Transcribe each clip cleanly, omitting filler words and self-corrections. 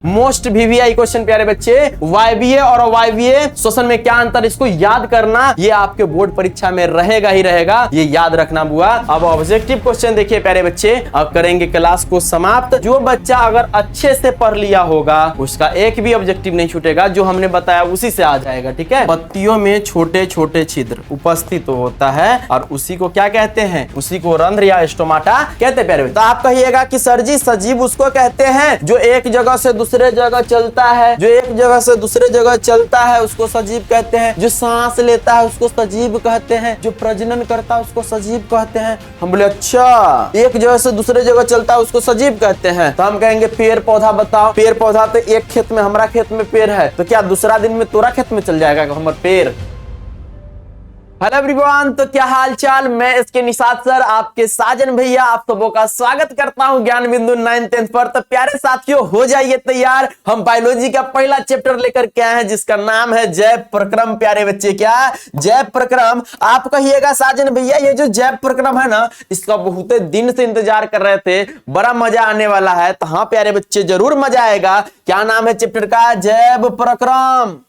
Most VVI question प्यारे बच्चे, वायवीए और अवायवीय श्वसन में क्या अंतर, इसको याद करना, ये आपके बोर्ड परीक्षा में रहेगा ही रहेगा, ये याद रखना बुआ। अब ऑब्जेक्टिव क्वेश्चन देखिए प्यारे बच्चे, अब करेंगे क्लास को समाप्त। जो बच्चा अगर अच्छे से पढ़ लिया होगा उसका एक भी ऑब्जेक्टिव नहीं छूटेगा, जो हमने बताया उसी से आ जाएगा, ठीक है। पत्तियों में छोटे छोटे छिद्र उपस्थित होता है और उसी को क्या कहते हैं, उसी को रंध्र या स्टोमाटा कहते हैं प्यारे बच्चे। तो आप कहिएगा कि सर जी सजीव उसको कहते हैं जो एक जगह से दूसरे जगह चलता है, जो एक जगह से दूसरे जगह चलता है उसको सजीव कहते हैं, जो सांस लेता है उसको सजीव कहते हैं, जो प्रजनन करता है उसको सजीव कहते हैं। हम बोले अच्छा, एक जगह से दूसरे जगह चलता है उसको सजीव कहते हैं, तो हम कहेंगे पेड़ पौधा बताओ। पेड़ पौधा तो एक खेत में, हमारा खेत में पेड़ है, तो क्या दूसरा दिन में तोरा खेत में चल जाएगा हमारा पेड़। हेलो एवरीवन, तो क्या हाल चाल, मैं इसके निषाद सर आपके साजन भैया आप सबों का स्वागत करता हूं ज्ञान बिंदु 9th पर। तो प्यारे साथियों हो जाइए तैयार, हम बायोलॉजी का पहला चैप्टर लेकर के आए हैं जिसका नाम है जैव प्रक्रम। प्यारे बच्चे क्या जैव प्रक्रम, आप कहिएगा साजन भैया ये जो जैव प्रक्रम है ना, इसका बहुत दिन से इंतजार कर रहे थे, बड़ा मजा आने वाला है। तो हाँ प्यारे बच्चे जरूर मजा आएगा। क्या नाम है चैप्टर का, जैव प्रक्रम।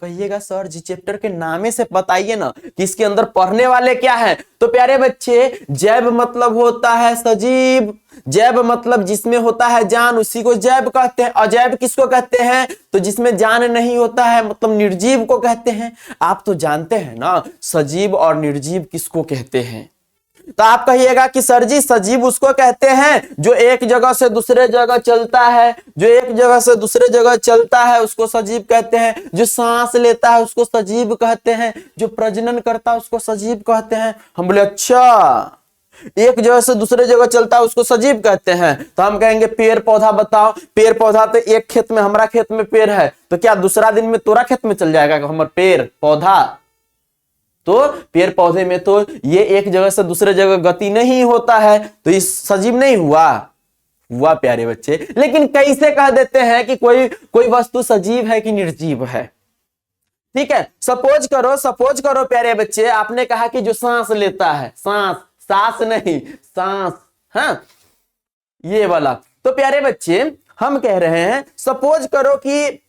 कहिएगा सर जी चैप्टर के नामे से बताइए ना कि इसके अंदर पढ़ने वाले क्या है। तो प्यारे बच्चे जैव मतलब होता है सजीव, जैव मतलब जिसमें होता है जान उसी को जैव कहते हैं। अजैव किसको कहते हैं, तो जिसमें जान नहीं होता है मतलब निर्जीव को कहते हैं। आप तो जानते हैं ना सजीव और निर्जीव किसको कहते हैं। तो आप कहिएगा कि सर जी सजीव उसको कहते हैं जो एक जगह से दूसरे जगह चलता है, जो एक जगह से दूसरे जगह चलता है उसको सजीव कहते हैं, जो सांस लेता है उसको सजीव कहते हैं, जो प्रजनन करता है उसको सजीव कहते हैं। हम बोले अच्छा, एक जगह से दूसरे जगह चलता है उसको सजीव कहते हैं, तो हम कहेंगे पेड़ पौधा बताओ। पेड़ पौधा तो एक खेत में, हमारा खेत में पेड़ है, तो क्या दूसरा दिन में तोरा खेत में चल जाएगा हमारा पेड़ पौधा। तो पेड़ पौधे में तो ये एक जगह से दूसरे जगह गति नहीं होता है, तो इस सजीव नहीं हुआ प्यारे बच्चे। लेकिन कैसे कह देते हैं कि कोई वस्तु सजीव है कि निर्जीव है, ठीक है। सपोज करो प्यारे बच्चे, आपने कहा कि जो सांस लेता है, सांस नहीं सांस, हाँ ये वाला। तो प्यारे बच्चे हम कह रहे हैं सपोज करो कि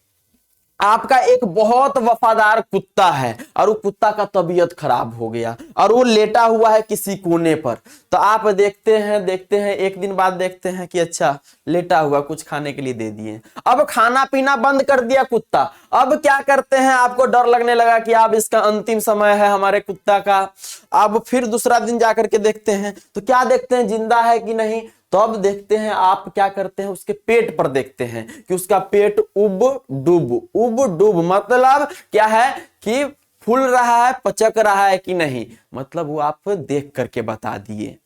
आपका एक बहुत वफादार कुत्ता है और वो कुत्ता का तबीयत खराब हो गया और वो लेटा हुआ है किसी कोने पर। तो आप देखते हैं एक दिन बाद देखते हैं कि अच्छा लेटा हुआ, कुछ खाने के लिए दे दिए। अब खाना पीना बंद कर दिया कुत्ता। अब क्या करते हैं, आपको डर लगने लगा कि अब इसका अंतिम समय है हमारे कुत्ता का। अब फिर दूसरा दिन जाकर के देखते हैं तो क्या देखते हैं, जिंदा है कि नहीं। तब देखते हैं आप क्या करते हैं, उसके पेट पर देखते हैं कि उसका पेट उब डूब मतलब क्या है कि फूल रहा है, पचक रहा है कि नहीं, मतलब वो आप देख करके बता दिए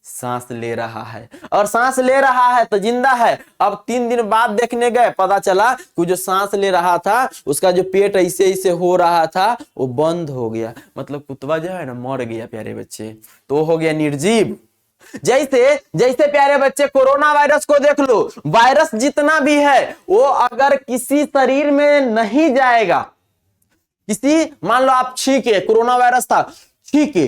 सांस ले रहा है। और सांस ले रहा है तो जिंदा है। अब 3 दिन बाद देखने गए, पता चला कि जो सांस ले रहा था उसका जो पेट ऐसे हो रहा था वो बंद हो गया, मतलब कुत्ता जो है ना मर गया प्यारे बच्चे, तो हो गया निर्जीव। जैसे प्यारे बच्चे कोरोना वायरस को देख लो, वायरस जितना भी है वो अगर किसी शरीर में नहीं जाएगा, किसी मान लो आप छींके, कोरोना वायरस था छींके,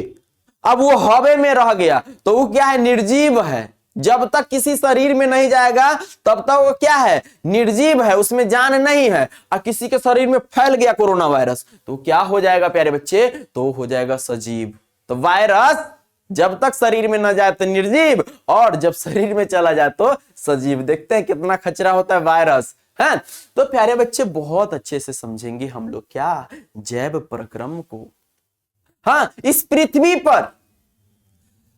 अब वो हवा में रह गया तो वो क्या है, निर्जीव है। जब तक किसी शरीर में नहीं जाएगा तब तक वो क्या है, निर्जीव है, उसमें जान नहीं है। और किसी के शरीर में फैल गया कोरोना वायरस तो क्या हो जाएगा प्यारे बच्चे, तो हो जाएगा सजीव। तो वायरस जब तक शरीर में न जाए तो निर्जीव, और जब शरीर में चला जाए तो सजीव। देखते हैं कितना खचरा होता है वायरस, है। तो प्यारे बच्चे बहुत अच्छे से समझेंगे हम लोग क्या जैव प्रक्रम को। हाँ, इस पृथ्वी पर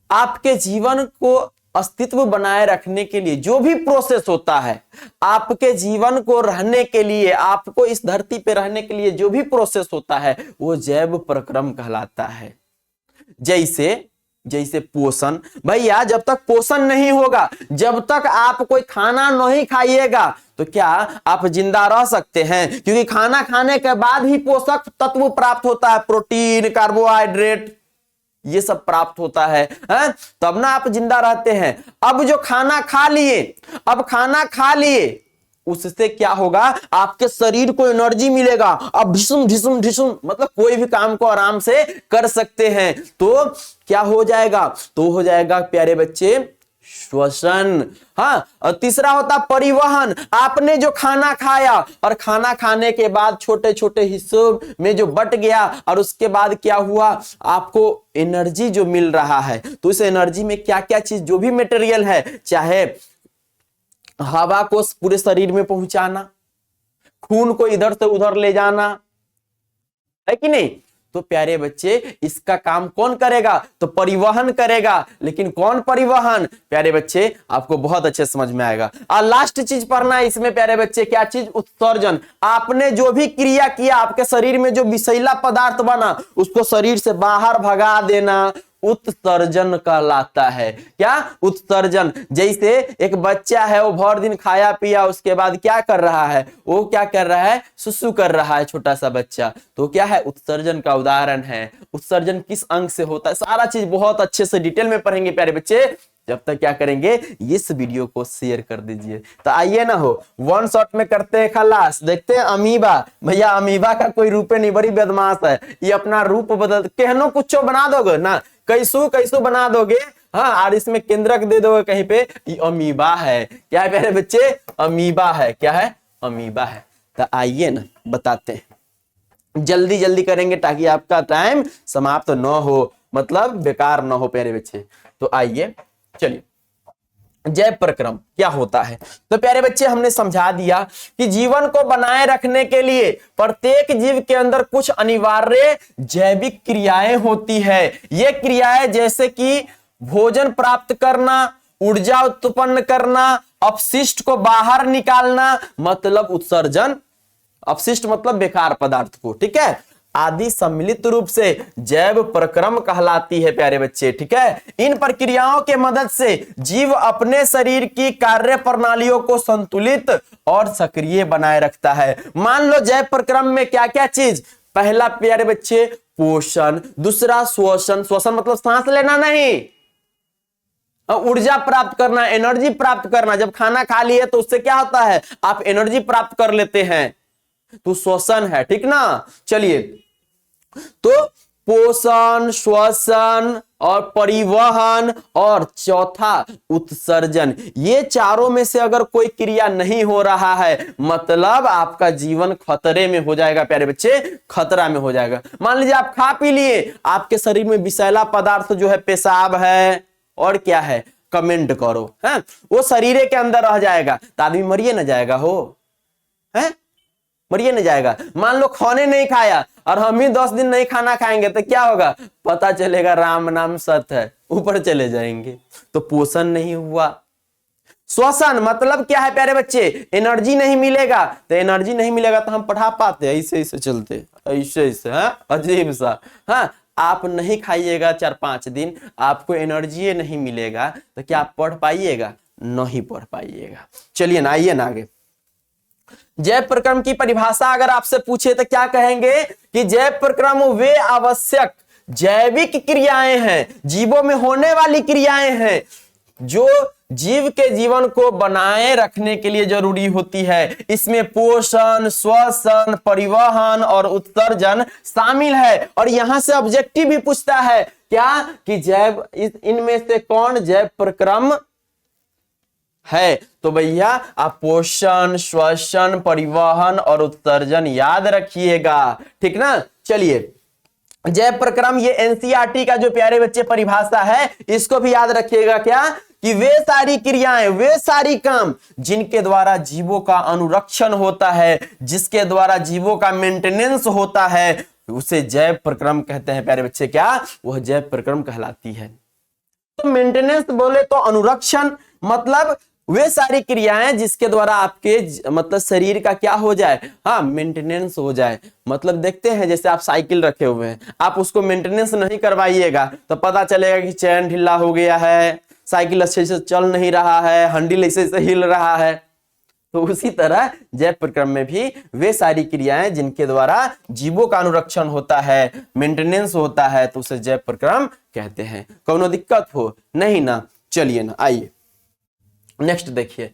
आपके जीवन को अस्तित्व बनाए रखने के लिए जो भी प्रोसेस होता है, आपके जीवन को रहने के लिए, आपको इस धरती पे रहने के लिए जो भी प्रोसेस होता है वो जैव प्रक्रम कहलाता है। जैसे पोषण, भैया जब तक पोषण नहीं होगा, जब तक आप कोई खाना नहीं खाइएगा तो क्या आप जिंदा रह सकते हैं, क्योंकि खाना खाने के बाद ही पोषक तत्व प्राप्त होता है, प्रोटीन, कार्बोहाइड्रेट ये सब प्राप्त होता है, तब ना आप जिंदा रहते हैं। अब जो खाना खा लिए उससे क्या होगा, आपके शरीर को एनर्जी मिलेगा, अब ढिसुम मतलब कोई भी काम को आराम से कर सकते हैं। तो क्या हो जाएगा, तो हो जाएगा प्यारे बच्चे श्वसन। हाँ, और तीसरा होता परिवहन, आपने जो खाना खाया और खाना खाने के बाद छोटे छोटे हिस्सों में जो बट गया और उसके बाद क्या हुआ, आपको एनर्जी जो मिल रहा है, तो इस एनर्जी में क्या क्या चीज, जो भी मटेरियल है, चाहे हवा को पूरे शरीर में पहुंचाना, खून को इधर से उधर ले जाना, है कि नहीं, तो प्यारे बच्चे इसका काम कौन करेगा, तो परिवहन करेगा। लेकिन कौन परिवहन, प्यारे बच्चे आपको बहुत अच्छे समझ में आएगा। और लास्ट चीज पढ़ना है इसमें प्यारे बच्चे, क्या चीज, उत्सर्जन। आपने जो भी क्रिया किया, आपके शरीर में जो विषैला पदार्थ बना, उसको शरीर से बाहर भगा देना उत्सर्जन कहलाता है। क्या, उत्सर्जन। जैसे एक बच्चा है, वो भर दिन खाया पिया, उसके बाद क्या कर रहा है, वो क्या कर रहा है, सुसु कर रहा है, छोटा सा बच्चा, तो क्या है, उत्सर्जन का उदाहरण है। उत्सर्जन किस अंग से होता है, सारा चीज बहुत अच्छे से डिटेल में पढ़ेंगे प्यारे बच्चे। जब तक क्या करेंगे, इस वीडियो को शेयर कर दीजिए। तो आइए ना हो, वन शॉट में करते हैं खलास। देखते हैं अमीबा। भैया अमीबा का कोई रूपे नहीं, बड़ी बदमाश है ये, अपना रूप बदल, कहनो कुछ बना दोगे ना, कैसू कैसू बना दोगे। हाँ, और इसमें केंद्रक दे दोगे कहीं पे, ये अमीबा है। क्या है प्यारे बच्चे, अमीबा है। क्या है, अमीबा है। तो आइए ना बताते हैं, जल्दी जल्दी करेंगे ताकि आपका टाइम समाप्त न हो, मतलब बेकार न हो प्यारे बच्चे। तो आइए चलिए, जैव प्रक्रम क्या होता है। तो प्यारे बच्चे हमने समझा दिया कि जीवन को बनाए रखने के लिए प्रत्येक जीव के अंदर कुछ अनिवार्य जैविक क्रियाएं होती है। ये क्रियाएं जैसे कि भोजन प्राप्त करना, ऊर्जा उत्पन्न करना, अपशिष्ट को बाहर निकालना, मतलब उत्सर्जन, अपशिष्ट मतलब बेकार पदार्थ को, ठीक है, आदि सम्मिलित रूप से जैव प्रक्रम कहलाती है प्यारे बच्चे। ठीक है, इन प्रक्रियाओं के मदद से जीव अपने शरीर की कार्य प्रणालियों को संतुलित और सक्रिय बनाए रखता है। मान लो जैव प्रक्रम में क्या क्या चीज, पहला प्यारे बच्चे पोषण, दूसरा श्वसन, श्वसन मतलब सांस लेना नहीं, ऊर्जा प्राप्त करना, एनर्जी प्राप्त करना। जब खाना खा लिए तो उससे क्या होता है, आप एनर्जी प्राप्त कर लेते हैं, तो श्वसन है, ठीक ना। चलिए, तो पोषण, श्वसन और परिवहन और चौथा उत्सर्जन, ये चारों में से अगर कोई क्रिया नहीं हो रहा है, मतलब आपका जीवन खतरे में हो जाएगा प्यारे बच्चे, खतरा में हो जाएगा। मान लीजिए आप खा पी लिए, आपके शरीर में विषैला पदार्थ जो है, पेशाब है और क्या है, कमेंट करो, है वो शरीर के अंदर रह जाएगा, तो आदमी मरिए न जाएगा, हो है, मरिए नहीं जाएगा। मान लो खाने नहीं खाया और हम ही 10 दिन नहीं खाना खाएंगे तो क्या होगा, पता चलेगा राम नाम सत्य है, ऊपर चले जाएंगे। तो पोषण नहीं हुआ। श्वसन मतलब क्या है प्यारे बच्चे, एनर्जी नहीं मिलेगा, तो एनर्जी नहीं मिलेगा तो हम पढ़ा पाते, ऐसे ऐसे चलते, ऐसे ऐसे, अजीब सा। हाँ, आप नहीं खाइएगा 4-5 दिन, आपको एनर्जी नहीं मिलेगा, तो क्या आप पढ़ पाइएगा, नहीं पढ़ पाइएगा। चलिए ना, आइए ना आगे। जैव प्रक्रम की परिभाषा अगर आपसे पूछे तो क्या कहेंगे कि जैव प्रक्रम वे आवश्यक जैविक क्रियाएं हैं, जीवों में होने वाली क्रियाएं हैं, जो जीव के जीवन को बनाए रखने के लिए जरूरी होती है। इसमें पोषण, श्वसन, परिवहन और उत्सर्जन शामिल है। और यहां से ऑब्जेक्टिव भी पूछता है क्या, कि जैव, इनमें से कौन जैव प्रक्रम है। तो भैया आप पोषण, श्वसन, परिवहन और उत्सर्जन याद रखिएगा, ठीक ना। चलिए, जैव प्रक्रम ये एनसीईआरटी का जो प्यारे बच्चे परिभाषा है, इसको भी याद रखिएगा, क्या, कि वे सारी क्रियाएं, वे सारी काम जिनके द्वारा जीवों का अनुरक्षण होता है, जिसके द्वारा जीवों का मेंटेनेंस होता है, उसे जैव प्रक्रम कहते हैं प्यारे बच्चे। क्या, वह जैव प्रक्रम कहलाती है। तो मेंटेनेंस बोले तो अनुरक्षण, मतलब वे सारी क्रियाएं जिसके द्वारा आपके मतलब शरीर का क्या हो जाए, हाँ, मेंटेनेंस हो जाए। मतलब देखते हैं जैसे आप साइकिल रखे हुए हैं, आप उसको मेंटेनेंस नहीं करवाइएगा तो पता चलेगा कि चैन ढीला हो गया है, साइकिल अच्छे से चल नहीं रहा है, हैंडल ऐसे से हिल रहा है। तो उसी तरह जैव प्रक्रम में भी वे सारी क्रियाएं जिनके द्वारा जीवों का अनुरक्षण होता है, मेंटेनेंस होता है, तो उसे जैव प्रक्रम कहते हैं। कोनो दिक्कत हो नहीं ना। चलिए ना, आइए नेक्स्ट देखिए,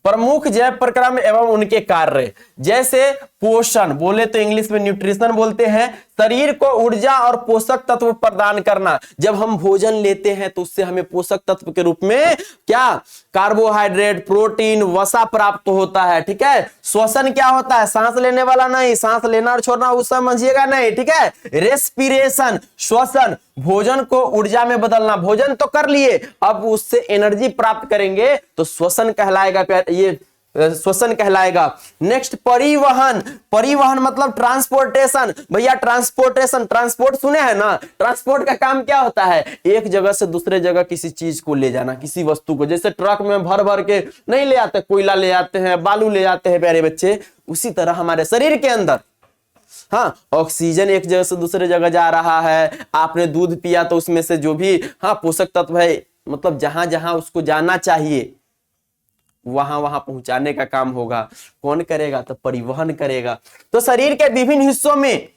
प्रमुख जैव प्रक्रम एवं उनके कार्य। जैसे पोषण, बोले तो इंग्लिश में न्यूट्रिशन बोलते हैं, शरीर को ऊर्जा और पोषक तत्व प्रदान करना। जब हम भोजन लेते हैं तो उससे हमें पोषक तत्व के रूप में क्या, कार्बोहाइड्रेट, प्रोटीन, वसा प्राप्त होता है। ठीक है, श्वसन क्या होता है, सांस लेने वाला नहीं, सांस लेना और छोड़ना उस समझिएगा नहीं। ठीक है, रेस्पिरेशन, श्वसन, भोजन को ऊर्जा में बदलना। भोजन तो कर लिए, अब उससे एनर्जी प्राप्त करेंगे तो श्वसन कहलाएगा, ये श्वसन कहलाएगा। नेक्स्ट परिवहन, परिवहन मतलब ट्रांसपोर्टेशन। भैया ट्रांसपोर्टेशन, ट्रांसपोर्ट सुने हैं ना, ट्रांसपोर्ट का काम क्या होता है, एक जगह से दूसरे जगह किसी चीज को ले जाना, किसी वस्तु को। जैसे ट्रक में भर भर के नहीं ले आते, कोयला ले आते हैं, बालू ले आते हैं प्यारे बच्चे, उसी तरह हमारे शरीर के अंदर हाँ ऑक्सीजन एक जगह से दूसरे जगह जा रहा है। आपने दूध पिया तो उसमें से जो भी हाँ पोषक तत्व है, मतलब जहां जहां उसको जाना चाहिए वहां वहां पहुंचाने का काम होगा। कौन करेगा, तो परिवहन करेगा। तो शरीर के विभिन्न हिस्सों में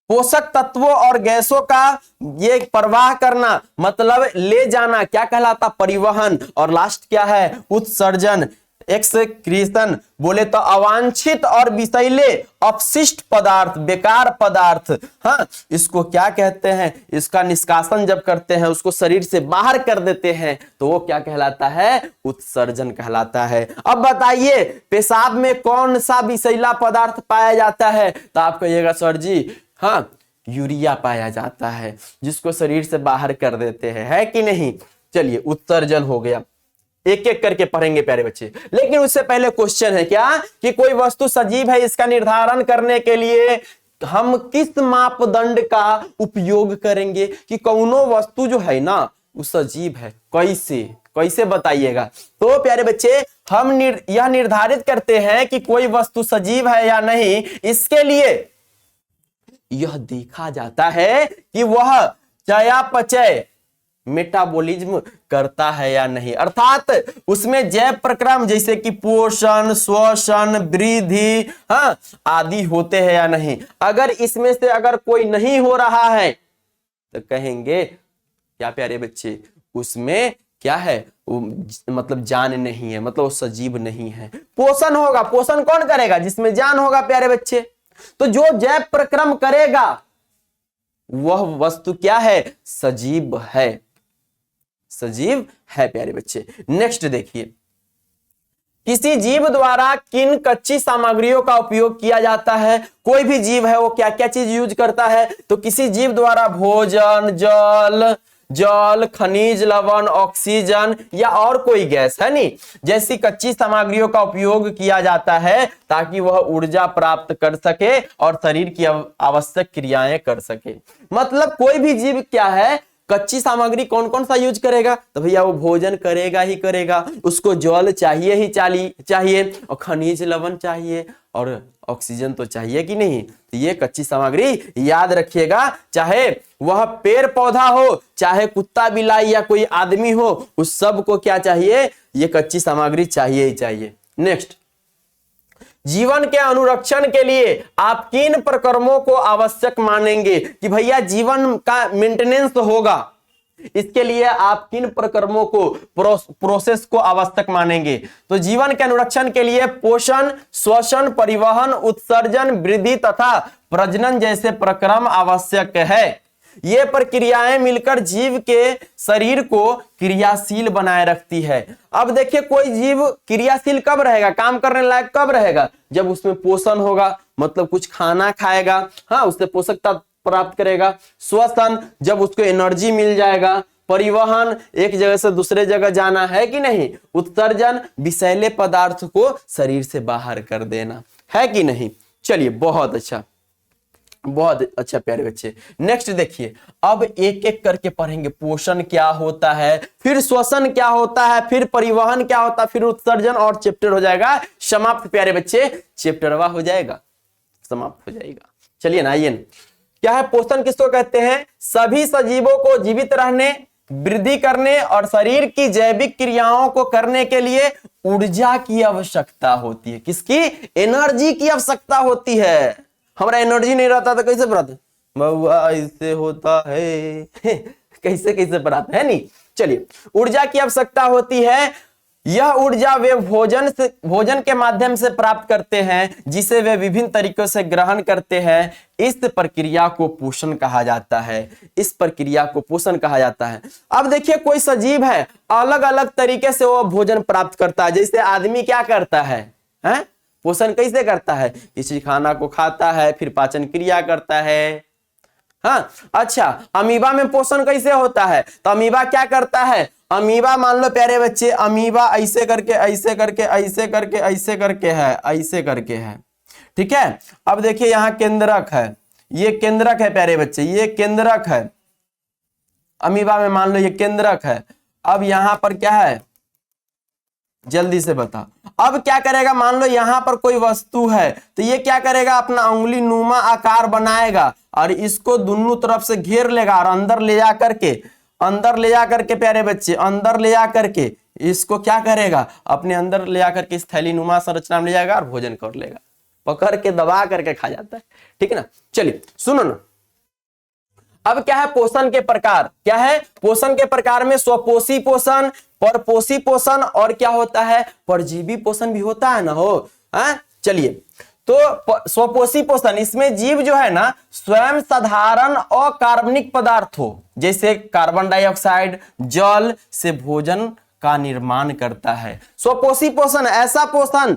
पोषक तत्वों और गैसों का ये प्रवाह करना, मतलब ले जाना, क्या कहलाता, परिवहन। और लास्ट क्या है, उत्सर्जन, एक्सक्रीशन, बोले तो अवांछित और विषैले अपशिष्ट पदार्थ, बेकार पदार्थ, हाँ इसको क्या कहते हैं, इसका निष्कासन जब करते हैं, उसको शरीर से बाहर कर देते हैं तो वो क्या कहलाता है, उत्सर्जन कहलाता है। अब बताइए पेशाब में कौन सा विषैला पदार्थ पाया जाता है, तो आप कहिएगा सर जी हाँ यूरिया पाया जाता है, जिसको शरीर से बाहर कर देते हैं, है कि नहीं। चलिए उत्सर्जन हो गया, एक एक करके पढ़ेंगे प्यारे बच्चे। लेकिन उससे पहले क्वेश्चन है क्या, कि कोई वस्तु सजीव है, इसका निर्धारण करने के लिए हम किस मापदंड का उपयोग करेंगे, कि कौनो वस्तु जो है ना वो सजीव है, कैसे कैसे बताइएगा। तो प्यारे बच्चे हम यह निर्धारित करते हैं कि कोई वस्तु सजीव है या नहीं, इसके लिए यह देखा जाता है कि वह चयापचय, मेटाबॉलिज्म करता है या नहीं, अर्थात उसमें जैव प्रक्रम जैसे कि पोषण, श्वसन, वृद्धि हाँ आदि होते हैं या नहीं। अगर इसमें से अगर कोई नहीं हो रहा है तो कहेंगे क्या प्यारे बच्चे, उसमें क्या है, मतलब जान नहीं है, मतलब वो सजीव नहीं है। पोषण होगा, पोषण कौन करेगा, जिसमें जान होगा प्यारे बच्चे। तो जो जैव प्रक्रम करेगा वह वस्तु क्या है, सजीव है, सजीव है प्यारे बच्चे। नेक्स्ट देखिए, किसी जीव द्वारा किन कच्ची सामग्रियों का उपयोग किया जाता है। कोई भी जीव है वो क्या क्या चीज यूज करता है, तो किसी जीव द्वारा भोजन, जल, खनिज लवण, ऑक्सीजन या और कोई गैस है नहीं, जैसी कच्ची सामग्रियों का उपयोग किया जाता है ताकि वह ऊर्जा प्राप्त कर सके और शरीर की आवश्यक क्रियाएं कर सके। मतलब कोई भी जीव क्या है, कच्ची सामग्री कौन कौन सा यूज करेगा, तो भैया वो भोजन करेगा ही करेगा, उसको जल चाहिए ही चाहिए, और खनिज लवण चाहिए, और ऑक्सीजन तो चाहिए कि नहीं। तो ये कच्ची सामग्री याद रखिएगा, चाहे वह पेड़ पौधा हो, चाहे कुत्ता बिलाई या कोई आदमी हो, उस सब को क्या चाहिए, ये कच्ची सामग्री चाहिए ही चाहिए। नेक्स्ट, जीवन के अनुरक्षण के लिए आप किन प्रक्रमों को आवश्यक मानेंगे, कि भैया जीवन का मेंटेनेंस होगा, इसके लिए आप किन प्रक्रमों को, प्रोसेस को आवश्यक मानेंगे। तो जीवन के अनुरक्षण के लिए पोषण, श्वसन, परिवहन, उत्सर्जन, वृद्धि तथा प्रजनन जैसे प्रक्रम आवश्यक है। ये प्रक्रियाएं मिलकर जीव के शरीर को क्रियाशील बनाए रखती है। अब देखिए कोई जीव क्रियाशील कब रहेगा, काम करने लायक कब रहेगा, जब उसमें पोषण होगा, मतलब कुछ खाना खाएगा, हाँ उससे पोषक तत्व प्राप्त करेगा। श्वसन, जब उसको एनर्जी मिल जाएगा। परिवहन, एक जगह से दूसरे जगह जाना, है कि नहीं। उत्सर्जन, विषैले पदार्थ को शरीर से बाहर कर देना, है कि नहीं। चलिए बहुत अच्छा, बहुत अच्छा प्यारे बच्चे। नेक्स्ट देखिए, अब एक एक करके पढ़ेंगे। पोषण क्या होता है, फिर श्वसन क्या होता है, फिर परिवहन क्या होता है, फिर उत्सर्जन, और चैप्टर हो जाएगा समाप्त प्यारे बच्चे, चैप्टरवा हो जाएगा, समाप्त हो जाएगा। चलिए ना, आइए, क्या है पोषण, किसको कहते हैं, सभी सजीवों को जीवित रहने, वृद्धि करने और शरीर की जैविक क्रियाओं को करने के लिए ऊर्जा की आवश्यकता होती है। किसकी, एनर्जी की आवश्यकता होती है। हमारा एनर्जी नहीं रहता तो कैसे पढ़ाते, बउआ इससे होता है कैसे कैसे पढ़ाते है नहीं। चलिए, ऊर्जा की आवश्यकता होती है, यह ऊर्जा वे भोजन के माध्यम से प्राप्त करते हैं, जिसे वे विभिन्न तरीकों से ग्रहण करते हैं। इस प्रक्रिया को पोषण कहा जाता है। इस प्रक्रिया को पोषण कहा जाता है। अब देखिए, कोई सजीव है, अलग अलग तरीके से वो भोजन प्राप्त करता है। जैसे आदमी क्या करता है, पोषण कैसे करता है? किसी खाना को खाता है, फिर पाचन क्रिया करता है। हाँ, अच्छा, अमीबा में पोषण कैसे होता है? तो अमीबा क्या करता है? अमीबा मान लो प्यारे बच्चे, अमीबा ऐसे करके ऐसे करके ऐसे करके ऐसे करके है, ऐसे करके है, ठीक है। अब देखिए यहाँ केंद्रक है, ये केंद्रक है प्यारे बच्चे, ये केंद्रक है अमीबा में, मान लो ये केंद्रक है। अब यहां पर क्या है, जल्दी से बता। अब क्या करेगा, मान लो यहां पर कोई वस्तु है, तो ये क्या करेगा, अपना उंगली नुमा आकार बनाएगा और इसको दोनों तरफ से घेर लेगा और अंदर ले जा करके प्यारे बच्चे, अंदर ले जा करके इसको क्या करेगा, अपने अंदर ले जा करके इस थैली नुमा संरचना में ले जाएगा और भोजन कर लेगा। पकड़ के दबा करके खा जाता है, ठीक है ना। चलिए सुनो ना, अब क्या है पोषण के प्रकार, क्या है पोषण के प्रकार में स्वपोषी पोषण, परपोषी पोषण और क्या होता है, परजीवी पोषण भी होता है ना हो। चलिए, तो स्वपोषी पोषण, इसमें जीव जो है ना स्वयं साधारण अकार्बनिक पदार्थों जैसे कार्बन डाइऑक्साइड, जल से भोजन का निर्माण करता है। स्वपोषी पोषण ऐसा पोषण,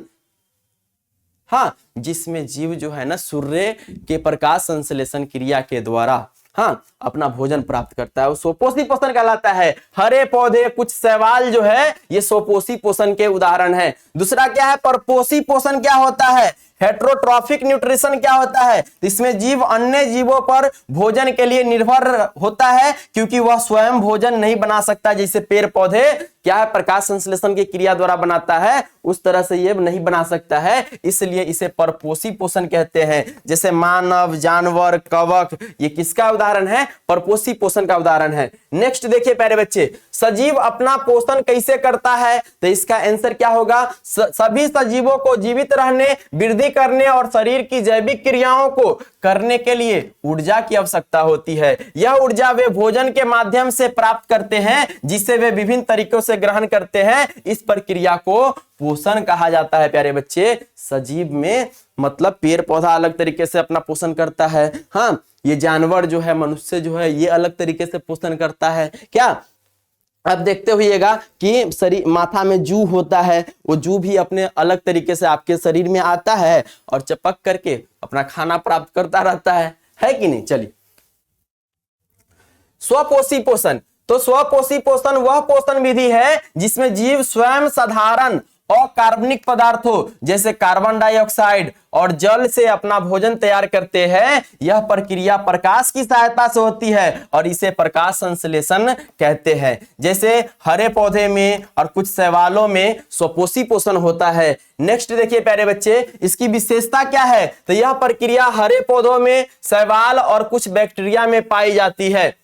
हाँ, जिसमें जीव जो है ना सूर्य के प्रकाश संश्लेषण क्रिया के द्वारा अपना भोजन प्राप्त करता है, वो स्वपोषी पोषण कहलाता है। हरे पौधे, कुछ शैवाल जो है ये स्वपोषी पोषण के उदाहरण है। दूसरा क्या है, परपोषी पोषण क्या होता है, हेट्रोट्रॉफिक न्यूट्रिशन क्या होता है, इसमें जीव अन्य जीवों पर भोजन के लिए निर्भर होता है क्योंकि वह स्वयं भोजन नहीं बना सकता। जैसे पेड़ पौधे क्या है, प्रकाश संश्लेषण की क्रिया द्वारा बनाता है, उस तरह से ये नहीं बना सकता है, इसलिए इसे परपोषी पोषण कहते हैं। जैसे मानव, जानवर, कवक, ये किसका उदाहरण है, परपोषी पोषण का उदाहरण है। नेक्स्ट देखिए प्यारे बच्चे, सजीव अपना पोषण कैसे करता है, तो इसका आंसर क्या होगा, सभी सजीवों को जीवित रहने, वृद्धि करने और शरीर की जैविक क्रियाओं को करने के लिए ऊर्जा की आवश्यकता होती है। यह ऊर्जा वे भोजन के माध्यम से प्राप्त करते हैं, जिसे वे विभिन्न तरीकों से ग्रहण करते हैं। इस प्रक्रिया को पोषण कहा जाता है प्यारे बच्चे। सजीव में मतलब पेड़ पौधा अलग तरीके से अपना पोषण करता है, हाँ, ये जानवर जो है, मनुष्य जो है, ये अलग तरीके से पोषण करता है। क्या अब देखते हुइएगा कि शरीर माथा में जू होता है, वो जू भी अपने अलग तरीके से आपके शरीर में आता है और चपक करके अपना खाना प्राप्त करता रहता है कि नहीं। चलिए, स्वपोषी पोषण, तो स्वपोषी पोषण वह पोषण विधि है जिसमें जीव स्वयं साधारण अकार्बनिक पदार्थों जैसे कार्बन डाइऑक्साइड और जल से अपना भोजन तैयार करते हैं। यह प्रक्रिया प्रकाश की सहायता से होती है और इसे प्रकाश संश्लेषण कहते हैं। जैसे हरे पौधे में और कुछ शैवालों में स्वपोषी पोषण होता है। नेक्स्ट देखिए प्यारे बच्चे, इसकी विशेषता क्या है, तो यह प्रक्रिया हरे पौधों में, शैवाल और कुछ बैक्टीरिया में पाई जाती है।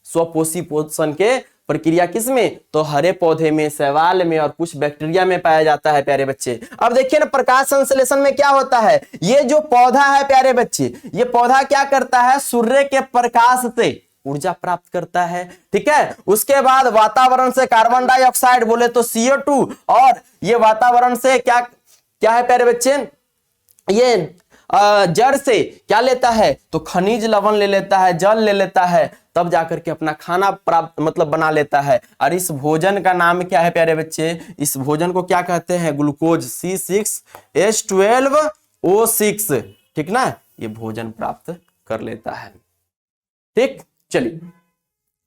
स्वपोषी पोषण के प्रक्रिया किसमें, तो हरे पौधे में, शैवाल में और कुछ बैक्टीरिया में पाया जाता है प्यारे बच्चे। अब देखिए ना, प्रकाश संश्लेषण में क्या होता है, ये जो पौधा है प्यारे बच्चे, ये पौधा क्या करता है, सूर्य के प्रकाश से ऊर्जा प्राप्त करता है, ठीक है। उसके बाद वातावरण से कार्बन डाइऑक्साइड बोले तो CO2, और ये वातावरण से क्या क्या है प्यारे बच्चे, ये जड़ से क्या लेता है, तो खनिज लवण ले लेता है, जल ले लेता है, तब जाकर के अपना खाना प्राप्त मतलब बना लेता है। और इस भोजन का नाम क्या है प्यारे बच्चे, इस भोजन को क्या कहते हैं, ग्लूकोज C6H12O6, ठीक ना, ये भोजन प्राप्त कर लेता है। ठीक, चलिए,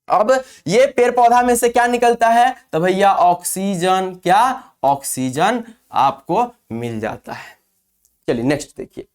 अब ये पेड़ पौधा में से क्या निकलता है, तो भैया ऑक्सीजन, क्या ऑक्सीजन आपको मिल जाता है। चलिए नेक्स्ट देखिए,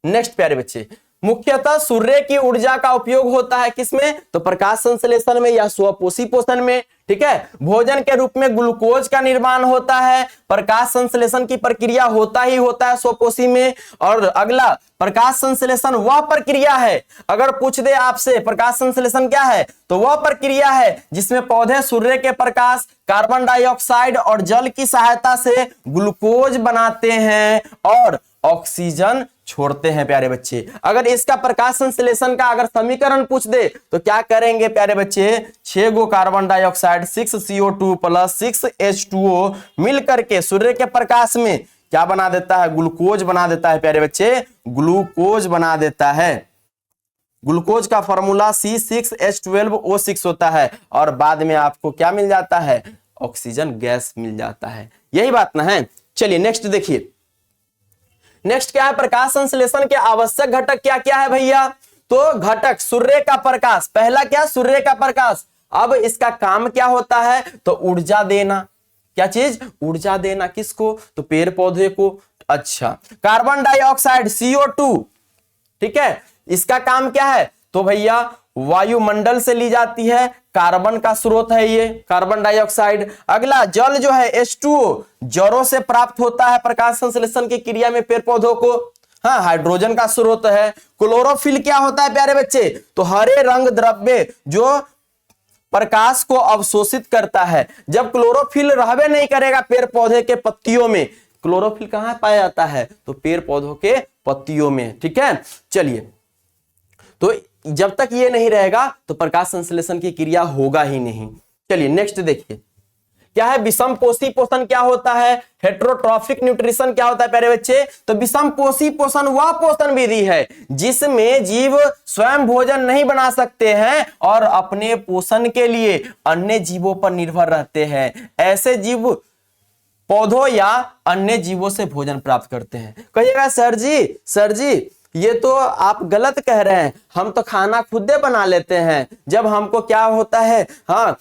नेक्स्ट प्यारे बच्चे, मुख्यतः सूर्य की ऊर्जा का उपयोग होता है किसमें, तो प्रकाश संश्लेषण में या स्वपोषी पोषण में, ठीक है। भोजन के रूप में ग्लूकोज का निर्माण होता है, प्रकाश संश्लेषण की प्रक्रिया होता ही होता है स्वपोषी में। और अगला, प्रकाश संश्लेषण वह प्रक्रिया है, अगर पूछ दे आपसे प्रकाश संश्लेषण क्या है, तो वह प्रक्रिया है जिसमें पौधे सूर्य के प्रकाश, कार्बन डाइऑक्साइड और जल की सहायता से ग्लूकोज बनाते हैं और ऑक्सीजन छोड़ते हैं प्यारे बच्चे। अगर इसका प्रकाश संश्लेषण का अगर समीकरण पूछ दे तो क्या करेंगे प्यारे बच्चे, 6 गो carbon dioxide 6 CO2 plus 6 H2O मिल करके सूर्य के प्रकाश में क्या बना देता है, ग्लूकोज बना देता है प्यारे बच्चे, ग्लूकोज बना देता है। ग्लूकोज का फॉर्मूला C6H12O6 होता है और बाद में आपको क्या मिल जाता है, ऑक्सीजन गैस मिल जाता है। यही बात ना है। चलिए नेक्स्ट देखिए, नेक्स्ट क्या है, प्रकाश संश्लेषण के आवश्यक घटक क्या क्या है भैया। तो घटक सूर्य का प्रकाश, पहला क्या, सूर्य का प्रकाश। अब इसका काम क्या होता है, तो ऊर्जा देना। क्या चीज, ऊर्जा देना, किसको, तो पेड़ पौधे को। अच्छा, कार्बन डाइऑक्साइड CO2, ठीक है, इसका काम क्या है, तो भैया वायुमंडल से ली जाती है, कार्बन का स्रोत है ये कार्बन डाइऑक्साइड। अगला जल जो है H2O, जड़ों से प्राप्त होता है प्रकाश संश्लेषण की क्रिया में पेड़ पौधों को। हाँ, हाइड्रोजन का स्रोत है। क्लोरोफिल क्या होता है प्यारे बच्चे, तो हरे रंग द्रव्य जो प्रकाश को अवशोषित करता है। जब क्लोरोफिल रहबे नहीं करेगा पेड़ पौधे के पत्तियों में, क्लोरोफिल कहां पाया जाता है, तो पेड़ पौधों के पत्तियों में। ठीक है, चलिए, तो जब तक ये नहीं रहेगा तो प्रकाश संश्लेषण की क्रिया होगा ही नहीं। चलिए नेक्स्ट देखिए, क्या है विषम पोषी पोषण क्या होता है, हेट्रोट्रॉफिक न्यूट्रिशन क्या होता है प्यारे बच्चे। तो विषम पोषी पोषण वह पोषण विधि है जिसमें जीव स्वयं भोजन नहीं बना सकते हैं और अपने पोषण के लिए अन्य जीवों पर निर्भर रहते हैं। ऐसे जीव पौधों या अन्य जीवों से भोजन प्राप्त करते हैं। कहिएगा सर जी ये तो आप गलत कह रहे हैं, हम तो खाना खुदे बना लेते हैं। जब हमको क्या होता है, हाँ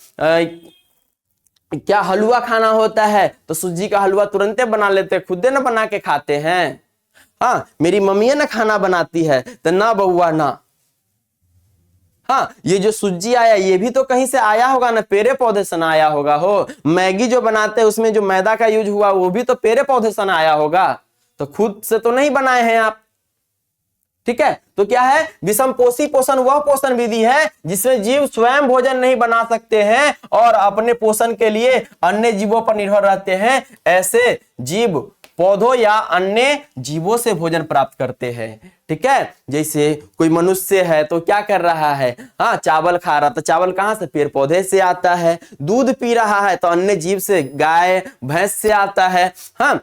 क्या हलवा खाना होता है तो सूजी का हलवा तुरंते बना लेते हैं, खुदे ना बना के खाते हैं। हाँ, मेरी मम्मी ना खाना बनाती है तो ना बउआ ना। हाँ, ये जो सूजी आया ये भी तो कहीं से आया होगा ना, पेड़ पौधे से ना आया होगा। हो मैगी जो बनाते हैं उसमें जो मैदा का यूज हुआ वो भी तो पेड़ पौधे से ना आया होगा, तो खुद से तो नहीं बनाए हैं आप। ठीक है, तो क्या है, विषम पोषी पोषण वह पोषण विधि है जिसमें जीव स्वयं भोजन नहीं बना सकते हैं और अपने पोषण के लिए अन्य जीवों पर निर्भर रहते हैं। ऐसे जीव पौधों या अन्य जीवों से भोजन प्राप्त करते हैं। ठीक है, जैसे कोई मनुष्य है तो क्या कर रहा है, हाँ चावल खा रहा, तो चावल कहां से, पेड़ पौधे से आता है। दूध पी रहा है तो अन्य जीव से, गाय भैंस से आता है। हाँ,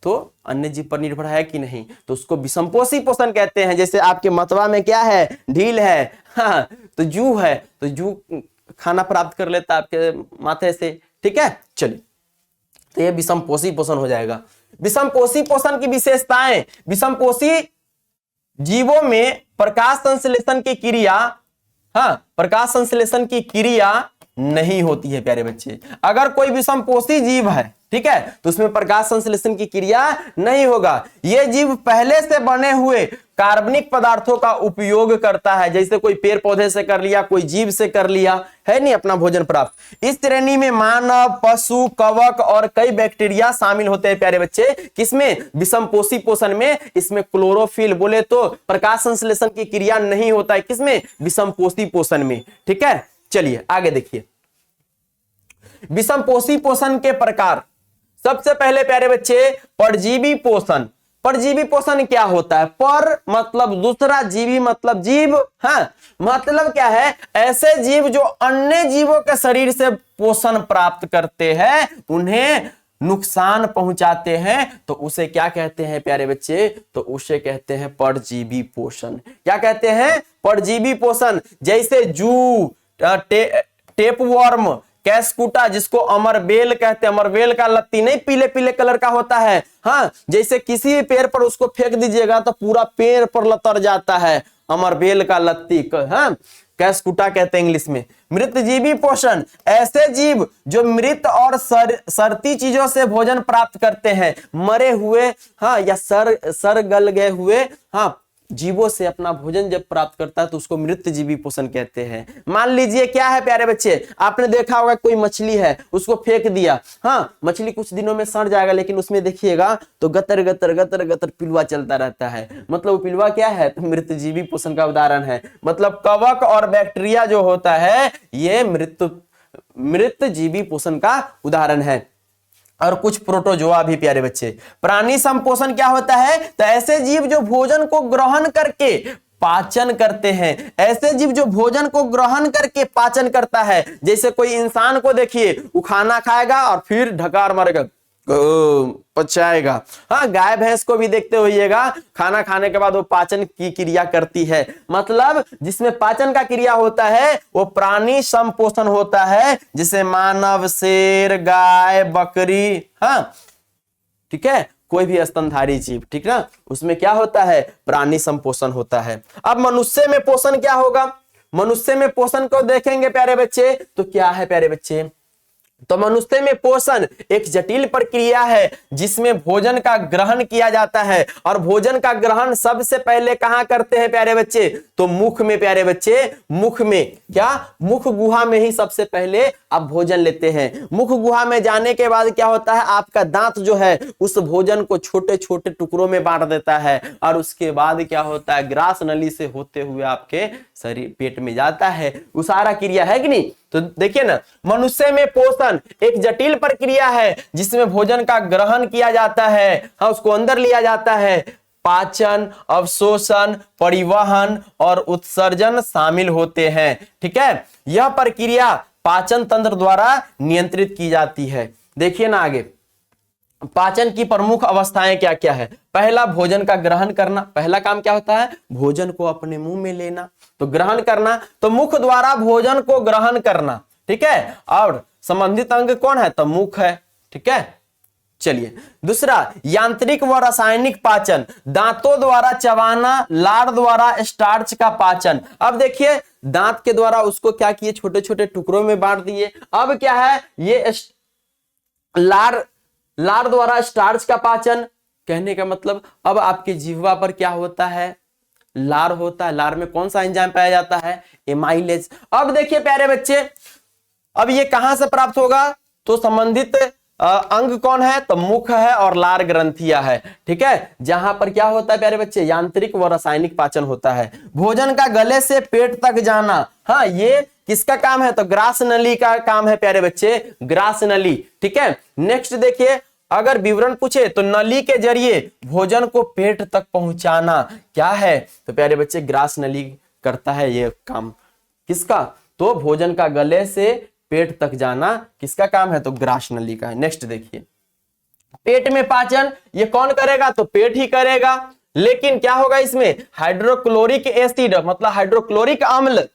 तो अन्य जीव पर निर्भर है कि नहीं, तो उसको विषमपोषी पोषण कहते हैं। जैसे आपके मतवा में क्या है, ढील है, हाँ तो जू है, तो जू खाना प्राप्त कर लेता आपके माथे से। ठीक है, चलिए, तो ये विषमपोषी पोषण हो जाएगा। विषमपोषी पोषण की विशेषताएं, विषमपोषी जीवों में प्रकाश संश्लेषण की क्रिया, हाँ प्रकाश संश्लेषण की क्रिया नहीं होती है प्यारे बच्चे। अगर कोई विषमपोषी जीव है, ठीक है, तो उसमें प्रकाश संश्लेषण की क्रिया नहीं होगा। यह जीव पहले से बने हुए कार्बनिक पदार्थों का उपयोग करता है, जैसे कोई पेड़ पौधे से कर लिया, कोई जीव से कर लिया, है नहीं, अपना भोजन प्राप्त। इस श्रेणी में मानव, पशु, कवक और कई बैक्टीरिया शामिल होते हैं प्यारे बच्चे। किसमें, विषमपोषी पोषण में। इसमें क्लोरोफिल बोले तो प्रकाश संश्लेषण की क्रिया नहीं होता है, किसमें, विषमपोषी पोषण में। ठीक है, चलिए आगे देखिए, विषमपोषी पोषण के प्रकार। सबसे पहले प्यारे बच्चे, परजीवी पोषण। परजीवी पोषण क्या होता है, पर मतलब दूसरा, जीवी मतलब जीव। हाँ, मतलब क्या है, ऐसे जीव जो अन्य जीवों के शरीर से पोषण प्राप्त करते हैं, उन्हें नुकसान पहुंचाते हैं, तो उसे क्या कहते हैं प्यारे बच्चे, तो उसे कहते हैं परजीवी पोषण। क्या कहते हैं, परजीवी पोषण। जैसे जू, टेपवर्म, कैस्कुटा जिसको अमरबेल कहते हैं, अमरबेल का लत्ती नहीं पीले पीले कलर का होता है। हाँ, जैसे किसी भी पेड़ पर उसको फेंक दीजिएगा तो पूरा पेड़ पर लतर जाता है, अमरबेल का लत्ती। हाँ, कैस्कुटा कहते हैं इंग्लिश में। मृतजीवी पोषण, ऐसे जीव जो मृत और सरती चीजों से भोजन प्राप्त करते हैं, मरे हुए, हाँ या सर गल गए हुए, हाँ जीवों से अपना भोजन जब प्राप्त करता है तो उसको मृतजीवी पोषण कहते हैं। मान लीजिए क्या है प्यारे बच्चे, आपने देखा होगा कोई मछली है, उसको फेंक दिया, हाँ मछली कुछ दिनों में सड़ जाएगा, लेकिन उसमें देखिएगा तो गतर गतर गतर गतर पिलुआ चलता रहता है। मतलब पिलुआ क्या है, तो मृतजीवी पोषण का उदाहरण है। मतलब कवक और बैक्टीरिया जो होता है ये मृतजीवी पोषण का उदाहरण है। और कुछ प्रोटोजोआ भी प्यारे बच्चे। प्राणी संपोषण क्या होता है? तो ऐसे जीव जो भोजन को ग्रहण करके पाचन करते हैं, ऐसे जीव जो भोजन को ग्रहण करके पाचन करता है। जैसे कोई इंसान को देखिए, वो खाना खाएगा और फिर ढकार मारेगा, पचाएगा। हाँ, गाय भैंस को भी देखते होइएगा, खाना खाने के बाद वो पाचन की क्रिया करती है। मतलब जिसमें पाचन का क्रिया होता है वो प्राणी संपोषण होता है, जिसे मानव, शेर, गाय, बकरी, हाँ ठीक है, कोई भी स्तनधारी जीव, ठीक ना, उसमें क्या होता है? प्राणी संपोषण होता है। अब मनुष्य में पोषण क्या होगा? मनुष्य में पोषण को देखेंगे प्यारे बच्चे, तो क्या है प्यारे बच्चे? तो मनुष्य में पोषण एक जटिल प्रक्रिया है जिसमें भोजन का ग्रहण किया जाता है। और भोजन का ग्रहण सबसे पहले कहां करते हैं प्यारे बच्चे? तो मुख में प्यारे बच्चे। मुख में क्या? मुख गुहा में ही सबसे पहले आप भोजन लेते हैं। मुख गुहा में जाने के बाद क्या होता है? आपका दांत जो है उस भोजन को छोटे छोटे टुकड़ों में बांट देता है, और उसके बाद क्या होता है? ग्रास नली से होते हुए आपके शरीर पेट में जाता है। वो सारा क्रिया है कि नहीं? तो देखिए ना, मनुष्य में पोषण एक जटिल प्रक्रिया है जिसमें भोजन का ग्रहण किया जाता है, हाँ, उसको अंदर लिया जाता है। पाचन, अवशोषण, परिवहन और उत्सर्जन शामिल होते हैं। ठीक है, यह प्रक्रिया पाचन तंत्र द्वारा नियंत्रित की जाती है। देखिए ना आगे, पाचन की प्रमुख अवस्थाएं क्या क्या है? पहला, भोजन का ग्रहण करना। पहला काम क्या होता है? भोजन को अपने मुंह में लेना। तो ग्रहण करना, तो मुख द्वारा भोजन को ग्रहण करना, ठीक है। और संबंधित अंग कौन है? तो मुख है, ठीक है। चलिए, दूसरा, यांत्रिक व रासायनिक पाचन। दांतों द्वारा चबाना, लार द्वारा स्टार्च का पाचन। अब देखिए, दांत के द्वारा उसको क्या किए? छोटे छोटे टुकड़ों में बांट दिए। अब क्या है? ये लार द्वारा स्टार्च का पाचन। कहने का मतलब, अब आपके जिह्वा पर क्या होता है? लार होता है। लार में कौन सा एंजाइम पाया जाता है? एमाइलेज। अब देखिए प्यारे बच्चे, अब ये कहां से प्राप्त होगा? तो संबंधित अंग कौन है? तो मुख है और लार ग्रंथियां है, ठीक है। जहां पर क्या होता है प्यारे बच्चे? यांत्रिक व रासायनिक पाचन होता है। भोजन का गले से पेट तक जाना, हाँ, ये किसका काम है? तो ग्रास नली का काम है प्यारे बच्चे, ग्रास नली, ठीक है। नेक्स्ट देखिए, अगर विवरण पूछे तो नली के जरिए भोजन को पेट तक पहुंचाना क्या है? तो प्यारे बच्चे, ग्रास नली करता है ये काम। किसका? तो भोजन का गले से पेट तक जाना किसका काम है? तो ग्रास नली का है। नेक्स्ट देखिए, पेट में पाचन ये कौन करेगा? तो पेट ही करेगा। लेकिन क्या होगा इसमें? हाइड्रोक्लोरिक एसिड मतलब हाइड्रोक्लोरिक अम्ल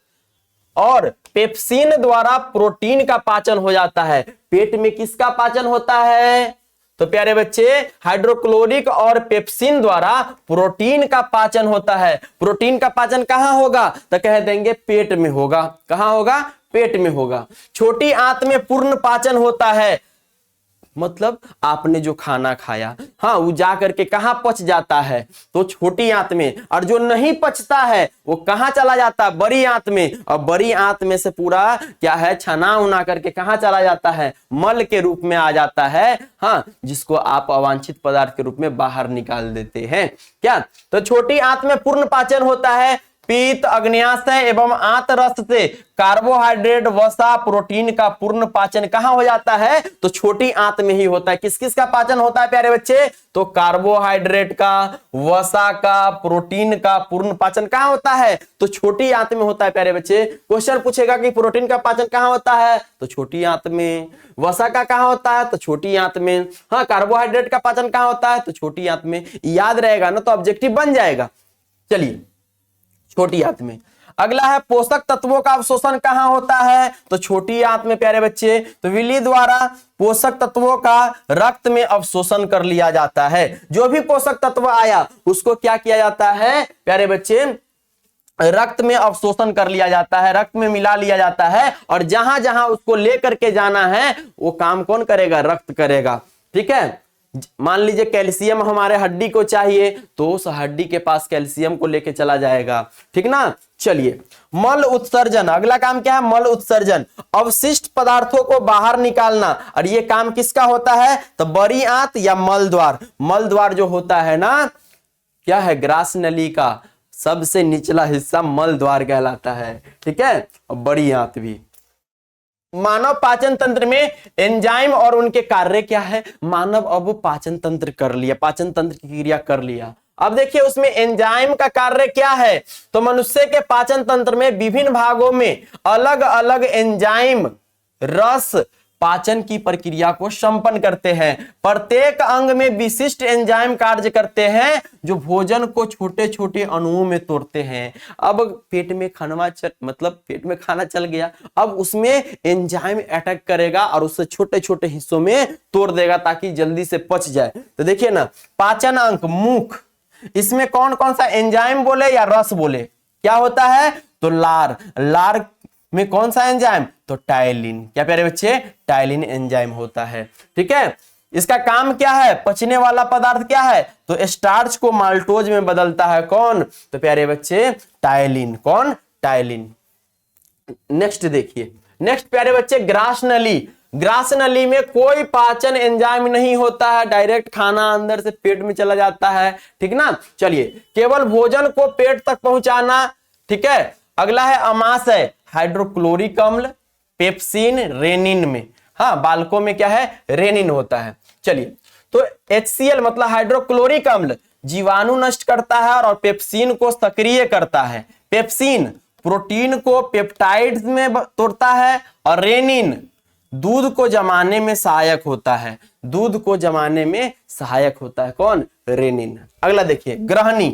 और पेप्सिन द्वारा प्रोटीन का पाचन हो जाता है। पेट में किसका पाचन होता है? तो प्यारे बच्चे, हाइड्रोक्लोरिक और पेप्सिन द्वारा प्रोटीन का पाचन होता है। प्रोटीन का पाचन कहां होगा? तो कह देंगे पेट में होगा। कहां होगा? पेट में होगा। छोटी आंत में पूर्ण पाचन होता है, मतलब आपने जो खाना खाया, हाँ, वो जा करके कहां पच जाता है? तो छोटी आंत में। और जो नहीं पचता है वो कहां चला जाता है? बड़ी आंत में। और बड़ी आंत में से पूरा क्या है? छना उना करके कहां चला जाता है? मल के रूप में आ जाता है, हाँ, जिसको आप अवांछित पदार्थ के रूप में बाहर निकाल देते हैं। क्या? तो छोटी आंत में पूर्ण पाचन होता है। पीत, अग्न्याशय एवं आंत रस से कार्बोहाइड्रेट, वसा, प्रोटीन का पूर्ण पाचन कहां हो जाता है? तो छोटी आंत में ही होता है। किस किस का पाचन होता है प्यारे बच्चे? तो कार्बोहाइड्रेट का, वसा का, प्रोटीन का पूर्ण पाचन कहां होता है? तो छोटी आंत में होता है प्यारे बच्चे। क्वेश्चन पूछेगा कि प्रोटीन का पाचन कहां होता है? तो छोटी आंत में। वसा का कहां होता है? तो छोटी आंत में। हाँ, कार्बोहाइड्रेट का पाचन कहां होता है? तो छोटी आंत में। याद रहेगा ना, तो ऑब्जेक्टिव बन जाएगा। चलिए, छोटी आंत में। अगला है, पोषक तत्वों का अवशोषण कहां होता है? तो छोटी आंत में प्यारे बच्चे। तो विली द्वारा पोषक तत्वों का रक्त में अवशोषण कर लिया जाता है। जो भी पोषक तत्व आया उसको क्या किया जाता है प्यारे बच्चे? रक्त में अवशोषण कर लिया जाता है, रक्त में मिला लिया जाता है। और जहां जहां उसको लेकर के जाना है वो काम कौन करेगा? रक्त करेगा, ठीक है। मान लीजिए कैल्शियम हमारे हड्डी को चाहिए, तो उस हड्डी के पास कैल्शियम को लेके चला जाएगा, ठीक ना। चलिए, मल उत्सर्जन। अगला काम क्या है? मल उत्सर्जन, अवशिष्ट पदार्थों को बाहर निकालना। और ये काम किसका होता है? तो बड़ी आंत या मल द्वार। मल द्वार जो होता है ना, क्या है? ग्रास नली का सबसे निचला हिस्सा मल द्वार कहलाता है, ठीक है। और बड़ी आंत भी। मानव पाचन तंत्र में एंजाइम और उनके कार्य क्या है। मानव अब पाचन तंत्र कर लिया, पाचन तंत्र की क्रिया कर लिया। अब देखिए उसमें एंजाइम का कार्य क्या है, तो मनुष्य के पाचन तंत्र में विभिन्न भागों में अलग अलग एंजाइम रस पाचन की प्रक्रिया को संपन्न करते हैं। प्रत्येक अंग में विशिष्ट एंजाइम कार्य करते हैं जो भोजन को छोटे छोटे अणुओं में तोड़ते हैं। अब पेट में पेट में खाना चल गया, अब उसमें एंजाइम अटैक करेगा और उससे छोटे छोटे हिस्सों में तोड़ देगा ताकि जल्दी से पच जाए। तो देखिए ना, पाचन अंग मुख, इसमें कौन कौन सा एंजाइम बोले या रस बोले, क्या होता है, तो लार में कौन सा एंजाइम, तो टायलिन। क्या प्यारे बच्चे, टायलिन एंजाइम होता है। ठीक है, इसका काम क्या है, पचने वाला पदार्थ क्या है, तो स्टार्च को माल्टोज में बदलता है कौन, तो प्यारे बच्चे टायलिन। कौन, टायलिन। नेक्स्ट देखिए, नेक्स्ट प्यारे बच्चे ग्रास नली। ग्रास नली में कोई पाचन एंजाइम नहीं होता है, डायरेक्ट खाना अंदर से पेट में चला जाता है। ठीक ना, चलिए, केवल भोजन को पेट तक पहुंचाना। ठीक है, अगला है अमाशय, हाइड्रोक्लोरिक अम्ल, पेप्सिन, रेनिन में। हाँ, बालकों में क्या है, रेनिन होता है। चलिए, तो HCl मतलब हाइड्रोक्लोरिक अम्ल जीवाणु नष्ट करता है और पेप्सिन को सक्रिय करता है। पेप्सिन प्रोटीन को पेप्टाइड्स में तोड़ता है और रेनिन दूध को जमाने में सहायक होता है। दूध को जमाने में सहायक होता है कौन, रेनिन। अगला देखिए ग्रहणी।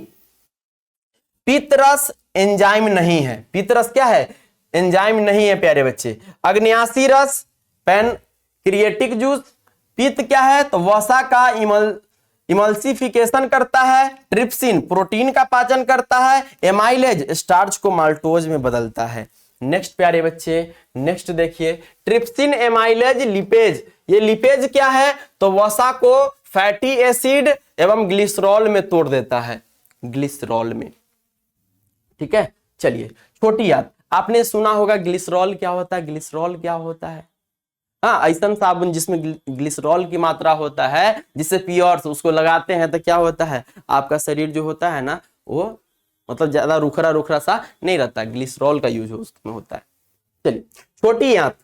पित्तरस एंजाइम नहीं है, पित्तरस क्या है, एंजाइम नहीं है प्यारे बच्चे। अग्न्यासी रस, पैनक्रिएटिक जूस। पित्त क्या है, तो वसा का इमल्सिफिकेशन करता है। ट्रिप्सिन प्रोटीन का पाचन करता है। एमाइलेज स्टार्च को माल्टोज में बदलता है। नेक्स्ट प्यारे बच्चे, नेक्स्ट देखिए ट्रिप्सिन, एमाइलेज, लिपेज। ये लिपेज क्या है, तो वसा को फैटी एसिड एवं ग्लिसरॉल में तोड़ देता है, ग्लिसरॉल में। ठीक है, चलिए छोटी याद, आपने सुना होगा ग्लिसरॉल क्या होता है, ग्लिसरॉल क्या होता है। हाँ, ऐसा साबुन जिसमें ग्लिसरॉल की मात्रा होता है, जिससे पियर्स उसको लगाते हैं तो क्या होता है, आपका शरीर जो होता है ना, वो मतलब ज्यादा रुखरा रुखरा सा नहीं रहता, ग्लिसरॉल का यूज उसमें होता है। चलिए छोटी आंत।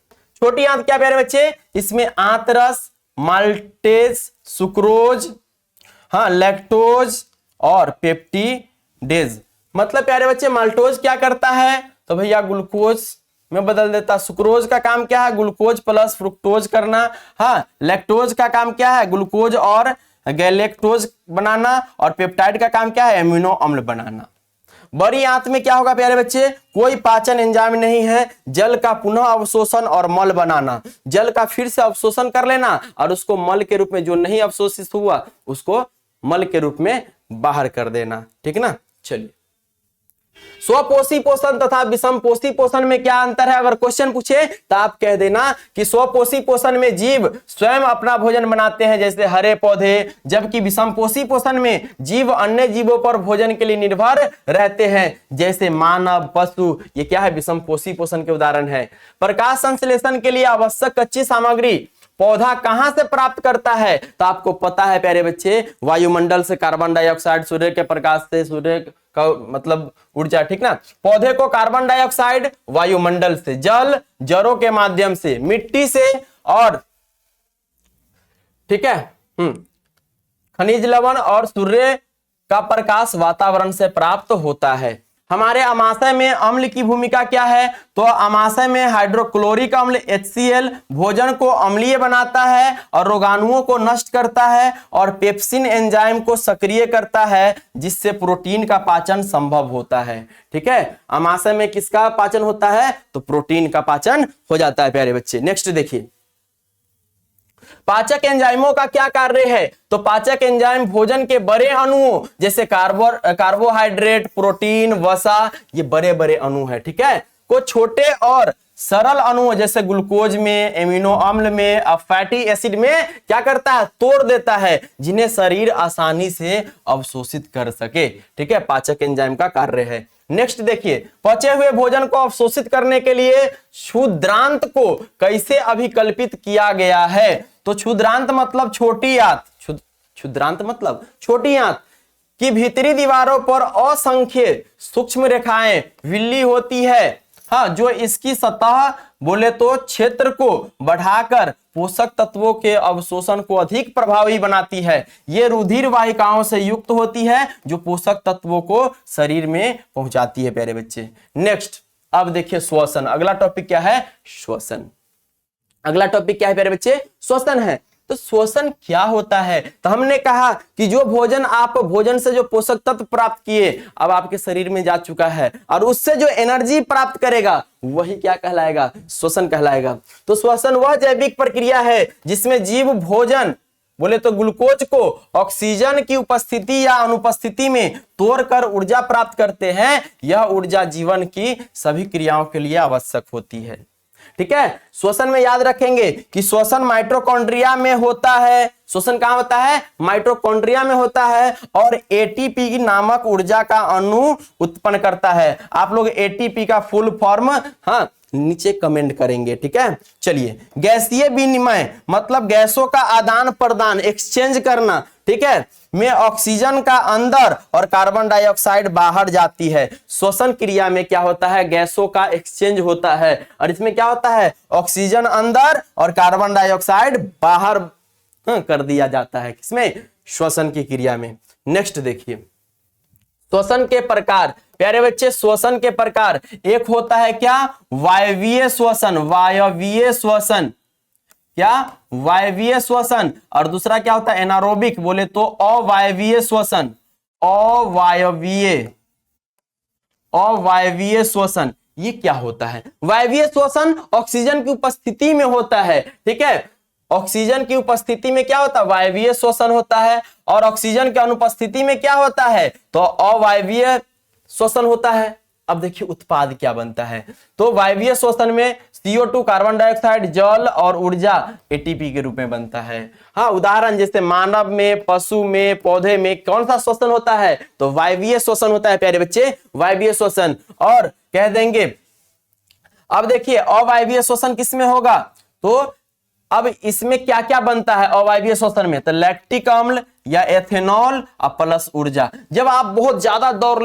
छोटी आंत क्या प्यारे बच्चे, इसमें आंतरस, माल्टेज, सुक्रोज, हाँ लैक्टोज और पेप्टिडेज। मतलब प्यारे बच्चे माल्टोज क्या करता है, तो भैया ग्लूकोज में बदल देता। सुक्रोज का काम क्या है, ग्लूकोज प्लस फ्रुक्टोज करना। हाँ, लैक्टोज का काम क्या है, ग्लूकोज और गैलेक्टोज बनाना। और पेप्टाइड का काम क्या है, एमिनो अम्ल बनाना। बड़ी आंत में क्या होगा प्यारे बच्चे, कोई पाचन एंजाइम नहीं है। जल का पुनः अवशोषण और मल बनाना, जल का फिर से अवशोषण कर लेना और उसको मल के रूप में, जो नहीं अवशोषित हुआ उसको मल के रूप में बाहर कर देना। ठीक ना, चलिए स्वपोषी पोषण तथा विषम पोषी पोषण में क्या अंतर है, अगर क्वेश्चन पूछे तो आप कह देना कि स्वपोषी पोषण में जीव स्वयं अपना भोजन बनाते हैं जैसे हरे पौधे, जबकि विषम पोषी पोषण में जीव अन्य जीवों पर भोजन के लिए निर्भर रहते हैं जैसे मानव, पशु। ये क्या है, विषम पोषी पोषण के उदाहरण है। प्रकाश संश्लेषण के लिए आवश्यक कच्ची सामग्री पौधा कहां से प्राप्त करता है, तो आपको पता है प्यारे बच्चे, वायुमंडल से कार्बन डाइऑक्साइड, सूर्य के प्रकाश से, सूर्य का मतलब ऊर्जा। ठीक ना, पौधे को कार्बन डाइऑक्साइड वायुमंडल से, जल जड़ों के माध्यम से, मिट्टी से, और ठीक है खनिज लवण और सूर्य का प्रकाश वातावरण से प्राप्त होता है। हमारे अमाशय में अम्ल की भूमिका क्या है, तो अमाशय में हाइड्रोक्लोरिक अम्ल HCl भोजन को अम्लीय बनाता है और रोगाणुओं को नष्ट करता है, और पेप्सिन एंजाइम को सक्रिय करता है जिससे प्रोटीन का पाचन संभव होता है। ठीक है, अमाशय में किसका पाचन होता है, तो प्रोटीन का पाचन हो जाता है प्यारे बच्चे। नेक्स्ट देखिए पाचक एंजाइमों का क्या कार्य है, तो पाचक एंजाइम भोजन के बड़े अणुओं जैसे कार्बोहाइड्रेट, प्रोटीन, वसा, ये बड़े बड़े अणु है, ठीक है, को छोटे और सरल अणुओं जैसे ग्लूकोज में, एमिनो अम्ल में, फैटी एसिड में क्या करता है, तोड़ देता है, जिन्हें शरीर आसानी से अवशोषित कर सके। ठीक है, पाचक एंजाइम का कार्य है। नेक्स्ट देखिए पचे हुए भोजन को अवशोषित करने के लिए क्षुद्रांत को कैसे अभिकल्पित किया गया है, तो क्षुद्रांत मतलब छोटी आंत, क्षुद्रांत मतलब छोटी आंत की भीतरी दीवारों पर असंख्य सूक्ष्म रेखाएं विल्ली होती है हाँ, जो इसकी सतह बोले तो क्षेत्र को बढ़ाकर पोषक तत्वों के अवशोषण को अधिक प्रभावी बनाती है। ये रुधिर वाहिकाओं से युक्त होती है जो पोषक तत्वों को शरीर में पहुंचाती है प्यारे बच्चे। नेक्स्ट, अब देखिए श्वसन। अगला टॉपिक क्या है? श्वसन। अगला टॉपिक क्या है प्यारे बच्चे? श्वसन है। तो श्वसन क्या होता है? तो हमने कहा कि जो भोजन से जो पोषक तत्व प्राप्त किए अब आपके शरीर में जा चुका है और उससे जो एनर्जी प्राप्त करेगा वही क्या कहलाएगा? श्वसन कहलाएगा। तो श्वसन वह जैविक प्रक्रिया है जिसमें जीव भोजन बोले तो ग्लूकोज को ऑक्सीजन की उपस्थिति या अनुपस्थिति में तोड़कर ऊर्जा प्राप्त करते हैं। यह ऊर्जा जीवन की सभी क्रियाओं के लिए आवश्यक होती है। ठीक है, श्वसन में याद रखेंगे कि श्वसन माइटोकॉन्ड्रिया में होता है। श्वसन कहां होता है? माइटोकॉन्ड्रिया में होता है और एटीपी नामक ऊर्जा का अणु उत्पन्न करता है। आप लोग एटीपी का फुल फॉर्म हाँ नीचे कमेंट करेंगे। ठीक है, चलिए। गैसीय विनिमय मतलब गैसों का आदान प्रदान, एक्सचेंज करना। ठीक है, में ऑक्सीजन का अंदर और कार्बन डाइऑक्साइड बाहर जाती है। श्वसन क्रिया में क्या होता है? गैसों का एक्सचेंज होता है और इसमें क्या होता है? ऑक्सीजन अंदर और कार्बन डाइऑक्साइड बाहर कर दिया जाता है। किसमें? श्वसन की क्रिया में। नेक्स्ट देखिए, श्वसन के प्रकार प्यारे बच्चे। श्वसन के प्रकार एक होता है क्या? वायवीय श्वसन। वायवीय श्वसन क्या? वायवीय श्वसन। और दूसरा क्या होता है? एनारोबिक बोले तो अवायवीय श्वसन। अवायवीय श्वसन ये क्या होता है? वायवीय श्वसन ऑक्सीजन की उपस्थिति में होता है। ठीक है, ऑक्सीजन की उपस्थिति में क्या होता है? वायवीय श्वसन होता है। और ऑक्सीजन की अनुपस्थिति में क्या होता है? तो अवायवीय श्वसन होता है। अब देखिए उत्पाद क्या बनता है। तो वायवीय श्वसन में CO2 कार्बन डाइऑक्साइड, जल और ऊर्जा एटीपी के रूप में बनता है। हाँ, उदाहरण जैसे मानव में, पशु में, पौधे में कौन सा श्वसन होता है? तो वायवीय श्वसन होता है प्यारे बच्चे, वायवीय श्वसन। और कह देंगे अब देखिए अवायवीय श्वसन किसमें होगा? तो अब इसमें क्या क्या बनता है अवायवीय श्वसन में? तो लैक्टिक अम्ल या एथेनॉल और प्लस ऊर्जा। जब आप बहुत ज्यादा दौड़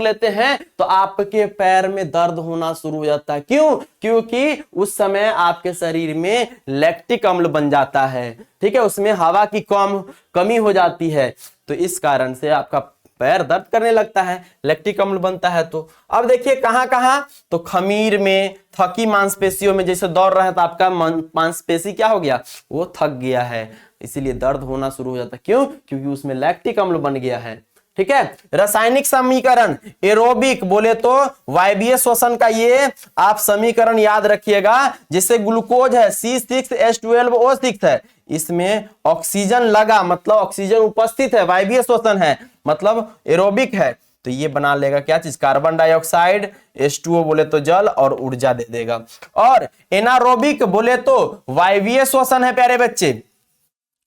लेते हैं तो आपके पैर में दर्द होना शुरू हो जाता है। क्यों? क्योंकि उस समय आपके शरीर में लैक्टिक अम्ल बन जाता है। ठीक है, उसमें हवा की कमी हो जाती है तो इस कारण से आपका पैर दर्द करने लगता है, लैक्टिक अम्ल बनता है। तो अब देखिए कहां कहां? तो खमीर में, थकी मांसपेशियों में। जैसे दौड़ रहे हैं तो आपका मांसपेशी क्या हो गया? वो थक गया है, इसीलिए दर्द होना शुरू हो जाता है। क्यों? क्योंकि उसमें लैक्टिक अम्ल बन गया है। ठीक है, रासायनिक समीकरण एरोबिक बोले तो वायवीय श्वसन का ये आप समीकरण याद रखिएगा। जिससे ग्लूकोज है C6H12O6 है, इसमें ऑक्सीजन लगा मतलब ऑक्सीजन उपस्थित है, वायवीय श्वसन है मतलब एरोबिक है। तो ये बना लेगा क्या चीज? कार्बन डाइऑक्साइड, H2O बोले तो जल और ऊर्जा दे देगा। और एनारोबिक बोले तो वायवीय श्वसन है प्यारे बच्चे।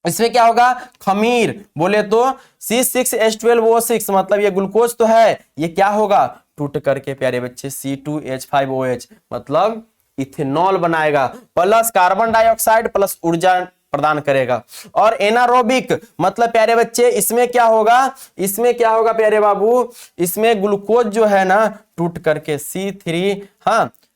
इसमें क्या होगा? खमीर बोले तो C6H12O6 मतलब ये ग्लूकोज तो है, ये क्या होगा? टूट करके प्यारे बच्चे C2H5OH मतलब इथेनॉल बनाएगा। प्लस कार्बन डाइऑक्साइड प्लस ऊर्जा प्रदान करेगा। और एनारोबिक मतलब प्यारे बच्चे इसमें क्या होगा? इसमें क्या होगा प्यारे बाबू? इसमें ग्लूकोज जो है ना टूट करके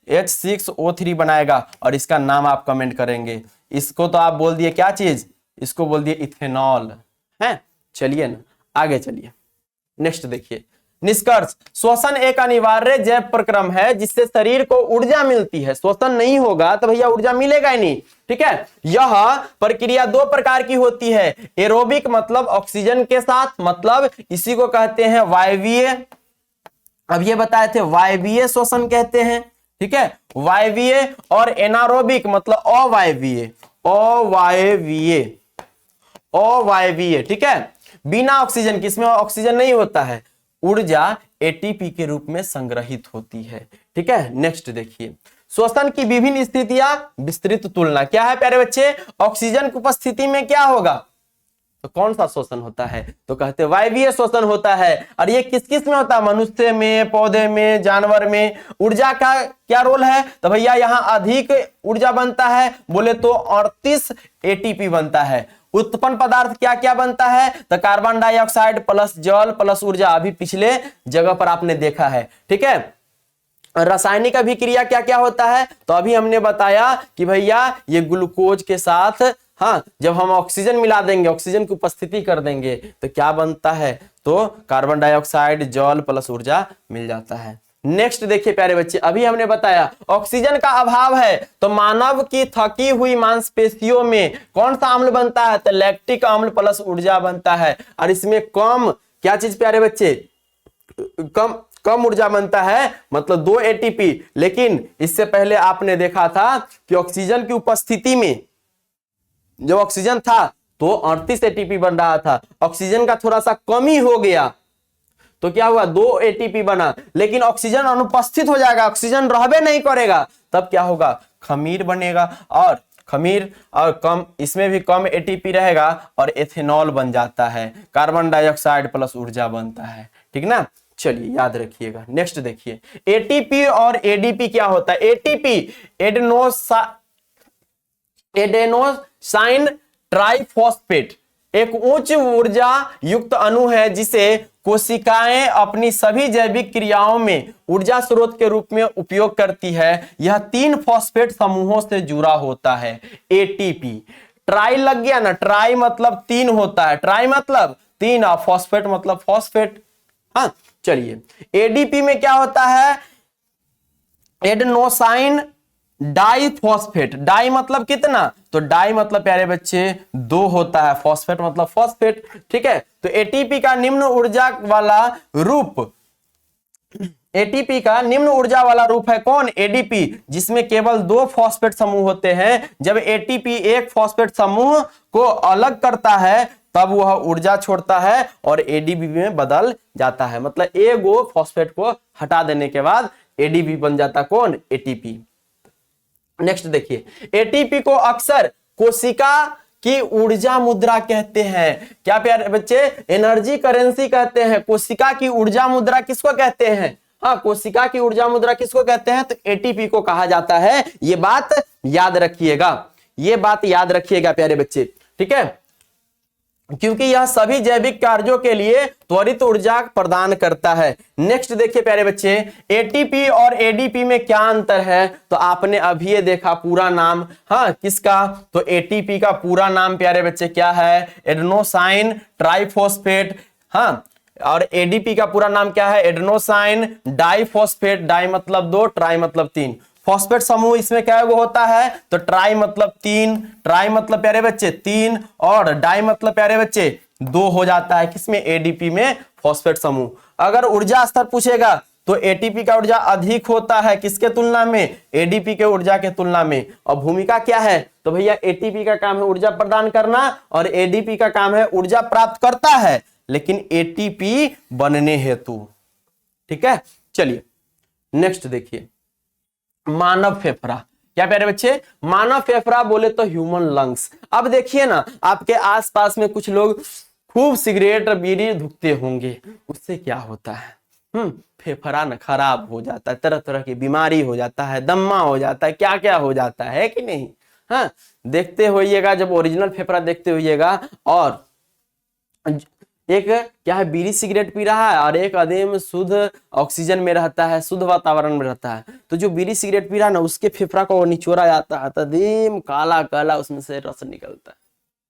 H6O3 बनाएगा और इसका नाम आप कमेंट करेंगे। इसको तो आप बोल दिए क्या चीज? इसको बोल दिए इथेनॉल है। चलिए ना आगे चलिए। नेक्स्ट देखिए, निष्कर्ष। श्वसन एक अनिवार्य जैव प्रक्रम है जिससे शरीर को ऊर्जा मिलती है। श्वसन नहीं होगा तो भैया ऊर्जा मिलेगा ही नहीं। ठीक है, यह प्रक्रिया दो प्रकार की होती है। एरोबिक मतलब ऑक्सीजन के साथ, मतलब इसी को कहते हैं वायवीय। अब ये बताए थे वायवीय श्वसन कहते हैं। ठीक है, वायवीय। और एनारोबिक मतलब अवायवीय। अवायवीय ठीक है, बिना ऑक्सीजन के, इसमें ऑक्सीजन नहीं होता है, ऊर्जा एटीपी के रूप में संग्रहित होती है। ठीक है, नेक्स्ट देखिए, श्वसन की विभिन्न स्थितियां, विस्तृत तुलना। क्या है प्यारे बच्चे? ऑक्सीजन की उपस्थिति में क्या होगा? तो कौन सा श्वसन होता है? तो कहते हैं वायवीय श्वसन होता है। और ये किस किस में होता है? मनुष्य में, पौधे में, जानवर में। ऊर्जा का क्या रोल है? तो भैया यहाँ अधिक ऊर्जा बनता है बोले तो 38 एटीपी बनता है। उत्पन्न पदार्थ क्या क्या बनता है? तो कार्बन डाइऑक्साइड प्लस जल प्लस ऊर्जा, अभी पिछले जगह पर आपने देखा है। ठीक है, रासायनिक अभिक्रिया क्या क्या होता है, तो अभी हमने बताया कि भैया ये ग्लूकोज के साथ, हाँ, जब हम ऑक्सीजन मिला देंगे, ऑक्सीजन की उपस्थिति कर देंगे तो क्या बनता है, तो कार्बन डाइऑक्साइड, जल प्लस ऊर्जा मिल जाता है। नेक्स्ट देखिए प्यारे बच्चे, अभी हमने बताया ऑक्सीजन का अभाव है तो मानव की थकी हुई मांसपेशियों में कौन सा अम्ल बनता है, तो लैक्टिक अम्ल प्लस ऊर्जा बनता है। और इसमें कम क्या चीज प्यारे बच्चे, कम ऊर्जा बनता है, मतलब 2 एटीपी। लेकिन इससे पहले आपने देखा था कि ऑक्सीजन की उपस्थिति में जब ऑक्सीजन था तो 38 एटीपी बन रहा था, ऑक्सीजन का थोड़ा सा कमी हो गया तो क्या हुआ, 2 एटीपी बना। लेकिन ऑक्सीजन अनुपस्थित हो जाएगा, ऑक्सीजन रहबे नहीं करेगा, तब क्या होगा, खमीर बनेगा। और खमीर और कम, इसमें भी कम एटीपी रहेगा और एथेनॉल बन जाता है, कार्बन डाइऑक्साइड प्लस ऊर्जा बनता है। ठीक ना, चलिए याद रखिएगा। नेक्स्ट देखिए, एटीपी और एडीपी क्या होता है। एटीपी एडेनोसाइन ट्राइफॉस्फेट एक उच्च ऊर्जा युक्त अणु है जिसे कोशिकाएं अपनी सभी जैविक क्रियाओं में ऊर्जा स्रोत के रूप में उपयोग करती है। यह 3 फॉस्फेट समूहों से जुड़ा होता है। एटीपी, ट्राई लग गया ना, ट्राई मतलब 3 होता है, ट्राई मतलब 3 और फॉस्फेट मतलब फॉस्फेट। हाँ, चलिए एडीपी में क्या होता है, एडेनोसाइन डाइफॉस्फेट। डाई मतलब कितना, तो डाई मतलब प्यारे बच्चे 2 होता है, फॉस्फेट मतलब फॉस्फेट। ठीक है, तो एटीपी का निम्न ऊर्जा वाला रूप, एटीपी का निम्न ऊर्जा वाला रूप है कौन, एडीपी, जिसमें केवल 2 फॉस्फेट समूह होते हैं। जब एटीपी एक फॉस्फेट समूह को अलग करता है तब वह ऊर्जा छोड़ता है और एडीपी में बदल जाता है। मतलब एगो फॉस्फेट को हटा देने के बाद एडीपी बन जाता कौन, एटीपी। नेक्स्ट देखिए, एटीपी को अक्सर कोशिका की ऊर्जा मुद्रा कहते हैं। क्या प्यारे बच्चे, एनर्जी करेंसी कहते हैं। कोशिका की ऊर्जा मुद्रा किसको कहते हैं, हाँ, कोशिका की ऊर्जा मुद्रा किसको कहते हैं, तो एटीपी को कहा जाता है। ये बात याद रखिएगा, ये बात याद रखिएगा प्यारे बच्चे। ठीक है, क्योंकि यह सभी जैविक कार्यों के लिए त्वरित ऊर्जा प्रदान करता है। नेक्स्ट देखिए प्यारे बच्चे, एटीपी और एडीपी में क्या अंतर है, तो आपने अभी ये देखा पूरा नाम, हाँ, किसका, तो एटीपी का पूरा नाम प्यारे बच्चे क्या है, एडेनोसाइन ट्राइफॉस्फेट। हाँ, और एडीपी का पूरा नाम क्या है, एडेनोसाइन डाइफॉस्फेट। डाई मतलब 2, ट्राई मतलब 3। फॉस्फेट समूह इसमें क्या होता है, तो ट्राई मतलब 3, ट्राई मतलब प्यारे बच्चे 3 और डाई मतलब प्यारे बच्चे 2 हो जाता है किसमें, एडीपी में, फॉस्फेट समूह। अगर ऊर्जा स्तर पूछेगा तो एटीपी का ऊर्जा अधिक होता है किसके तुलना में, एडीपी के ऊर्जा के तुलना में। और भूमिका क्या है, तो भैया एटीपी का काम है ऊर्जा प्रदान करना और एडीपी का काम है ऊर्जा प्राप्त करता है, लेकिन एटीपी बनने हेतु। ठीक है, चलिए नेक्स्ट देखिए, मानव फेफड़ा। क्या प्यारे बच्चे, मानव फेफड़ा बोले तो ह्यूमन लंग्स। अब देखिए ना, आपके आसपास में कुछ लोग खूब सिगरेट और बीड़ी धुकते होंगे, उससे क्या होता है, फेफड़ा न खराब हो जाता है, तरह तरह की बीमारी हो जाता है, दम्मा हो जाता है, क्या क्या हो जाता है कि नहीं। हाँ, देखते होइएगा, जब ओरिजिनल फेफड़ा देखते होइएगा। और एक क्या है, बीड़ी सिगरेट पी रहा है और एक आदमी शुद्ध ऑक्सीजन में रहता है, शुद्ध वातावरण में रहता है, तो जो बीड़ी सिगरेट पी रहा है ना, उसके फेफड़ा को निचोड़ा जाता है, तदीम काला काला उसमें से रस निकलता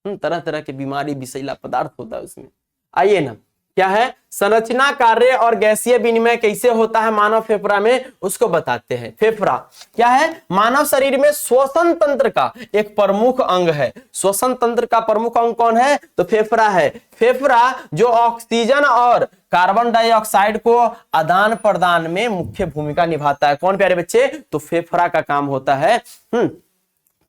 है, तरह तरह के बीमारी, विषैला पदार्थ होता है उसमें। आइए ना, क्या है, संरचना, कार्य और गैसीय विनिमय कैसे होता है मानव फेफड़ा में, उसको बताते हैं। फेफड़ा क्या है, मानव शरीर में श्वसन तंत्र का एक प्रमुख अंग है। श्वसन तंत्र का प्रमुख अंग कौन है, तो फेफड़ा है। फेफड़ा जो ऑक्सीजन और कार्बन डाइऑक्साइड को आदान प्रदान में मुख्य भूमिका निभाता है। कौन प्यारे बच्चे, तो फेफड़ा का काम होता है।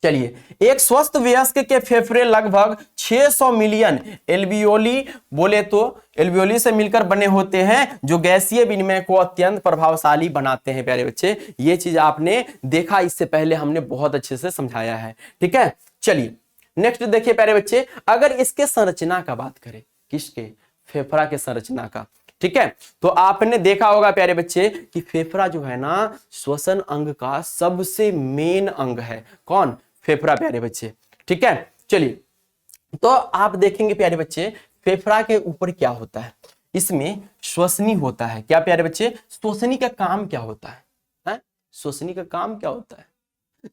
चलिए, एक स्वस्थ वयस्क के फेफड़े लगभग 600 मिलियन एल्वियोली, बोले तो एल्वियोली से मिलकर बने होते हैं, जो गैसीय विनिमय को अत्यंत प्रभावशाली बनाते हैं। प्यारे बच्चे, ये चीज आपने देखा, इससे पहले हमने बहुत अच्छे से समझाया है। ठीक है, चलिए नेक्स्ट देखिए प्यारे बच्चे, अगर इसके संरचना का बात करें, किसके, फेफड़ा के संरचना का। ठीक है, तो आपने देखा होगा प्यारे बच्चे कि फेफड़ा जो है ना, श्वसन अंग का सबसे मेन अंग है। कौन, फेफड़ा प्यारे बच्चे। ठीक है, चलिए, तो आप देखेंगे प्यारे बच्चे, फेफड़ा के ऊपर क्या होता है, इसमें श्वसनी होता है। क्या प्यारे बच्चे, श्वसनी का काम क्या होता है, श्वसनी का काम क्या होता है?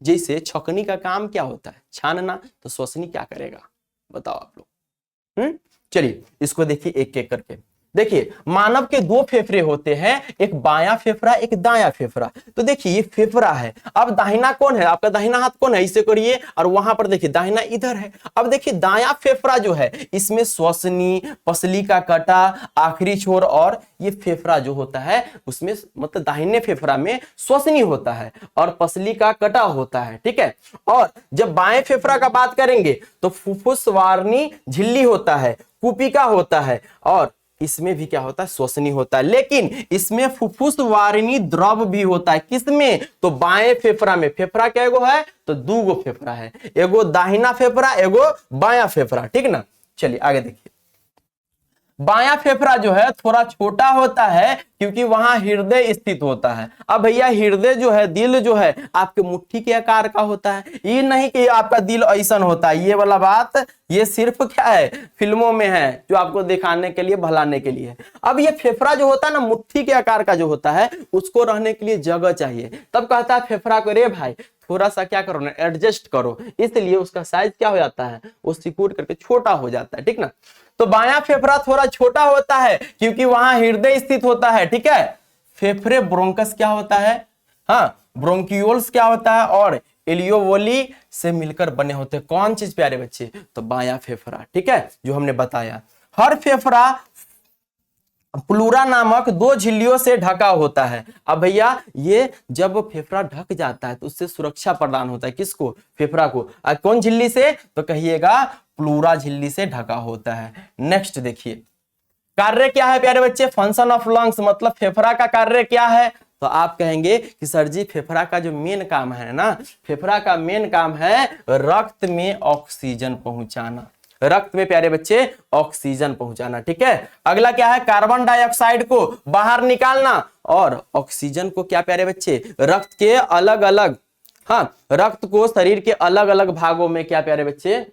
जैसे छकनी का काम क्या होता है? छानना। तो श्वसनी क्या करेगा बताओ आप लोग। चलिए इसको देखिए एक एक करके। देखिए मानव के दो फेफड़े होते हैं, एक बायां फेफड़ा एक दायां फेफड़ा। तो देखिए ये फेफड़ा है, अब दाहिना कौन है? आपका दाहिना हाथ कौन है? इसे करिए, और वहां पर देखिए दाहिना इधर है। अब देखिए दायां फेफड़ा जो है इसमें श्वसनी, पसली का कटा, आखिरी छोर और ये फेफड़ा जो होता है उसमें मतलब दाहिने फेफड़ा में श्वसनी होता है और पसली का कटा होता है, ठीक है। और जब बाएं फेफड़ा का बात करेंगे तो फुफ्फुसवारनी झिल्ली होता है, कुपिका होता है और इसमें भी क्या होता है? श्वसनी होता है। लेकिन इसमें फुफ्फुसवारिणी द्रव भी होता है। किसमें? तो बाएं फेफड़ा में। फेफड़ा क्या एगो है? तो दो गो फेफड़ा है, एगो दाहिना फेफड़ा एगो बायां फेफड़ा, ठीक ना। चलिए आगे देखिए। बायां फेफड़ा जो है थोड़ा छोटा होता है क्योंकि वहां हृदय स्थित होता है। अब भैया हृदय जो है, दिल जो है आपके मुट्ठी के आकार का होता है। ये नहीं कि आपका दिल ऐसा होता है, ये वाला बात ये सिर्फ क्या है? फिल्मों में है, जो आपको दिखाने के लिए, भलाने के लिए। अब ये फेफड़ा जो होता है ना, मुट्ठी के आकार का जो होता है, उसको रहने के लिए जगह चाहिए। तब कहता है फेफड़ा को, रे भाई थोड़ा सा क्या करो ना, एडजस्ट करो। इसलिए उसका साइज क्या हो जाता है? वो सिकुड़ करके छोटा हो जाता है, ठीक ना। तो बायां फेफड़ा थोड़ा छोटा होता है क्योंकि वहां हृदय स्थित होता है, ठीक है। फेफड़े ब्रोंकस क्या होता है? हाँ, ब्रोंकियोल्स क्या होता है? और एलियोवोली से मिलकर बने होते हैं। कौन चीज प्यारे बच्चे? तो बायां फेफड़ा, ठीक है, जो हमने बताया। हर फेफड़ा प्लूरा नामक दो झिल्लियों से ढका होता है। अब भैया ये जब फेफड़ा ढक जाता है तो उससे सुरक्षा प्रदान होता है। किसको? फेफड़ा को। कौन झिल्ली से? तो कहिएगा प्लूरा झिल्ली से ढका होता है। नेक्स्ट देखिए, कार्य क्या है प्यारे बच्चे? फंक्शन ऑफ लंग्स, मतलब फेफड़ा का कार्य क्या है? तो आप कहेंगे कि सर जी फेफड़ा का जो मेन काम है ना, फेफड़ा का मेन काम है रक्त में ऑक्सीजन पहुंचाना। रक्त में प्यारे बच्चे ऑक्सीजन पहुंचाना, ठीक है। अगला क्या है? कार्बन डाइऑक्साइड को बाहर निकालना और ऑक्सीजन को क्या प्यारे बच्चे? रक्त के अलग अलग, हाँ, रक्त को शरीर के अलग अलग भागों में क्या प्यारे बच्चे?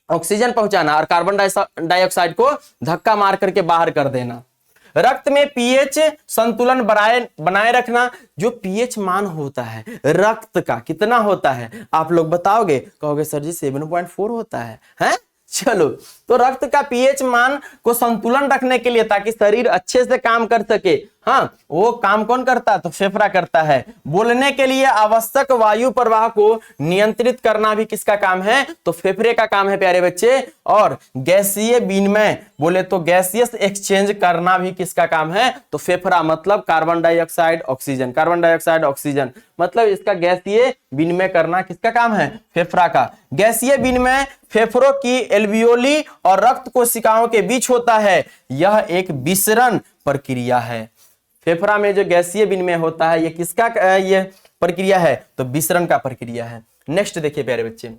ऑक्सीजन पहुंचाना और कार्बन डाइऑक्साइड को धक्का मार करके बाहर कर देना। रक्त में पीएच संतुलन बनाए रखना। जो पीएच मान होता है रक्त का कितना होता है? आप लोग बताओगे, कहोगे सर जी 7.4 होता है, हैं? चलो, तो रक्त का पीएच मान को संतुलन रखने के लिए, ताकि शरीर अच्छे से काम कर सके, हाँ, वो काम कौन करता है? तो फेफड़ा करता है। बोलने के लिए आवश्यक वायु प्रवाह को नियंत्रित करना भी किसका काम है? तो फेफड़े का काम है प्यारे बच्चे। और गैसीय विनिमय, बोले तो गैसियस एक्सचेंज करना भी किसका काम है? तो फेफड़ा, मतलब carbon dioxide oxygen, carbon dioxide oxygen, मतलब इसका गैसीय विनिमय करना किसका काम है? फेफड़ा का। गैसीय विनिमय फेफड़ों की एल्वियोली और रक्त कोशिकाओं के बीच होता है। यह एक विसरण प्रक्रिया है। फेफड़ा में जो गैसीय विनिमय होता है, ये किसका ये प्रक्रिया है? तो विसरण का प्रक्रिया है। नेक्स्ट देखिए प्यारे बच्चे,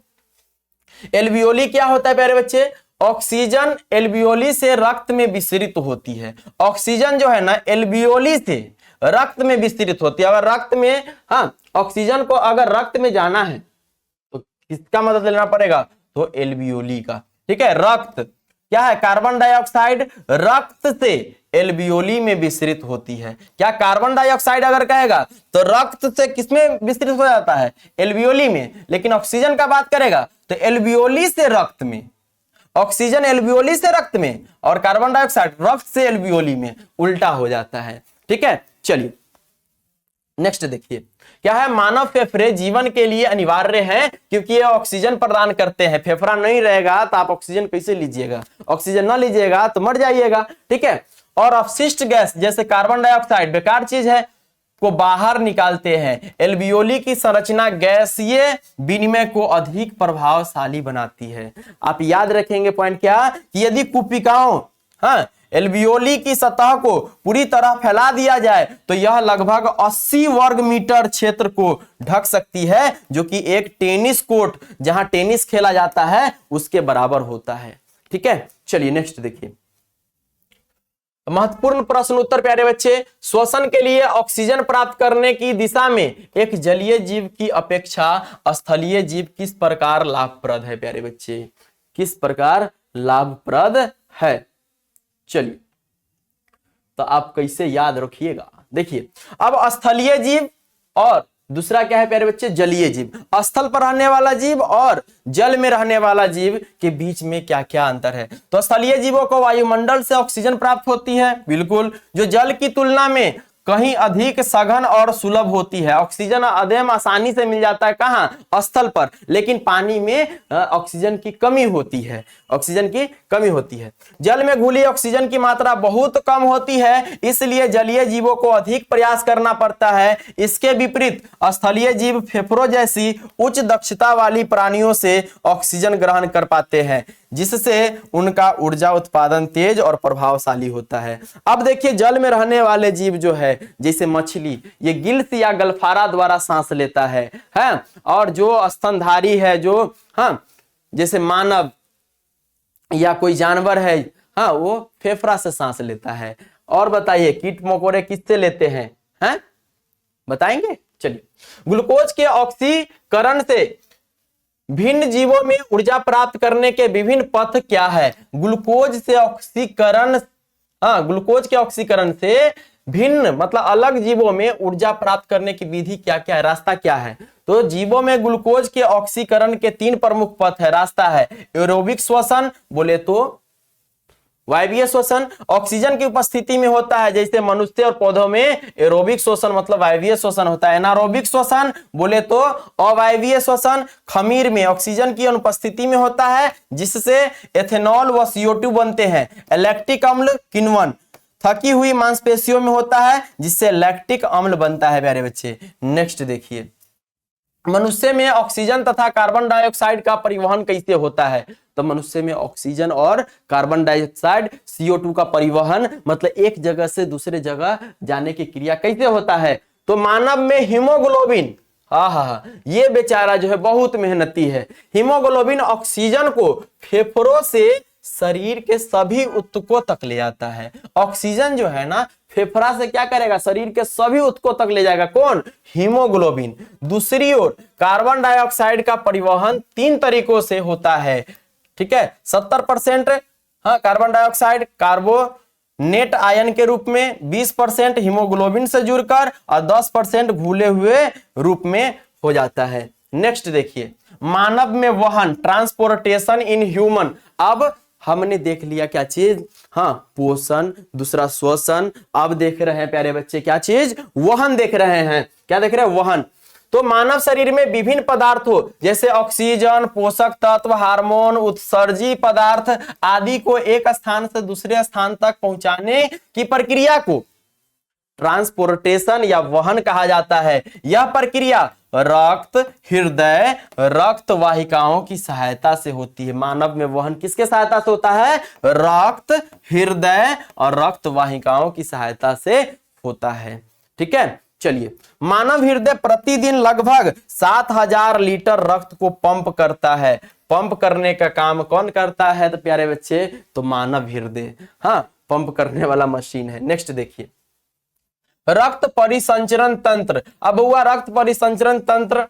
एल्वियोली क्या होता है प्यारे बच्चे? ऑक्सीजन एल्वियोली से रक्त में विसरित होती है। ऑक्सीजन जो है ना एल्वियोली से रक्त में विसरित होती है। अगर रक्त में, हाँ, ऑक्सीजन को अगर रक्त में जाना है तो किसका मदद लेना पड़ेगा? तो एल्वियोली का, ठीक है। रक्त क्या है? कार्बन डाइऑक्साइड रक्त से एल्वियोली में विसरित होती है। क्या कार्बन डाइऑक्साइड अगर कहेगा तो रक्त से किसमें विसरित हो जाता है? एल्वियोली में। लेकिन ऑक्सीजन का बात करेगा तो एल्वियोली से रक्त में। ऑक्सीजन एल्वियोली से रक्त में और कार्बन डाइऑक्साइड रक्त से एल्वियोली में, उल्टा हो जाता है, ठीक है। चलिए नेक्स्ट देखिए, क्या है? मानव फेफड़े जीवन के लिए अनिवार्य है क्योंकि ये ऑक्सीजन प्रदान करते हैं। फेफड़ा नहीं रहेगा तो आप ऑक्सीजन कैसे लीजिएगा? ऑक्सीजन ना लीजिएगा तो मर जाइएगा, ठीक है। और अपशिष्ट गैस जैसे कार्बन डाइऑक्साइड बेकार चीज है को बाहर निकालते हैं। एल्वियोली की संरचना गैसीय विनिमय को अधिक प्रभावशाली बनाती है। आप याद रखेंगे पॉइंट क्या, कि यदि कुपिकाओं, हाँ, एल्वियोली की सतह को पूरी तरह फैला दिया जाए तो यह लगभग 80 वर्ग मीटर क्षेत्र को ढक सकती है, जो कि एक टेनिस कोर्ट जहां टेनिस खेला जाता है उसके बराबर होता है, ठीक है। चलिए नेक्स्ट देखिए, महत्वपूर्ण प्रश्न उत्तर प्यारे बच्चे। श्वसन के लिए ऑक्सीजन प्राप्त करने की दिशा में एक जलीय जीव की अपेक्षा स्थलीय जीव किस प्रकार लाभप्रद है प्यारे बच्चे? किस प्रकार लाभप्रद है? चलिए तो आप कैसे याद रखिएगा, देखिए अब स्थलीय जीव और दूसरा क्या है प्यारे बच्चे, जलीय जीव। स्थल पर रहने वाला जीव और जल में रहने वाला जीव के बीच में क्या क्या अंतर है? तो स्थलीय जीवों को वायुमंडल से ऑक्सीजन प्राप्त होती है, बिल्कुल, जो जल की तुलना में कहीं अधिक सघन और सुलभ होती है। ऑक्सीजन अधिक आसानी से मिल जाता है, कहां? स्थल पर, लेकिन पानी में ऑक्सीजन की कमी होती है, ऑक्सीजन की कमी होती है। जल में घुली ऑक्सीजन की मात्रा बहुत कम होती है, इसलिए जलीय जीवों को अधिक प्रयास करना पड़ता है। इसके विपरीत स्थलीय जीव फेफड़ों जैसी उच्च दक्षता वाली प्राणियों से ऑक्सीजन ग्रहण कर पाते हैं, जिससे उनका ऊर्जा उत्पादन तेज और प्रभावशाली होता है। अब देखिए, जल में रहने वाले जीव जो है, जैसे मछली, ये गिल्स या गलफारा द्वारा सांस लेता है, और जो स्तनधारी है, जो जैसे मानव या कोई जानवर है, वो फेफड़ा से सांस लेता है। और बताइए, कीट मकोड़े किससे लेते हैं? बताएंगे? चलिए, ग्लूकोज के ऑक्सीकरण से भिन्न जीवों में ऊर्जा प्राप्त करने के विभिन्न पथ क्या है? ग्लूकोज के ऑक्सीकरण से भिन्न मतलब अलग जीवों में ऊर्जा प्राप्त करने की विधि क्या क्या है, रास्ता क्या है? तो जीवों में ग्लूकोज के ऑक्सीकरण के 3 प्रमुख पथ है, रास्ता है। एरोबिक श्वसन, बोले तो वायवीय श्वसन ऑक्सीजन की उपस्थिति में होता है, जैसे मनुष्य और पौधों में एरोबिक श्वसन मतलब वायवीय श्वसन होता है। एनारोबिक श्वसन बोले तो अवायवीय श्वसन खमीर में ऑक्सीजन की अनुपस्थिति में होता है, जिससे एथेनॉल व CO2 बनते हैं। लैक्टिक अम्ल किण्वन थकी हुई मांसपेशियों में होता है, जिससे लैक्टिक अम्ल बनता है प्यारे बच्चे। नेक्स्ट देखिए, मनुष्य में ऑक्सीजन तथा कार्बन डाइऑक्साइड का परिवहन कैसे होता है? तो मनुष्य में ऑक्सीजन और कार्बन डाइऑक्साइड CO2 का परिवहन मतलब एक जगह से दूसरे जगह जाने की क्रिया कैसे होता है? तो मानव में हीमोग्लोबिन, ये बेचारा जो है बहुत मेहनती है। हीमोग्लोबिन ऑक्सीजन को फेफड़ों से शरीर के सभी ऊतकों तक ले जाता है। ऑक्सीजन जो है ना, फेफड़ा से क्या करेगा? शरीर के सभी ऊतकों तक ले जाएगा। कौन? हीमोग्लोबिन। दूसरी ओर कार्बन डाइऑक्साइड का परिवहन 3 तरीकों से होता है, ठीक है। 70% कार्बन डाइऑक्साइड कार्बोनेट आयन के रूप में, 20% हीमोग्लोबिन से जुड़कर और 10% घुले हुए रूप में हो जाता है। नेक्स्ट देखिए, मानव में वहन ट्रांसपोर्टेशन इन ह्यूमन। अब हमने देख लिया क्या चीज? पोषण, दूसरा श्वसन। अब देख रहे हैं प्यारे बच्चे क्या चीज? वहन देख रहे हैं। क्या देख रहे हैं? वहन। तो मानव शरीर में विभिन्न पदार्थों जैसे ऑक्सीजन, पोषक तत्व, हार्मोन, उत्सर्जी पदार्थ आदि को एक स्थान से दूसरे स्थान तक पहुंचाने की प्रक्रिया को ट्रांसपोर्टेशन या वहन कहा जाता है। यह प्रक्रिया रक्त, हृदय, रक्त वाहिकाओं की सहायता से होती है। मानव में वहन किसके सहायता से होता है? रक्त, हृदय और रक्त वाहिकाओं की सहायता से होता है, ठीक है। चलिए, मानव हृदय प्रतिदिन लगभग 7000 लीटर रक्त को पंप करता है। पंप करने का काम कौन करता है? तो प्यारे बच्चे, तो मानव हृदय पंप करने वाला मशीन है। नेक्स्ट देखिए, रक्त परिसंचरण तंत्र। अब हुआ रक्त परिसंचरण तंत्र,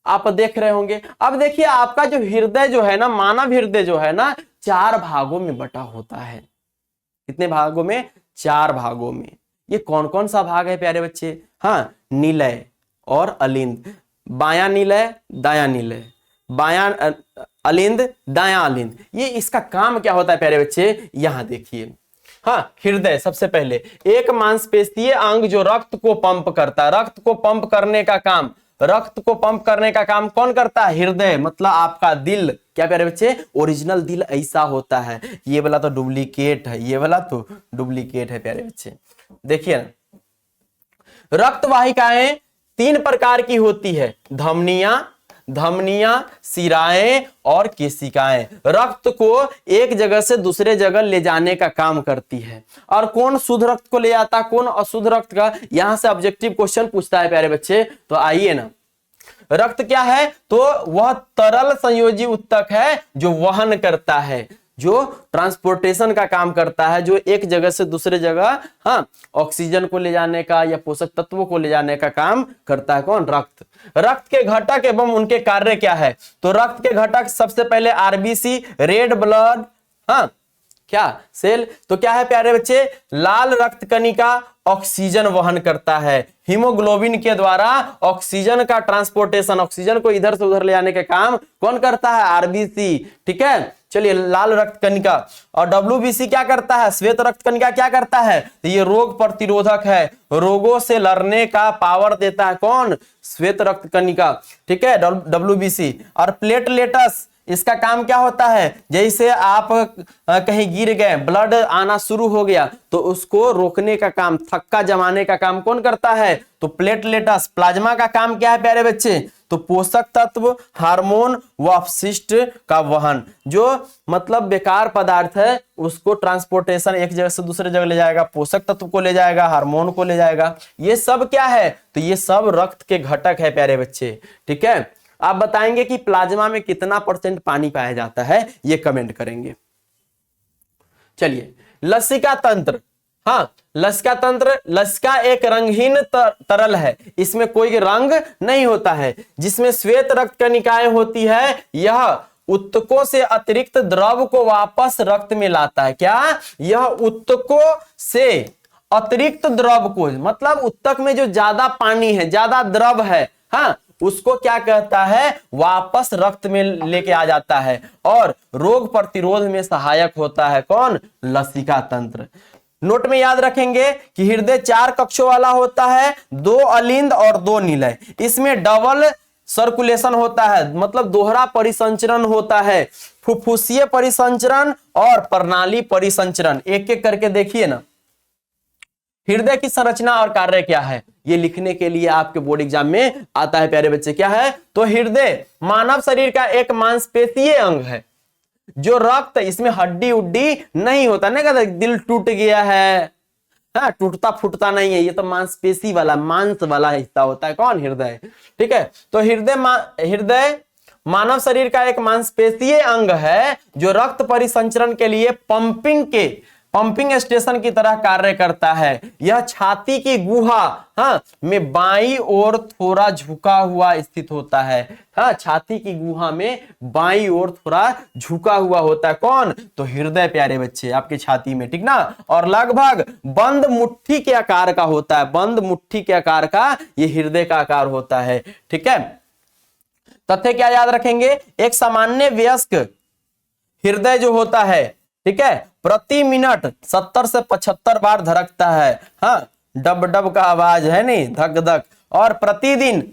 आप देख रहे होंगे। अब देखिए, आपका जो हृदय जो है ना, मानव हृदय जो है ना, 4 भागों में बटा होता है। कितने भागों में? 4 भागों में। ये कौन कौन सा भाग है प्यारे बच्चे? नीलय और अलिंद। बायां नीलय, दायां नीलय, बायां अलिंद, दायां अलिंद। ये इसका काम क्या होता है प्यारे बच्चे? यहां देखिए, हृदय सबसे पहले एक मांसपेशीय अंग जो रक्त को पंप करता है। रक्त को पंप करने का काम, रक्त को पंप करने का काम कौन करता है? हृदय, मतलब आपका दिल। क्या प्यारे बच्चे? ओरिजिनल दिल ऐसा होता है। ये वाला तो डुप्लीकेट है, ये वाला तो डुप्लीकेट है प्यारे बच्चे। देखिए ना, रक्त वाहिकाएं 3 प्रकार की होती है, धमनियां, शिराएं और केशिकाएं। रक्त को एक जगह से दूसरे जगह ले जाने का काम करती है। और कौन शुद्ध रक्त को ले जाता, कौन अशुद्ध रक्त का? यहां से ऑब्जेक्टिव क्वेश्चन पूछता है प्यारे बच्चे। तो आइए ना, रक्त क्या है? तो वह तरल संयोजी ऊतक है जो वहन करता है, जो ट्रांसपोर्टेशन का काम करता है, जो एक जगह से दूसरे जगह ऑक्सीजन को ले जाने का या पोषक तत्वों को ले जाने का काम करता है। कौन? रक्त। रक्त के घटक एवं उनके कार्य क्या है? तो रक्त के घटक सबसे पहले आरबीसी, रेड ब्लड क्या सेल। तो क्या है प्यारे बच्चे, लाल रक्त कणिका ऑक्सीजन वहन करता है। हीमोग्लोबिन के द्वारा ऑक्सीजन का ट्रांसपोर्टेशन, ऑक्सीजन को इधर से उधर ले जाने का काम कौन करता है, आरबीसी। ठीक है, चलिए लाल रक्त कणिका। और डब्ल्यूबीसी क्या करता है, श्वेत रक्त कणिका क्या करता है, तो ये रोग प्रतिरोधक है, रोगों से लड़ने का पावर देता है कौन, श्वेत रक्त कणिका। ठीक है, डब्ल्यूबीसी। और प्लेटलेटस, इसका काम क्या होता है, जैसे आप कहीं गिर गए, ब्लड आना शुरू हो गया, तो उसको रोकने का काम, थक्का जमाने का काम कौन करता है, तो प्लेटलेटस। प्लाज्मा का काम क्या है प्यारे बच्चे, तो पोषक तत्व, हार्मोन व अपशिष्ट का वहन। जो मतलब बेकार पदार्थ है उसको ट्रांसपोर्टेशन, एक जगह से दूसरे जगह ले जाएगा, पोषक तत्व को ले जाएगा, हार्मोन को ले जाएगा। ये सब क्या है, तो ये सब रक्त के घटक है प्यारे बच्चे। ठीक है, आप बताएंगे कि प्लाज्मा में कितना % पानी पाया जाता है, ये कमेंट करेंगे। चलिए लसिका तंत्र। हाँ, लसिका तंत्र, लसिका एक रंगहीन तरल है, इसमें कोई रंग नहीं होता है, जिसमें श्वेत रक्त कणिकाएं होती है। यह उत्तकों से अतिरिक्त द्रव को वापस रक्त में लाता है। क्या, यह उत्तकों से अतिरिक्त द्रव को, मतलब उत्तक में जो ज्यादा पानी है, ज्यादा द्रव है, हाँ, उसको क्या कहता है, वापस रक्त में लेके आ जाता है और रोग प्रतिरोध में सहायक होता है कौन, लसिका तंत्र। नोट में याद रखेंगे कि हृदय 4 कक्षों वाला होता है, 2 अलिंद और 2 निलय। इसमें डबल सर्कुलेशन होता है, मतलब दोहरा परिसंचरण होता है, फुफ्फुसीय परिसंचरण और प्रणाली परिसंचरण। एक एक करके देखिए ना। हृदय की संरचना और कार्य क्या है, ये लिखने के लिए आपके बोर्ड एग्जाम में आता है प्यारे बच्चे। क्या है, तो हृदय मानव शरीर का एक मांसपेशीय अंग है, जो रक्त, इसमें हड्डी उड्डी नहीं होता। नहीं कहते दिल टूट गया है, हाँ, टूटता फूटता नहीं है, ये तो मांसपेशी वाला, मांस वाला हिस्सा होता है कौन, हृदय। ठीक है, तो हृदय मानव शरीर का एक मांसपेशीय अंग है, जो रक्त परिसंचरण के लिए पंपिंग स्टेशन की तरह कार्य करता है। यह छाती की गुहा, हाँ, में बाईं ओर थोड़ा झुका हुआ स्थित होता है। हाँ, छाती की गुहा में बाईं ओर थोड़ा झुका हुआ होता है कौन, तो हृदय प्यारे बच्चे, आपकी छाती में। ठीक ना, और लगभग बंद मुट्ठी के आकार का होता है, बंद मुट्ठी के आकार का ये हृदय का आकार होता है। ठीक है, तथ्य क्या याद रखेंगे, एक सामान्य वयस्क हृदय जो होता है, ठीक है, प्रति मिनट 70 से 75 बार धड़कता है। हाँ, डब डब का आवाज है नहीं, धक धक। और प्रतिदिन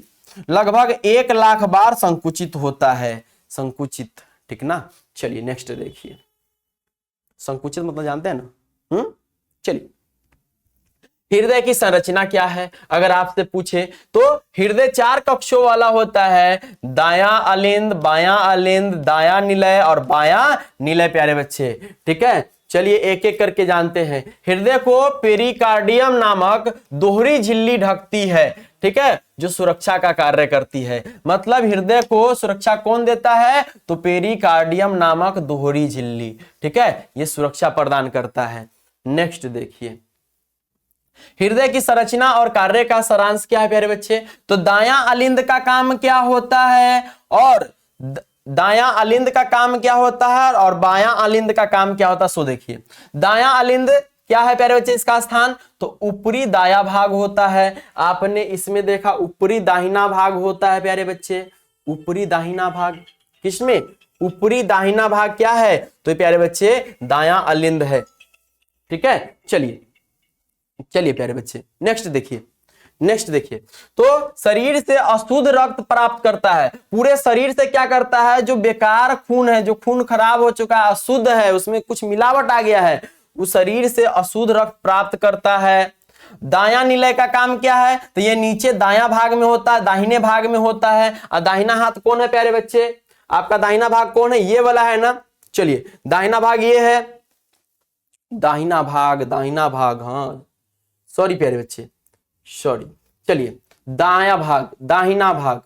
लगभग 1 लाख बार संकुचित होता है, संकुचित। ठीक ना, चलिए नेक्स्ट देखिए। संकुचित मतलब जानते हैं ना। चलिए, हृदय की संरचना क्या है, अगर आपसे पूछे तो हृदय 4 कक्षों वाला होता है, दायां अलिंद, बायां अलिंद, दायां निलय और बायां निलय प्यारे बच्चे। ठीक है, चलिए एक एक करके जानते हैं। हृदय को पेरिकार्डियम नामक दोहरी झिल्ली ढकती है। ठीक है, जो सुरक्षा का कार्य करती है, मतलब हृदय को सुरक्षा कौन देता है, तो पेरिकार्डियम नामक दोहरी झिल्ली। ठीक है, ये सुरक्षा प्रदान करता है। नेक्स्ट देखिए, हृदय की संरचना और कार्य का सारांश क्या है प्यारे बच्चे, तो दायां अलिंद का काम क्या होता है और दायां अलिंद का काम क्या होता है और बायां अलिंद का काम क्या होता है। सो देखिए, दायां अलिंद क्या है प्यारे बच्चे, इसका स्थान तो ऊपरी दाया भाग होता है। आपने इसमें देखा ऊपरी दाहिना भाग होता है प्यारे बच्चे, ऊपरी दाहिना भाग। किसमें, ऊपरी दाहिना भाग क्या है, तो प्यारे बच्चे दायां अलिंद है। ठीक है, चलिए प्यारे बच्चे नेक्स्ट देखिए। तो शरीर से अशुद्ध रक्त प्राप्त करता है, पूरे शरीर से क्या करता है, जो बेकार खून है, जो खून खराब हो चुका है, अशुद्ध है, उसमें कुछ मिलावट आ गया है, उस शरीर से अशुद्ध रक्त प्राप्त करता है। दायां निलय का काम क्या है, तो ये नीचे दायां भाग में होता है, दाहिने भाग में होता है। और दाहिना हाथ कौन है प्यारे बच्चे, आपका दाहिना भाग कौन है, ये वाला है ना। चलिए, दाहिना भाग ये है, दाहिना भाग, हाँ सॉरी प्यारे बच्चे, सॉरी। चलिए, दाहिना भाग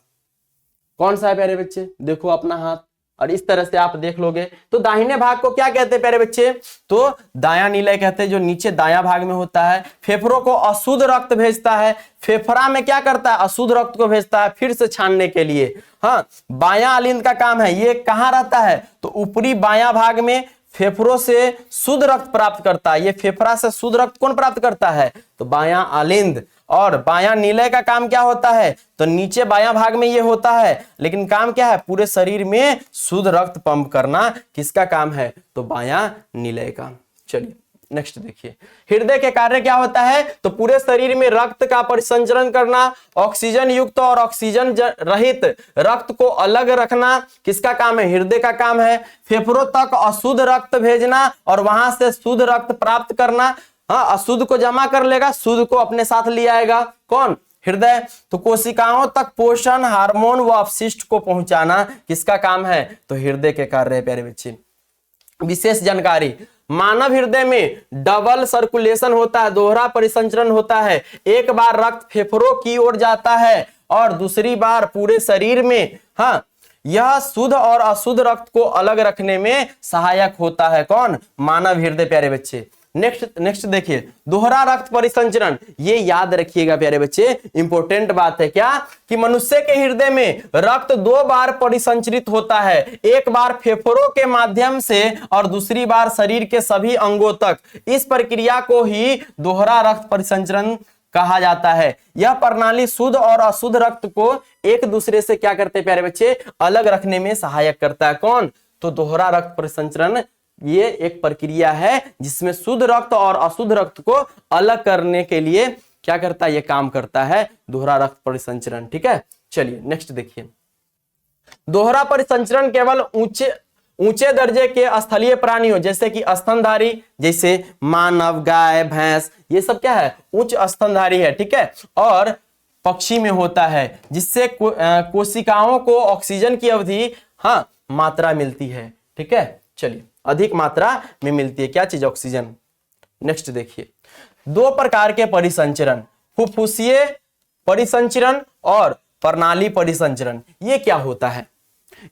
कौन सा है प्यारे बच्चे, देखो अपना हाथ, और इस तरह से आप देख लोगे तो दाहिने भाग को क्या कहते हैं प्यारे बच्चे, तो दायां निलय कहते हैं, जो नीचे दायां भाग में होता है। फेफड़ों को अशुद्ध रक्त भेजता है, फेफड़ा में क्या करता है, अशुद्ध रक्त को भेजता है फिर से छानने के लिए। हाँ, बायां अलिंद का काम है, ये कहां रहता है, तो ऊपरी बायां भाग में फेफड़ों से शुद्ध रक्त प्राप्त करता है। ये फेफड़ा से शुद्ध रक्त कौन प्राप्त करता है? तो बायां आलिंद। और बायां निलय का काम क्या होता है? तो नीचे बायां भाग में ये होता है, लेकिन काम क्या है? पूरे शरीर में शुद्ध रक्त पंप करना। किसका काम है? तो बायां निलय का। चलिए नेक्स्ट देखिए, हृदय के कार्य क्या होता है? तो पूरे शरीर में रक्त का परिसंचरण करना, ऑक्सीजन युक्त और ऑक्सीजन रहित रक्त को अलग रखना। किसका काम है? हृदय का काम है। फेफड़ों तक अशुद्ध रक्त भेजना और वहां से शुद्ध रक्त प्राप्त करना। हाँ, अशुद्ध को जमा कर लेगा, शुद्ध को अपने साथ ले आएगा। कौन? हृदय। तो कोशिकाओं तक पोषण, हार्मोन व अपशिष्ट को पहुंचाना किसका काम है? तो हृदय के कार्य है प्यारे बच्चे। विशेष जानकारी, मानव हृदय में डबल सर्कुलेशन होता है, दोहरा परिसंचरण होता है। एक बार रक्त फेफड़ों की ओर जाता है और दूसरी बार पूरे शरीर में। हाँ, यह शुद्ध और अशुद्ध रक्त को अलग रखने में सहायक होता है। कौन? मानव हृदय प्यारे बच्चे। नेक्स्ट देखिए, दोहरा रक्त परिसंचरण। ये याद रखिएगा प्यारे बच्चे, इंपॉर्टेंट बात है क्या? कि मनुष्य के हृदय में रक्त 2 बार परिसंचरित होता है, एक बार फेफड़ों के माध्यम से और दूसरी बार शरीर के सभी अंगों तक। इस प्रक्रिया को ही दोहरा रक्त परिसंचरण कहा जाता है। यह प्रणाली शुद्ध और अशुद्ध रक्त को एक दूसरे से क्या करते हैं प्यारे बच्चे? अलग रखने में सहायक करता है। कौन? तो दोहरा रक्त परिसंचरण ये एक प्रक्रिया है जिसमें शुद्ध रक्त और अशुद्ध रक्त को अलग करने के लिए क्या करता है? ये काम करता है दोहरा रक्त परिसंचरण। ठीक है, चलिए नेक्स्ट देखिए, दोहरा परिसंचरण केवल ऊंचे दर्जे के स्थलीय प्राणियों जैसे कि स्तनधारी, जैसे मानव, गाय, भैंस, ये सब क्या है? उच्च स्तनधारी है। ठीक है, और पक्षी में होता है, जिससे कोशिकाओं को ऑक्सीजन की अवधि हाँ मात्रा मिलती है। ठीक है, चलिए अधिक मात्रा में मिलती है क्या चीज? ऑक्सीजन। नेक्स्ट देखिए, 2 प्रकार के परिसंचरण, फुफ्फुसीय परिसंचरण और प्रणाली परिसंचरण। ये क्या होता है?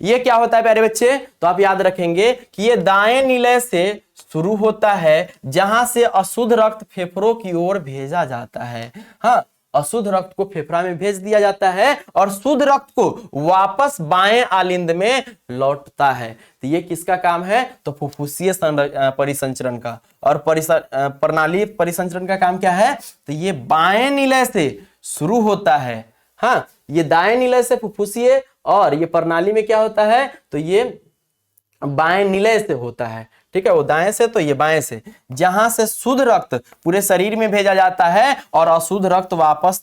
ये क्या होता है प्यारे बच्चे? तो आप याद रखेंगे कि ये दाएं निलय से शुरू होता है, जहां से अशुद्ध रक्त फेफड़ों की ओर भेजा जाता है। हाँ, अशुद्ध रक्त को फेफड़ा में भेज दिया जाता है और शुद्ध रक्त को वापस बाएं आलिंद में लौटता है। तो ये किसका काम है? तो फुफ्फुसीय परिसंचरण का। और प्रणाली परिसंचरण का काम क्या है? तो ये बाएं निलय से शुरू होता है। हाँ, ये दाएं निलय से फुफ्फुसीय, और ये प्रणाली में क्या होता है? तो ये बाएं निलय से होता है। ठीक है, वो दाएं से तो ये बाएं से, जहां से शुद्ध रक्त पूरे शरीर में भेजा जाता है और अशुद्ध रक्त वापस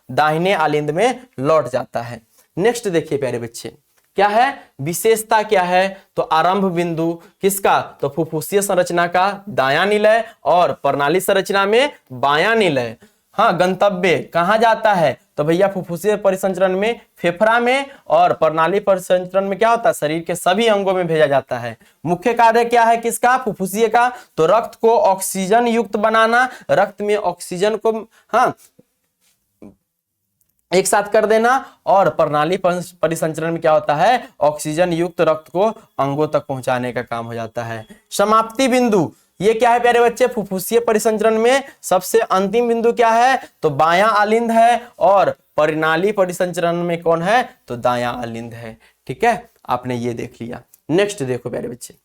दाहिने आलिंद में लौट जाता है। नेक्स्ट देखिए प्यारे बच्चे, क्या है विशेषता? क्या है? तो आरंभ बिंदु किसका? तो फुफ्फुसीय संरचना का दायां निलय और प्रणाली संरचना में बायां निलय। हाँ, गंतव्य कहां जाता है? तो भैया फुफ्फुसीय परिसंचरण में फेफड़ा में, और प्रणाली परिसंचरण में क्या होता है? शरीर के सभी अंगों में भेजा जाता है। मुख्य कार्य क्या है किसका? फुफ्फुसीय का। तो रक्त को ऑक्सीजन युक्त बनाना, रक्त में ऑक्सीजन को हाँ एक साथ कर देना। और प्रणाली परिसंचरण में क्या होता है? ऑक्सीजन युक्त रक्त को अंगों तक पहुंचाने का काम हो जाता है। समाप्ति बिंदु ये क्या है प्यारे बच्चे? फुफ्फुसीय परिसंचरण में सबसे अंतिम बिंदु क्या है? तो बायां आलिंद है, और प्रणाली परिसंचरण में कौन है? तो दायां आलिंद है। ठीक है, आपने ये देख लिया। नेक्स्ट देखो प्यारे बच्चे,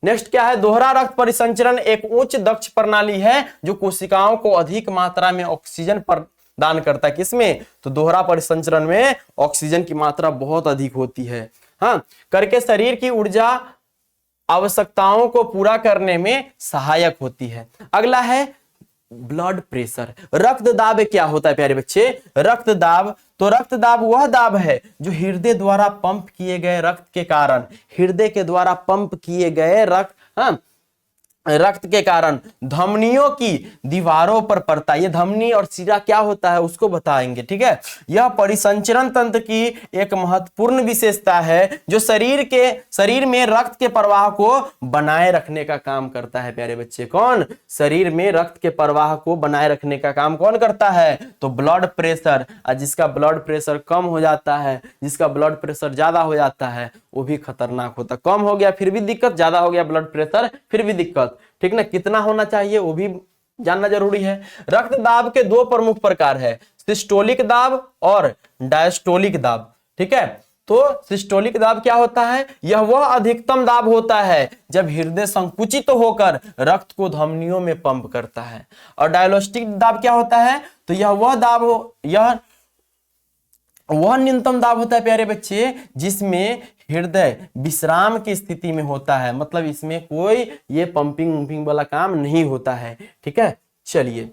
नेक्स्ट क्या है? दोहरा रक्त परिसंचरण एक उच्च दक्ष प्रणाली है जो कोशिकाओं को अधिक मात्रा में ऑक्सीजन प्रदान करता है। किसमें? तो दोहरा परिसंचरण में ऑक्सीजन की मात्रा बहुत अधिक होती है। हाँ, करके शरीर की ऊर्जा आवश्यकताओं को पूरा करने में सहायक होती है। अगला है ब्लड प्रेशर। रक्त दाब क्या होता है प्यारे बच्चे? रक्त दाब, तो रक्त दाब वह दाब है जो हृदय द्वारा पंप किए गए रक्त के कारण, हृदय के द्वारा पंप किए गए रक्त के कारण धमनियों की दीवारों पर पड़ता है। ये धमनी और शिरा क्या होता है उसको बताएंगे। ठीक है, यह परिसंचरण तंत्र की एक महत्वपूर्ण विशेषता है जो शरीर में रक्त के प्रवाह को बनाए रखने का काम करता है। प्यारे बच्चे, कौन? शरीर में रक्त के प्रवाह को बनाए रखने का काम कौन करता है? तो ब्लड प्रेशर। जिसका ब्लड प्रेशर कम हो जाता है, जिसका ब्लड प्रेशर ज्यादा हो जाता है, वो भी खतरनाक होता है। कम हो गया फिर भी दिक्कत, ज्यादा हो गया ब्लड प्रेशर फिर भी दिक्कत। ठीक ना, कितना होना चाहिए वो भी जानना जरूरी है। रक्त दाब के 2 प्रमुख प्रकार है, सिस्टोलिक दाब और डायस्टोलिक दाब। ठीक है, तो सिस्टोलिक दाब क्या होता है? यह वह अधिकतम दाब होता है जब हृदय संकुचित होकर रक्त को धमनियों में पंप करता है। और डायस्टोलिक दाब क्या होता है? तो यह वह न्यूनतम दाब होता है प्यारे बच्चे जिसमें हृदय विश्राम की स्थिति में होता है, मतलब इसमें कोई ये पंपिंग वाला काम नहीं होता है। ठीक है, चलिए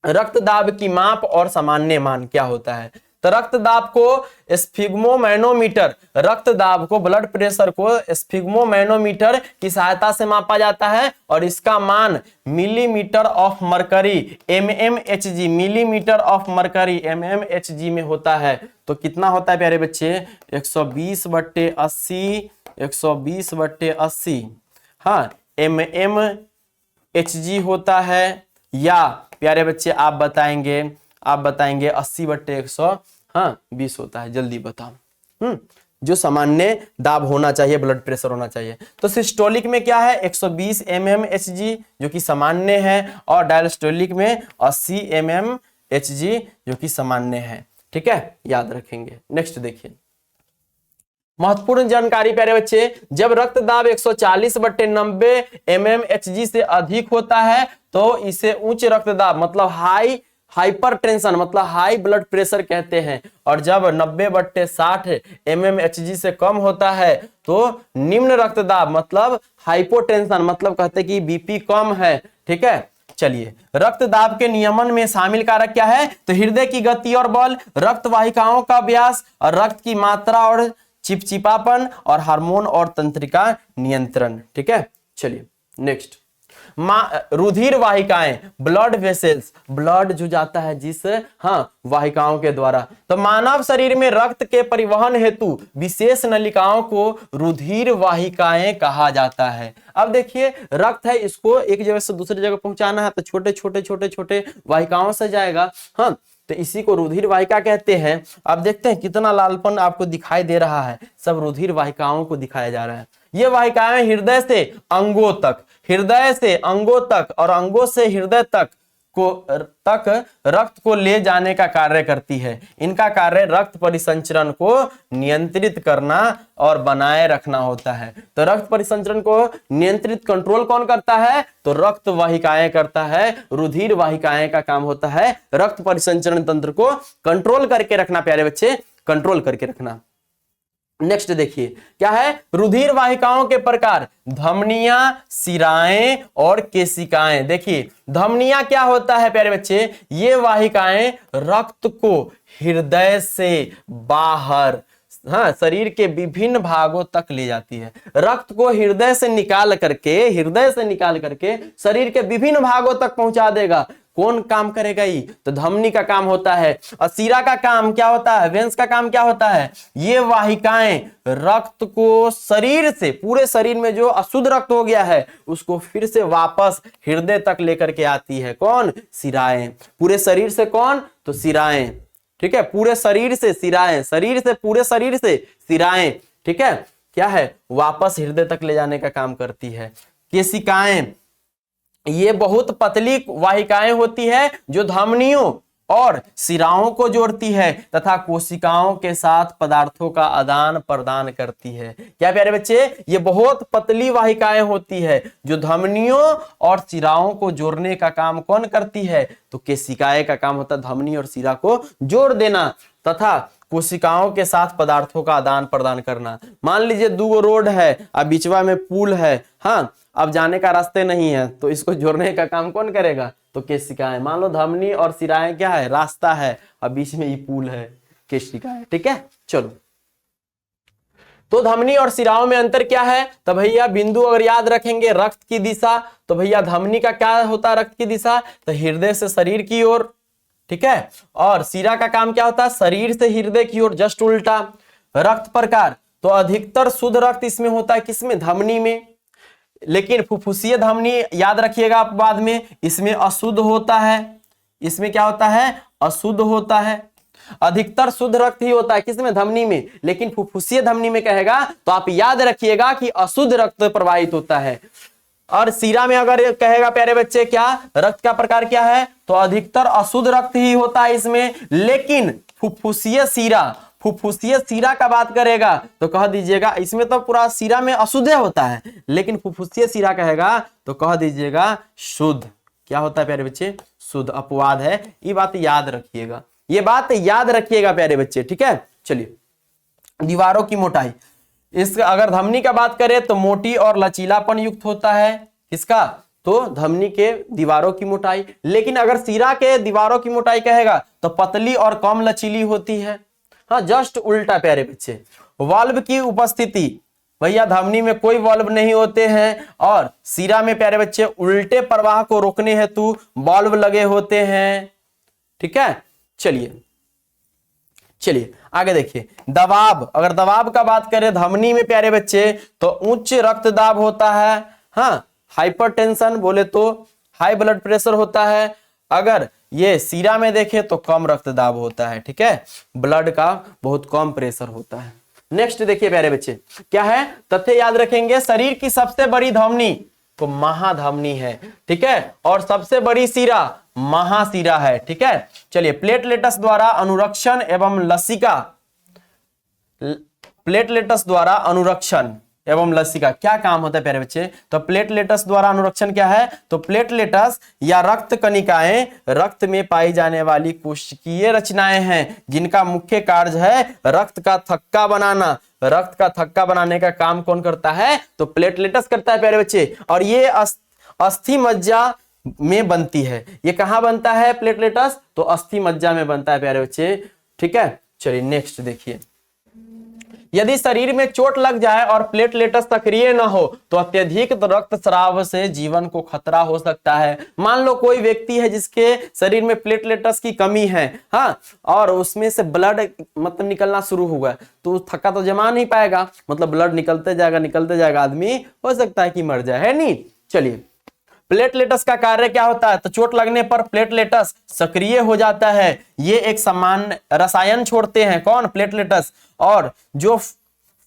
रक्तदाब की माप और सामान्य मान क्या होता है? तो रक्तदाब को स्फिग्मोमैनोमीटर, रक्तदाब को ब्लड प्रेशर को स्फिग्मोमैनोमीटर की सहायता से मापा जाता है और इसका मान millimetre of mercury mmHg, millimetre of mercury mmHg में होता है। तो कितना होता है प्यारे बच्चे? 120/80, 120/80 हाँ mmHg होता है, या प्यारे बच्चे आप बताएंगे 80/100 हाँ 20 होता है। जल्दी बताओ। जो सामान्य दाब होना चाहिए, ब्लड प्रेशर होना चाहिए। तो सिस्टोलिक में क्या है? 120 mmHg जो कि सामान्य है, और डायस्टोलिक में 80 mmHg जो कि सामान्य है। ठीक है, याद रखेंगे। नेक्स्ट देखिए, महत्वपूर्ण जानकारी प्यारे बच्चे, जब रक्तदाब 140/90 mmHg से अधिक होता है तो इसे उच्च रक्तदाब मतलब हाइपरटेंशन मतलब हाई ब्लड प्रेशर कहते हैं, और जब 90/60 mmHg से कम होता है तो निम्न रक्तदाब मतलब हाइपोटेंशन मतलब कहते हैं कि बीपी कम है। ठीक है, चलिए रक्तदाब के नियमन में शामिल कारक क्या है? तो हृदय की गति और बल, रक्त वाहिकाओं का व्यास, और रक्त की मात्रा और चिपचिपापन, और हार्मोन और तंत्रिका नियंत्रण। ठीक है, चलिए नेक्स्ट, रुधिर वाहिकाएं, ब्लड वेसल्स, ब्लड जो जाता है जिस वाहिकाओं के द्वारा। तो मानव शरीर में रक्त के परिवहन हेतु विशेष नलिकाओं को रुधिर वाहिकाएं कहा जाता है। अब देखिए रक्त है, इसको एक जगह से दूसरी जगह पहुंचाना है तो छोटे छोटे वाहिकाओं से जाएगा। हाँ, तो इसी को रुधिर वाहिका कहते हैं। अब देखते हैं कितना लालपन आपको दिखाई दे रहा है, सब रुधिर वाहिकाओं को दिखाया जा रहा है। ये वाहिकाएं हृदय से अंगों तक, हृदय से अंगों तक और अंगों से हृदय तक रक्त को ले जाने का कार्य करती है। इनका कार्य रक्त परिसंचरण को नियंत्रित करना और बनाए रखना होता है। तो रक्त परिसंचरण को नियंत्रित कंट्रोल कौन करता है? तो रक्त वाहिकाएं करता है। रुधिर वाहिकाएं का काम होता है रक्त परिसंचरण तंत्र को कंट्रोल करके रखना प्यारे बच्चे, कंट्रोल करके रखना। नेक्स्ट देखिए क्या है? रुधिर वाहिकाओं के प्रकार, धमनियां, शिराएं और केशिकाएं। देखिए धमनियां क्या होता है प्यारे बच्चे? ये वाहिकाएं रक्त को हृदय से बाहर शरीर के विभिन्न भागों तक ले जाती है। रक्त को हृदय से निकाल करके शरीर के विभिन्न भागों तक पहुंचा देगा। कौन काम करेगा? ये तो धमनी का काम होता है। और शिरा का काम क्या होता है? वेंस का काम क्या होता है? ये वाहिकाएं रक्त को शरीर से, पूरे शरीर में जो अशुद्ध रक्त हो गया है उसको फिर से वापस हृदय तक लेकर के आती है। कौन? शिराएं। पूरे शरीर से कौन? तो शिराएं। ठीक है, पूरे शरीर से शिराएं, पूरे शरीर से शिराएं। ठीक है, क्या है? वापस हृदय तक ले जाने का काम करती है। केशिकाएं, ये बहुत पतली वाहिकाएं होती है जो धमनियों और शिराओं को जोड़ती है तथा कोशिकाओं के साथ पदार्थों का आदान प्रदान करती है। क्या प्यारे बच्चे? ये बहुत पतली वाहिकाएं होती है जो धमनियों और शिराओं को जोड़ने का काम कौन करती है? तो केशिकाएं का काम होता है धमनी और शिरा को जोड़ देना तथा कोशिकाओं के साथ पदार्थों का आदान प्रदान करना। मान लीजिए 2 रोड है, अब बीचवा में पुल है, हाँ अब जाने का रास्ते नहीं है, तो इसको जोड़ने का काम कौन करेगा? तो केशिकाएं। मान लो धमनी और शिराएं क्या है? रास्ता है, और बीच में ये पुल है, केशिकाएं। ठीक है, चलो तो धमनी और शिराओं में अंतर क्या है? तो भैया बिंदु अगर याद रखेंगे, रक्त की दिशा, तो भैया धमनी का क्या होता है? रक्त की दिशा तो हृदय से शरीर की ओर। ठीक है, और शिरा का काम क्या होता है? शरीर से हृदय की ओर, जस्ट उल्टा। रक्त प्रकार, तो अधिकतर शुद्ध रक्त इसमें होता है किसमें? धमनी में। लेकिन फुफ्फुसीय धमनी याद रखिएगा आप बाद में, इसमें अशुद्ध होता है। इसमें क्या होता है? अशुद्ध होता है। अधिकतर शुद्ध रक्त ही होता है किसमें? धमनी में। लेकिन फुफ्फुसीय धमनी में कहेगा तो आप याद रखिएगा कि अशुद्ध रक्त प्रवाहित होता है। और शिरा में अगर कहेगा प्यारे बच्चे क्या? रक्त का प्रकार क्या है? तो अधिकतर अशुद्ध रक्त ही होता है इसमें। लेकिन फुफ्फुसीय शिरा, फुफ्फुसीय शिरा का बात करेगा तो कह दीजिएगा, इसमें तो पूरा शिरा में अशुद्ध होता है, लेकिन फुफ्फुसीय शिरा कहेगा तो कह दीजिएगा शुद्ध। क्या होता है प्यारे बच्चे? शुद्ध। अपवाद है, ये बात याद रखिएगा, ये बात याद रखिएगा प्यारे बच्चे, ठीक है। चलिए, दीवारों की मोटाई, इस अगर धमनी का बात करें तो मोटी और लचीलापन युक्त होता है। किसका? तो धमनी के दीवारों की मोटाई। लेकिन अगर शिरा के दीवारों की मोटाई कहेगा तो पतली और कम लचीली होती है। हाँ, जस्ट उल्टा प्यारे बच्चे। वाल्व की उपस्थिति, भैया धमनी में कोई वाल्व नहीं होते हैं और शिरा में प्यारे बच्चे उल्टे प्रवाह को रोकने हेतु वाल्व लगे होते हैं, ठीक है। चलिए आगे देखिए, दबाव, अगर दबाव का बात करें धमनी में प्यारे बच्चे तो उच्च रक्तदाब होता है। हाँ, हाइपरटेंशन बोले तो हाई ब्लड प्रेशर होता है। अगर ये शिरा में देखें तो कम रक्तदाब होता है, ठीक है, ब्लड का बहुत कम प्रेशर होता है। नेक्स्ट देखिए प्यारे बच्चे, क्या है? तथ्य याद रखेंगे। शरीर की सबसे बड़ी धमनी तो महाधमनी है, ठीक है, और सबसे बड़ी शिरा महाशिरा है, ठीक है। चलिए, प्लेटलेट्स द्वारा अनुरक्षण एवं लसिका, प्लेटलेट्स द्वारा अनुरक्षण एवं लसिका क्या काम होता है प्यारे बच्चे? तो प्लेटलेट्स द्वारा अनुरक्षण क्या है? तो प्लेटलेट्स या रक्त कणिकाएं रक्त में पाई जाने वाली कोशिकीय रचनाएं हैं जिनका मुख्य कार्य है रक्त का थक्का बनाना। रक्त का थक्का बनाने का काम कौन करता है? तो प्लेटलेट्स करता है प्यारे बच्चे। और ये अस्थि मज्जा में बनती है। ये कहां बनता है प्लेटलेट्स? तो अस्थि मज्जा में बनता है प्यारे बच्चे, ठीक है। चलिए नेक्स्ट देखिए, यदि शरीर में चोट लग जाए और प्लेटलेट्स सक्रिय न हो तो अत्यधिक रक्तस्राव से जीवन को खतरा हो सकता है। मान लो कोई व्यक्ति है जिसके शरीर में प्लेटलेट्स की कमी है, हाँ, और उसमें से ब्लड मतलब निकलना शुरू हुआ तो थक्का तो जमा नहीं पाएगा, मतलब ब्लड निकलते जाएगा, आदमी हो सकता है कि मर जाए, है नहीं। चलिए, प्लेटलेट्स का कार्य क्या होता है? तो चोट लगने पर प्लेटलेट्स सक्रिय हो जाता है। ये एक समान रसायन छोड़ते हैं, कौन? प्लेटलेट्स, और जो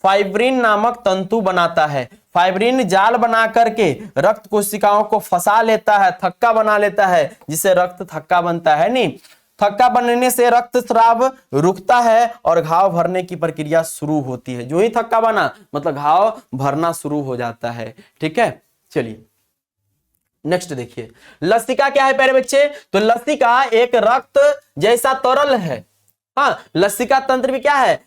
फाइब्रिन नामक तंतु बनाता है। फाइब्रिन जाल बना करके रक्त कोशिकाओं को फंसा लेता है, थक्का बना लेता है, जिससे रक्त थक्का बनता है। नहीं, थक्का बनने से रक्तस्राव रुकता है और घाव भरने की प्रक्रिया शुरू होती है। जो ही थक्का बना मतलब घाव भरना शुरू हो जाता है, ठीक है। चलिए नेक्स्ट देखिए, लसिका क्या है प्यारे बच्चे? तो लसिका एक रक्त जैसा तरल है। हाँ, लसिका तंत्र भी क्या है?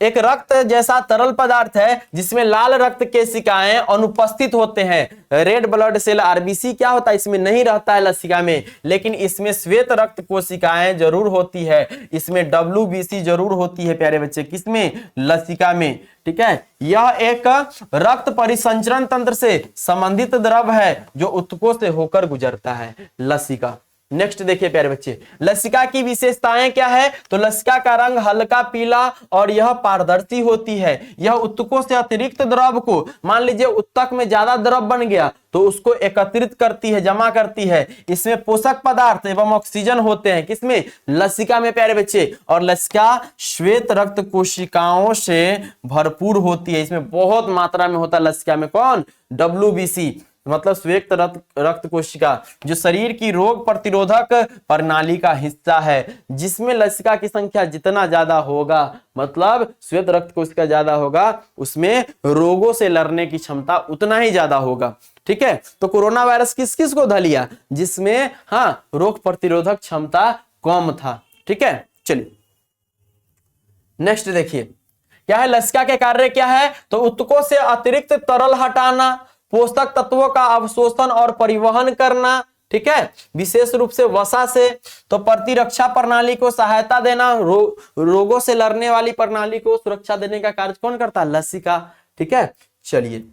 एक रक्त जैसा तरल पदार्थ है जिसमें लाल रक्त केशिकाएं अनुपस्थित होते हैं। रेड ब्लड सेल आरबीसी क्या होता है? इसमें नहीं रहता है लसिका में, लेकिन इसमें श्वेत रक्त कोशिकाएं जरूर होती है। इसमें डब्ल्यूबीसी जरूर होती है प्यारे बच्चे, किसमें? लसिका में, ठीक है। यह एक रक्त परिसंचरण तंत्र से संबंधित द्रव है जो ऊतकों से होकर गुजरता है, लसिका। नेक्स्ट देखिए प्यारे बच्चे, लसिका की विशेषताएं क्या है? तो लसिका का रंग हल्का पीला और यह पारदर्शी होती है। यह ऊतकों से अतिरिक्त द्रव को, मान लीजिए ऊतक में ज्यादा द्रव बन गया तो उसको एकत्रित करती है, जमा करती है। इसमें पोषक पदार्थ एवं ऑक्सीजन होते हैं, किसमें? लसिका में प्यारे बच्चे। और लसिका श्वेत रक्त कोशिकाओं से भरपूर होती है। इसमें बहुत मात्रा में होता है लसिका में, कौन? डब्ल्यूबीसी, मतलब श्वेत रक्त कोशिका, जो शरीर की रोग प्रतिरोधक प्रणाली का हिस्सा है। जिसमें लसिका की संख्या जितना ज्यादा होगा, मतलब श्वेत रक्त कोशिका ज्यादा होगा, उसमें रोगों से लड़ने की क्षमता उतना ही ज्यादा होगा, ठीक है। तो कोरोना वायरस किस किस को धा लिया? जिसमें हाँ रोग प्रतिरोधक क्षमता कम था, ठीक है। चलिए नेक्स्ट देखिए, क्या है लसिका के कार्य क्या है? तो ऊतकों से अतिरिक्त तरल हटाना, पोषक तत्वों का अवशोषण और परिवहन करना, ठीक है, विशेष रूप से वसा से। तो प्रतिरक्षा प्रणाली को सहायता देना, रोगों से लड़ने वाली प्रणाली को सुरक्षा देने का कार्य कौन करता है? लसिका, ठीक है। चलिए,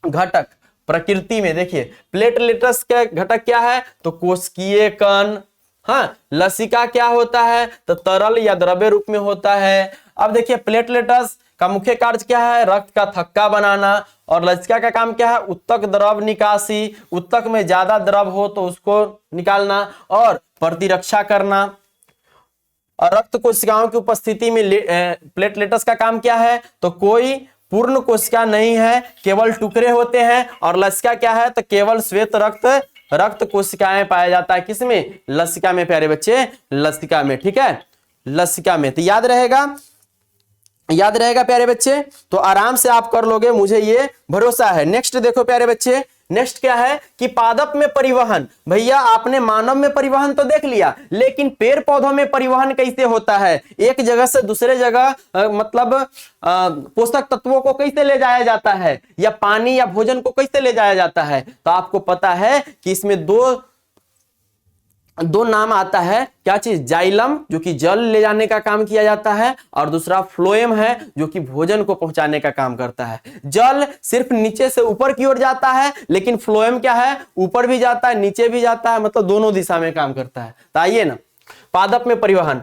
घटक प्रकृति में देखिए, प्लेटलेट्स के घटक क्या है? तो कोशिकीय कण। हाँ, लसिका क्या होता है? तो तरल या द्रव्य रूप में होता है। अब देखिए, प्लेटलेट्स का मुख्य कार्य क्या है? रक्त का थक्का बनाना। और लसिका का काम क्या है? ऊतक द्रव निकासी, ऊतक में ज्यादा द्रव हो तो उसको निकालना और प्रतिरक्षा करना। और रक्त कोशिकाओं की उपस्थिति में प्लेटलेट्स का काम क्या है? तो कोई पूर्ण कोशिका नहीं है, केवल टुकड़े होते हैं। और लसिका क्या है? तो केवल श्वेत रक्त कोशिकाएं पाया जाता है, किसमें? लसिका में प्यारे बच्चे, लसिका में, ठीक है। लसिका में। तो याद रहेगा प्यारे बच्चे, तो आराम से आप कर लोगे, मुझे ये भरोसा है। नेक्स्ट देखो प्यारे बच्चे, नेक्स्ट क्या है कि पादप में परिवहन। भैया आपने मानव में परिवहन तो देख लिया, लेकिन पेड़ पौधों में परिवहन कैसे होता है, एक जगह से दूसरे जगह मतलब पोषक तत्वों को कैसे ले जाया जाता है, या पानी या भोजन को कैसे ले जाया जाता है। तो आपको पता है कि इसमें दो नाम आता है, क्या चीज, जाइलम जो कि जल ले जाने का काम किया जाता है, और दूसरा फ्लोएम है जो कि भोजन को पहुंचाने का काम करता है। जल सिर्फ नीचे से ऊपर की ओर जाता है, लेकिन फ्लोएम क्या है, ऊपर भी जाता है नीचे भी जाता है, मतलब दोनों दिशा में काम करता है। तो आइए ना, पादप में परिवहन।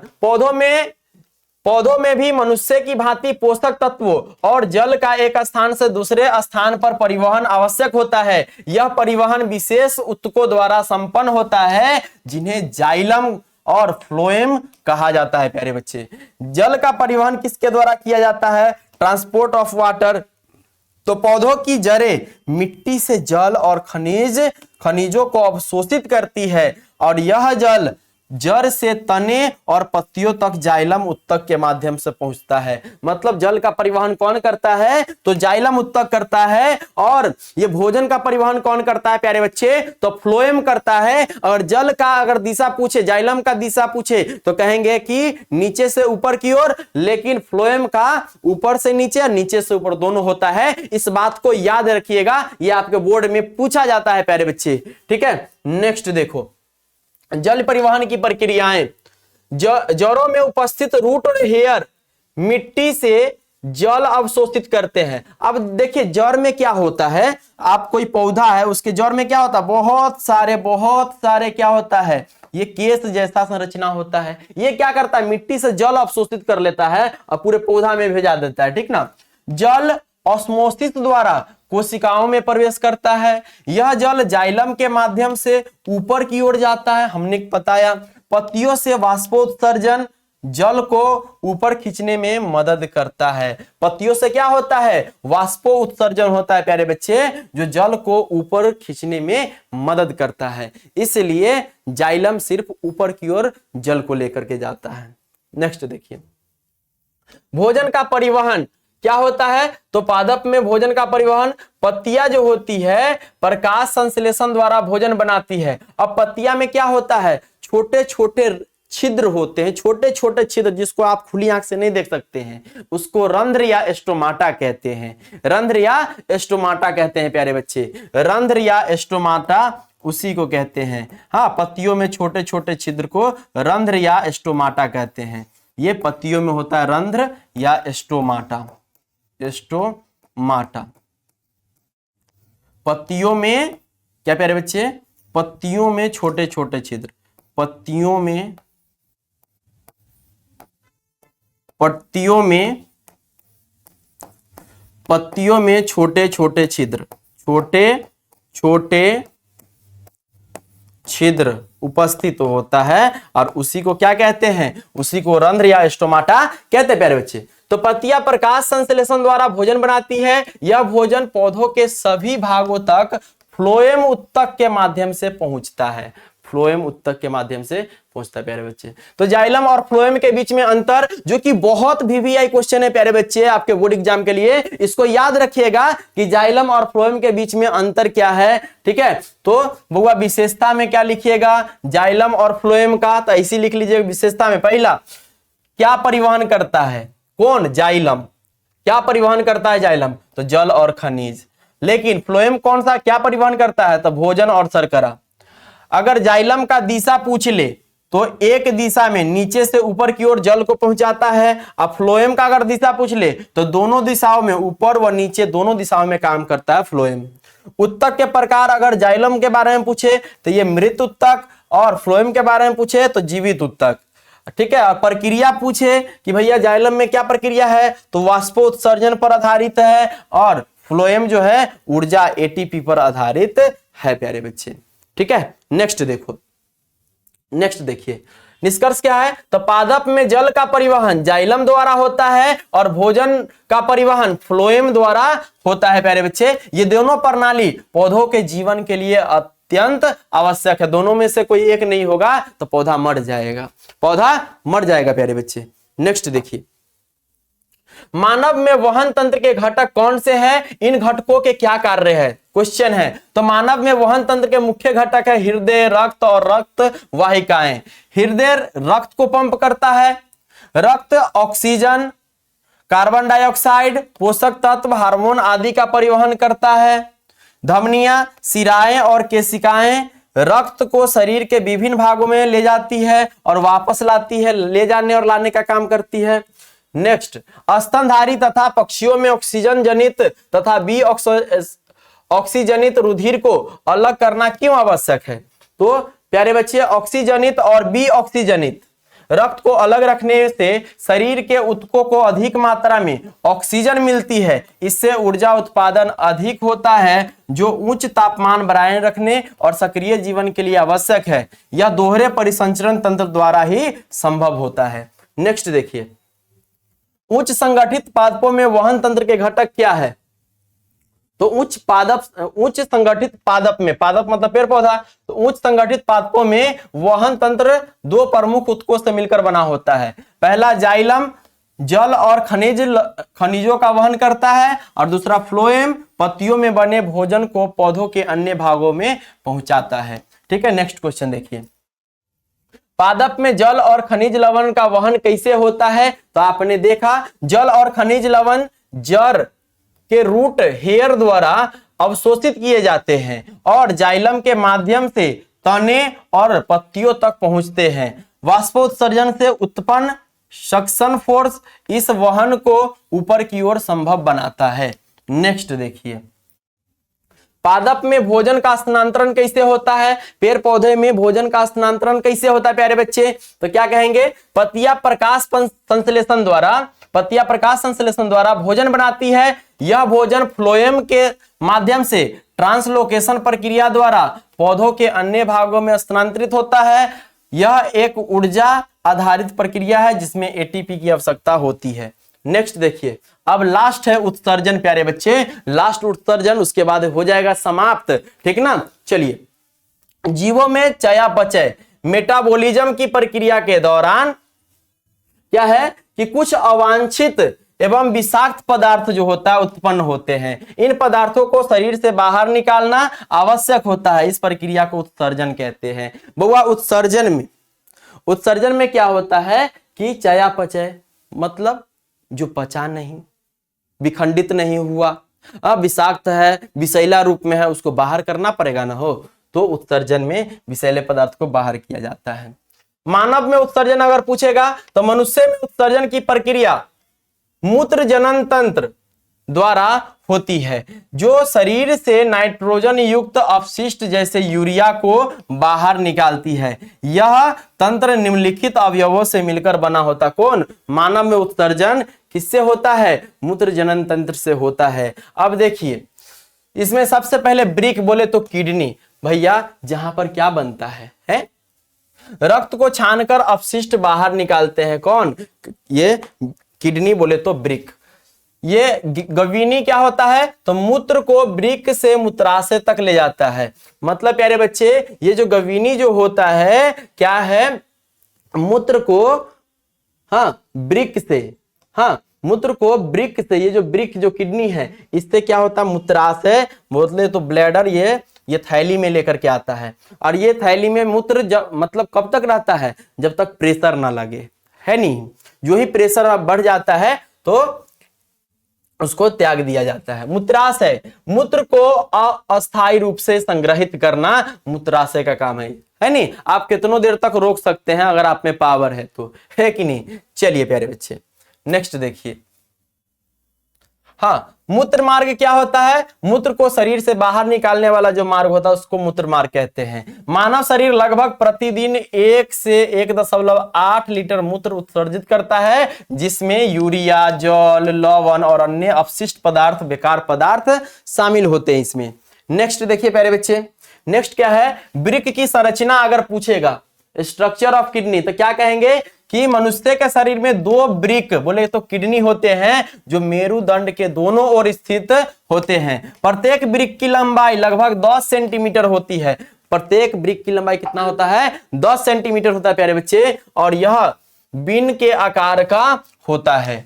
पौधों में भी मनुष्य की भांति पोषक तत्वों और जल का एक स्थान से दूसरे स्थान पर परिवहन आवश्यक होता है। यह परिवहन विशेष ऊतकों द्वारा संपन्न होता है, जिन्हें जाइलम और फ्लोएम कहा जाता है। प्यारे बच्चे, जल का परिवहन किसके द्वारा किया जाता है, ट्रांसपोर्ट ऑफ वाटर। तो पौधों की जड़ें मिट्टी से जल और खनिजों को अवशोषित करती है, और यह जल जड़ से तने और पत्तियों तक जाइलम ऊतक के माध्यम से पहुंचता है। मतलब जल का परिवहन कौन करता है, तो जाइलम ऊतक करता है, और ये भोजन का परिवहन कौन करता है प्यारे बच्चे, तो फ्लोएम करता है। और जल का अगर दिशा पूछे, जाइलम का दिशा पूछे, तो कहेंगे कि नीचे से ऊपर की ओर, लेकिन फ्लोएम का ऊपर से नीचे और नीचे से ऊपर दोनों होता है। इस बात को याद रखिएगा, ये आपके बोर्ड में पूछा जाता है प्यारे बच्चे। ठीक है, नेक्स्ट देखो, जल परिवहन की प्रक्रियाएं। जड़ों में उपस्थित रूट और हेयर मिट्टी से जल अवशोषित करते हैं। अब देखिए जड़ में क्या होता है, आप कोई पौधा है उसके जड़ में क्या होता है, बहुत सारे क्या होता है, ये केस जैसा संरचना होता है। ये क्या करता है, मिट्टी से जल अवशोषित कर लेता है और पूरे पौधा में भेजा देता है। ठीक ना, जल ऑस्मोसिस द्वारा कोशिकाओं में प्रवेश करता है। यह जल जाइलम के माध्यम से ऊपर की ओर जाता है, हमने बताया। पत्तियों से वाष्पोत्सर्जन जल को ऊपर खींचने में मदद करता है। पत्तियों से क्या होता है, वाष्पो उत्सर्जन होता है प्यारे बच्चे, जो जल को ऊपर खींचने में मदद करता है। इसलिए जाइलम सिर्फ ऊपर की ओर जल को लेकर के जाता है। नेक्स्ट देखिए, भोजन का परिवहन क्या होता है, तो पादप में भोजन का परिवहन, पत्तियां जो होती है प्रकाश संश्लेषण द्वारा भोजन बनाती है। अब पत्तियां में क्या होता है, छोटे छोटे छिद्र होते हैं, छोटे छोटे छिद्र जिसको आप खुली आंख से नहीं देख सकते हैं, उसको रंध्र या एस्टोमाटा कहते हैं। रंध्र या एस्टोमाटा कहते हैं प्यारे बच्चे, रंध्र या एस्टोमाटा उसी को कहते हैं। हाँ, पत्तियों में छोटे छोटे छिद्र को रंध्र या एस्टोमाटा कहते हैं। ये पत्तियों में होता है रंध्र या एस्टोमाटा। पत्तियों में क्या प्यारे बच्चे, पत्तियों में छोटे छोटे छिद्र, पत्तियों में छोटे छोटे छिद्र उपस्थित होता है, और उसी को क्या कहते हैं, उसी को रंध्र या एस्टोमाटा कहते हैं प्यारे बच्चे। तो पत्तियां प्रकाश संश्लेषण द्वारा भोजन बनाती है। यह भोजन पौधों के सभी भागों तक फ्लोएम ऊतक के माध्यम से पहुंचता है। फ्लोएम ऊतक के माध्यम से पहुंचता है प्यारे बच्चे। तो जाइलम और फ्लोएम के बीच में अंतर, जो कि बहुत VVI क्वेश्चन है प्यारे बच्चे आपके बोर्ड एग्जाम के लिए, इसको याद रखिएगा कि जाइलम और फ्लोएम के बीच में अंतर क्या है। ठीक है, तो बउआ विशेषता में क्या लिखिएगा, जाइलम और फ्लोएम का, तो ऐसी लिख लीजिएगा विशेषता में। पहला, क्या परिवहन करता है, कौन, जाइलम। क्या परिवहन करता है जाइलम, तो जल और खनिज। लेकिन फ्लोएम कौन सा क्या परिवहन करता है, तो भोजन और शर्करा। अगर जाइलम का दिशा पूछ ले तो एक दिशा में नीचे से ऊपर की ओर जल को पहुंचाता है। अब फ्लोएम का अगर दिशा पूछ ले तो दोनों दिशाओं में, ऊपर व नीचे दोनों दिशाओं में काम करता है फ्लोएम। उत्तक के प्रकार अगर जाइलम के बारे में पूछे तो ये मृत उत्तक, और फ्लोएम के बारे में पूछे तो जीवित उत्तक। ठीक है, और प्रक्रिया पूछे कि भैया जाइलम में क्या प्रक्रिया है, तो वाष्पोत्सर्जन पर आधारित है, और फ्लोएम जो है ऊर्जा एटीपी पर आधारित है प्यारे बच्चे। ठीक है, नेक्स्ट देखो, नेक्स्ट देखिए निष्कर्ष क्या है, तो पादप में जल का परिवहन जाइलम द्वारा होता है और भोजन का परिवहन फ्लोएम द्वारा होता है प्यारे बच्चे। ये दोनों प्रणाली पौधों के जीवन के लिए अत्यंत आवश्यक है। दोनों में से कोई एक नहीं होगा तो पौधा मर जाएगा, पौधा मर जाएगा प्यारे बच्चे। नेक्स्ट देखिए, मानव में वहन तंत्र के घटक कौन से हैं, इन घटकों के क्या कार्य है, क्वेश्चन है। तो मानव में वहन तंत्र के मुख्य घटक है हृदय, रक्त और रक्त वाहिकाएं। हृदय रक्त को पंप करता है, रक्त ऑक्सीजन, कार्बन डाइऑक्साइड, पोषक तत्व, हार्मोन आदि का परिवहन करता है। धमनियां, शिराएं और केशिकाएं रक्त को शरीर के विभिन्न भागों में ले जाती है और वापस लाती है, ले जाने और लाने का काम करती है। नेक्स्ट, स्तनधारी तथा पक्षियों में ऑक्सीजन जनित तथा बी ऑक्सीजनित रुधिर को अलग करना क्यों आवश्यक है। तो प्यारे बच्चे, ऑक्सीजनित और बी ऑक्सीजनित रक्त को अलग रखने से शरीर के ऊतकों को अधिक मात्रा में ऑक्सीजन मिलती है, इससे ऊर्जा उत्पादन अधिक होता है जो उच्च तापमान बनाए रखने और सक्रिय जीवन के लिए आवश्यक है। यह दोहरे परिसंचरण तंत्र द्वारा ही संभव होता है। नेक्स्ट देखिए, उच्च संगठित पादपों में वहन तंत्र के घटक क्या है। तो उच्च संगठित पादप में, पादप मतलब पेड़ पौधा, तो उच्च संगठित पादपों में वहन तंत्र दो प्रमुख ऊतकों से मिलकर बना होता है। पहला जाइलम जल और खनिजों का वहन करता है और दूसरा फ्लोएम पत्तियों में बने भोजन को पौधों के अन्य भागों में पहुंचाता है। ठीक है, नेक्स्ट क्वेश्चन देखिए, पादप में जल और खनिज लवण का वहन कैसे होता है। तो आपने देखा जल और खनिज लवण जड़ के रूट हेयर द्वारा अवशोषित किए जाते हैं और जाइलम के माध्यम से तने और पत्तियों तक पहुंचते हैं। वाष्पोत्सर्जन से उत्पन्न सक्शन फोर्स इस वहन को ऊपर की ओर संभव बनाता है। नेक्स्ट देखिए, पादप में भोजन का स्थानांतरण कैसे होता है, पेड़ पौधे में भोजन का स्थानांतरण कैसे होता है प्यारे बच्चे। तो क्या कहेंगे, पत्तियां प्रकाश संश्लेषण द्वारा भोजन बनाती है। यह भोजन फ्लोएम के माध्यम से ट्रांसलोकेशन प्रक्रिया द्वारा पौधों के अन्य भागों में स्थानांतरित होता है। यह एक ऊर्जा आधारित प्रक्रिया है जिसमें एटीपी की आवश्यकता होती है। नेक्स्ट देखिए, अब लास्ट है उत्सर्जन प्यारे बच्चे, लास्ट उत्सर्जन, उसके बाद हो जाएगा समाप्त। ठीक ना, चलिए, जीवों में चयापचय मेटाबॉलिज्म की प्रक्रिया के दौरान क्या है कि कुछ अवांछित एवं विषाक्त पदार्थ जो होता है उत्पन्न होते हैं। इन पदार्थों को शरीर से बाहर निकालना आवश्यक होता है, इस प्रक्रिया को उत्सर्जन कहते हैं। बउआ, उत्सर्जन में क्या होता है कि चयापचय मतलब जो पचा नहीं, विखंडित नहीं हुआ, अब विषाक्त है, विषैला रूप में है, उसको बाहर करना पड़ेगा ना हो, तो उत्सर्जन में विषैले पदार्थ को बाहर किया जाता है। मानव में उत्सर्जन अगर पूछेगा तो मनुष्य में उत्सर्जन की प्रक्रिया मूत्र जनन तंत्र द्वारा होती है, जो शरीर से नाइट्रोजन युक्त अपशिष्ट जैसे यूरिया को बाहर निकालती है। यह तंत्र निम्नलिखित अवयवों से मिलकर बना होता। कौन? मानव में उत्सर्जन किससे होता है? मूत्र जनन तंत्र से होता है। अब देखिए, इसमें सबसे पहले ब्रिक बोले तो किडनी, भैया जहां पर क्या बनता है? रक्त को छानकर अपशिष्ट बाहर निकालते हैं। कौन? ये किडनी बोले तो ब्रिक। ये गवीनी क्या होता है? तो मूत्र को ब्रिक से मूत्राशय तक ले जाता है। मतलब प्यारे बच्चे, ये जो गवीनी जो होता है क्या है? मूत्र को ब्रिक से, मूत्र को ब्रिक से, ये जो ब्रिक जो किडनी है इससे क्या होता है? मूत्राशय बोले तो ब्लैडर, ये थैली में लेकर के आता है। और ये थैली में मूत्र मतलब कब तक रहता है? जब तक प्रेशर ना लगे, है नहीं। जो ही प्रेशर बढ़ जाता है तो उसको त्याग दिया जाता है। मूत्राशय, मूत्र को अस्थायी रूप से संग्रहित करना मूत्राशय का काम है नहीं। आप कितनों देर तक रोक सकते हैं अगर आप में पावर है तो, है कि नहीं। चलिए प्यारे बच्चे, नेक्स्ट देखिए। मूत्र मार्ग क्या होता है? मूत्र को शरीर से बाहर निकालने वाला जो मार्ग होता है उसको मूत्र मार्ग कहते हैं। मानव शरीर लगभग प्रतिदिन 1 से 1.8 लीटर मूत्र उत्सर्जित करता है, जिसमें यूरिया, जल, लवण और अन्य अपशिष्ट पदार्थ, बेकार पदार्थ शामिल होते हैं इसमें। नेक्स्ट देखिए प्यारे बच्चे, नेक्स्ट क्या है? ब्रिक की संरचना अगर पूछेगा, स्ट्रक्चर ऑफ किडनी, तो क्या कहेंगे कि मनुष्य के शरीर में 2 ब्रिक बोले तो किडनी होते हैं जो मेरुदंड के दोनों ओर स्थित होते हैं। प्रत्येक ब्रिक की लंबाई लगभग 10 सेंटीमीटर होती है। प्रत्येक वृक्क की लंबाई कितना होता है? 10 सेंटीमीटर होता है प्यारे बच्चे, और यह बीन के आकार का होता है।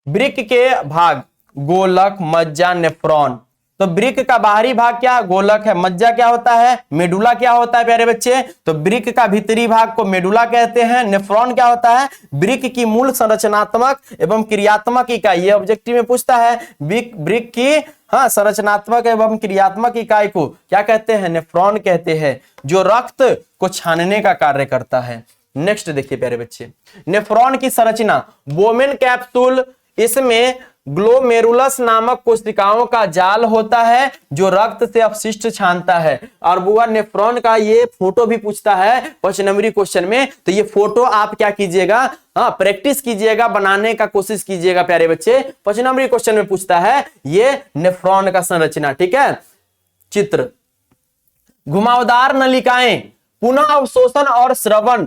वृक्क के भाग गोलक, मज्जा, नेफ्रॉन। तो वृक्क का बाहरी भाग क्या? गोलक है। मज्जा क्या होता है? मेडुला क्या होता है प्यारे बच्चे? तो वृक्क का भीतरी भाग को मेडुला कहते हैं। नेफ्रॉन क्या होता है? वृक्क की मूल संरचनात्मक एवं क्रियात्मक इकाई। ये ऑब्जेक्टिव में पूछता है, वृक्क की संरचनात्मक एवं क्रियात्मक इकाई को क्या कहते हैं? नेफ्रॉन कहते हैं, जो रक्त को छानने का कार्य करता है। नेक्स्ट देखिए प्यारे बच्चे, नेफ्रॉन की संरचना, बोमेन कैप्सूल, इसमें ग्लोमेरुलस नामक कोशिकाओं का जाल होता है जो रक्त से अपशिष्ट छानता है। और बुआ नेफ्रॉन का ये फोटो भी पूछता है 5 नंबरी क्वेश्चन में, तो ये फोटो आप क्या कीजिएगा, प्रैक्टिस कीजिएगा, बनाने का कोशिश कीजिएगा प्यारे बच्चे। 5 नंबरी क्वेश्चन में पूछता है ये नेफ्रॉन का संरचना। ठीक है, चित्र, घुमावदार नलिकाएं पुनः अवशोषण और श्रवण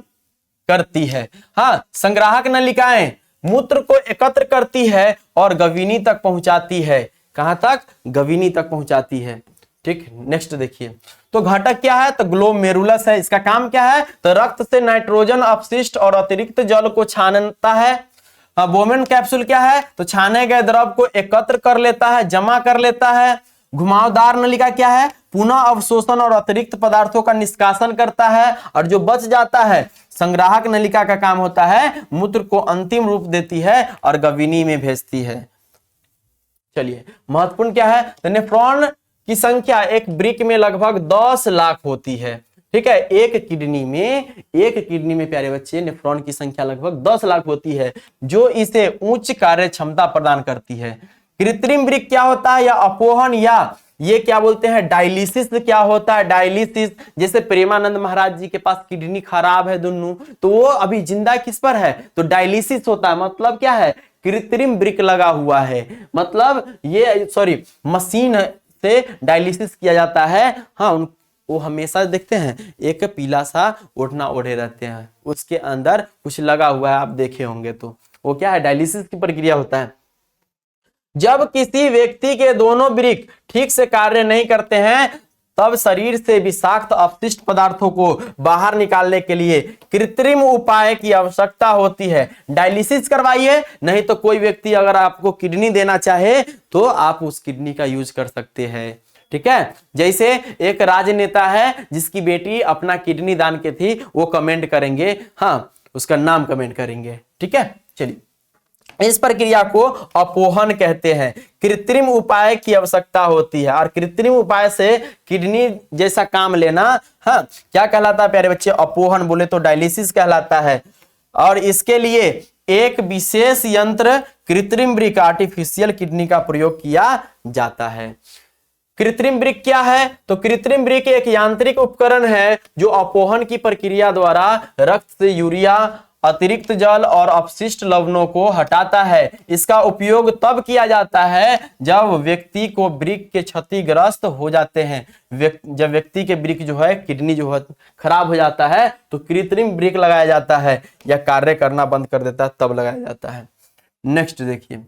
करती है। संग्राहक नलिकाएं मूत्र को एकत्र करती है और गवीनी तक पहुंचाती है। कहां तक? गवीनी तक पहुंचाती है। ठीक, नेक्स्ट देखिए, तो घटक क्या है? तो ग्लोमेरुलस है। इसका काम क्या है? तो रक्त से नाइट्रोजन अपशिष्ट और अतिरिक्त जल को छानता है। बोमेन कैप्सूल क्या है? तो छाने गए द्रव को एकत्र कर लेता है, जमा कर लेता है। घुमावदार नलिका क्या है? पुनः अवशोषण और अतिरिक्त पदार्थों का निष्कासन करता है, और जो बच जाता है संग्राहक नलिका का काम होता है मूत्र को अंतिम रूप देती है और गवीनी में भेजती है। चलिए, महत्वपूर्ण क्या है? तो नेफ्रॉन की संख्या एक वृक्क में लगभग 10 लाख होती है। ठीक है, एक किडनी में प्यारे बच्चे नेफ्रॉन की संख्या लगभग 10 लाख होती है, जो इसे उच्च कार्य क्षमता प्रदान करती है। कृत्रिम वृक्क क्या होता है? या अपोहन, या ये क्या बोलते हैं, डायलिसिस क्या होता है? डायलिसिस, जैसे प्रेमानंद महाराज जी के पास किडनी खराब है दोनों, तो वो अभी जिंदा किस पर है? तो डायलिसिस होता है। मतलब क्या है? कृत्रिम वृक्क लगा हुआ है, मतलब ये मशीन से डायलिसिस किया जाता है। वो हमेशा देखते हैं एक पीला सा ओढ़ना ओढ़े रहते हैं, उसके अंदर कुछ लगा हुआ है, आप देखे होंगे। तो वो क्या है? डायलिसिस की प्रक्रिया होता है। जब किसी व्यक्ति के दोनों वृक्क ठीक से कार्य नहीं करते हैं, तब शरीर से विषाक्त अपशिष्ट पदार्थों को बाहर निकालने के लिए कृत्रिम उपाय की आवश्यकता होती है। डायलिसिस करवाइए, नहीं तो कोई व्यक्ति अगर आपको किडनी देना चाहे तो आप उस किडनी का यूज कर सकते हैं। ठीक है, जैसे एक राजनेता है जिसकी बेटी अपना किडनी दान की थी, वो कमेंट करेंगे, उसका नाम कमेंट करेंगे। ठीक है, चलिए, इस प्रक्रिया को अपोहन कहते हैं। कृत्रिम उपाय की आवश्यकता होती है, और कृत्रिम उपाय से किडनी जैसा काम लेना क्या कहलाता है प्यारे बच्चे? अपोहन। बोले तो डायलिसिस कहलाता है। और इसके लिए एक विशेष यंत्र कृत्रिम वृक्क, आर्टिफिशियल किडनी का प्रयोग किया जाता है। कृत्रिम वृक्क क्या है? तो कृत्रिम वृक्क एक यांत्रिक उपकरण है जो अपोहन की प्रक्रिया द्वारा रक्त से यूरिया, अतिरिक्त जल और अपशिष्ट लवणों को हटाता है। इसका उपयोग तब किया जाता है जब व्यक्ति को वृक्क के क्षतिग्रस्त हो जाते हैं। जब व्यक्ति के वृक्क जो है, किडनी जो है खराब हो जाता है, तो कृत्रिम वृक्क लगाया जाता है, या कार्य करना बंद कर देता है तब लगाया जाता है। नेक्स्ट देखिए,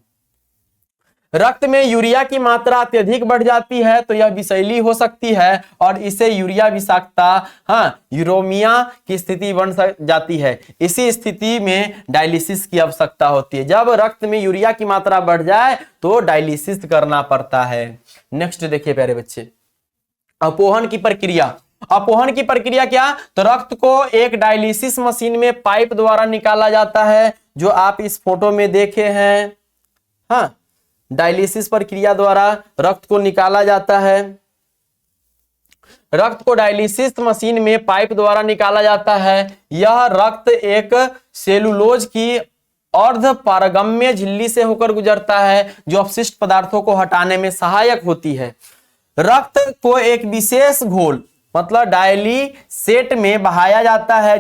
रक्त में यूरिया की मात्रा अत्यधिक बढ़ जाती है तो यह विषैली हो सकती है, और इसे यूरिया विषाक्तता यूरोमिया की स्थिति बन जाती है। इसी स्थिति में डायलिसिस की आवश्यकता होती है। जब रक्त में यूरिया की मात्रा बढ़ जाए तो डायलिसिस करना पड़ता है। नेक्स्ट देखिए प्यारे बच्चे, अपोहन की प्रक्रिया। अपोहन की प्रक्रिया क्या? तो रक्त को एक डायलिसिस मशीन में पाइप द्वारा निकाला जाता है, जो आप इस फोटो में देखे हैं। डायलिसिस प्रक्रिया द्वारा रक्त को निकाला जाता है। रक्त को डायलिसिस मशीन में पाइप द्वारा निकाला जाता है। यह रक्त एक सेलुलोज की अर्ध पारगम्य झिल्ली से होकर गुजरता है, जो अपशिष्ट पदार्थों को हटाने में सहायक होती है। रक्त को एक विशेष घोल, मतलब डायलिसेट में बहाया जाता है,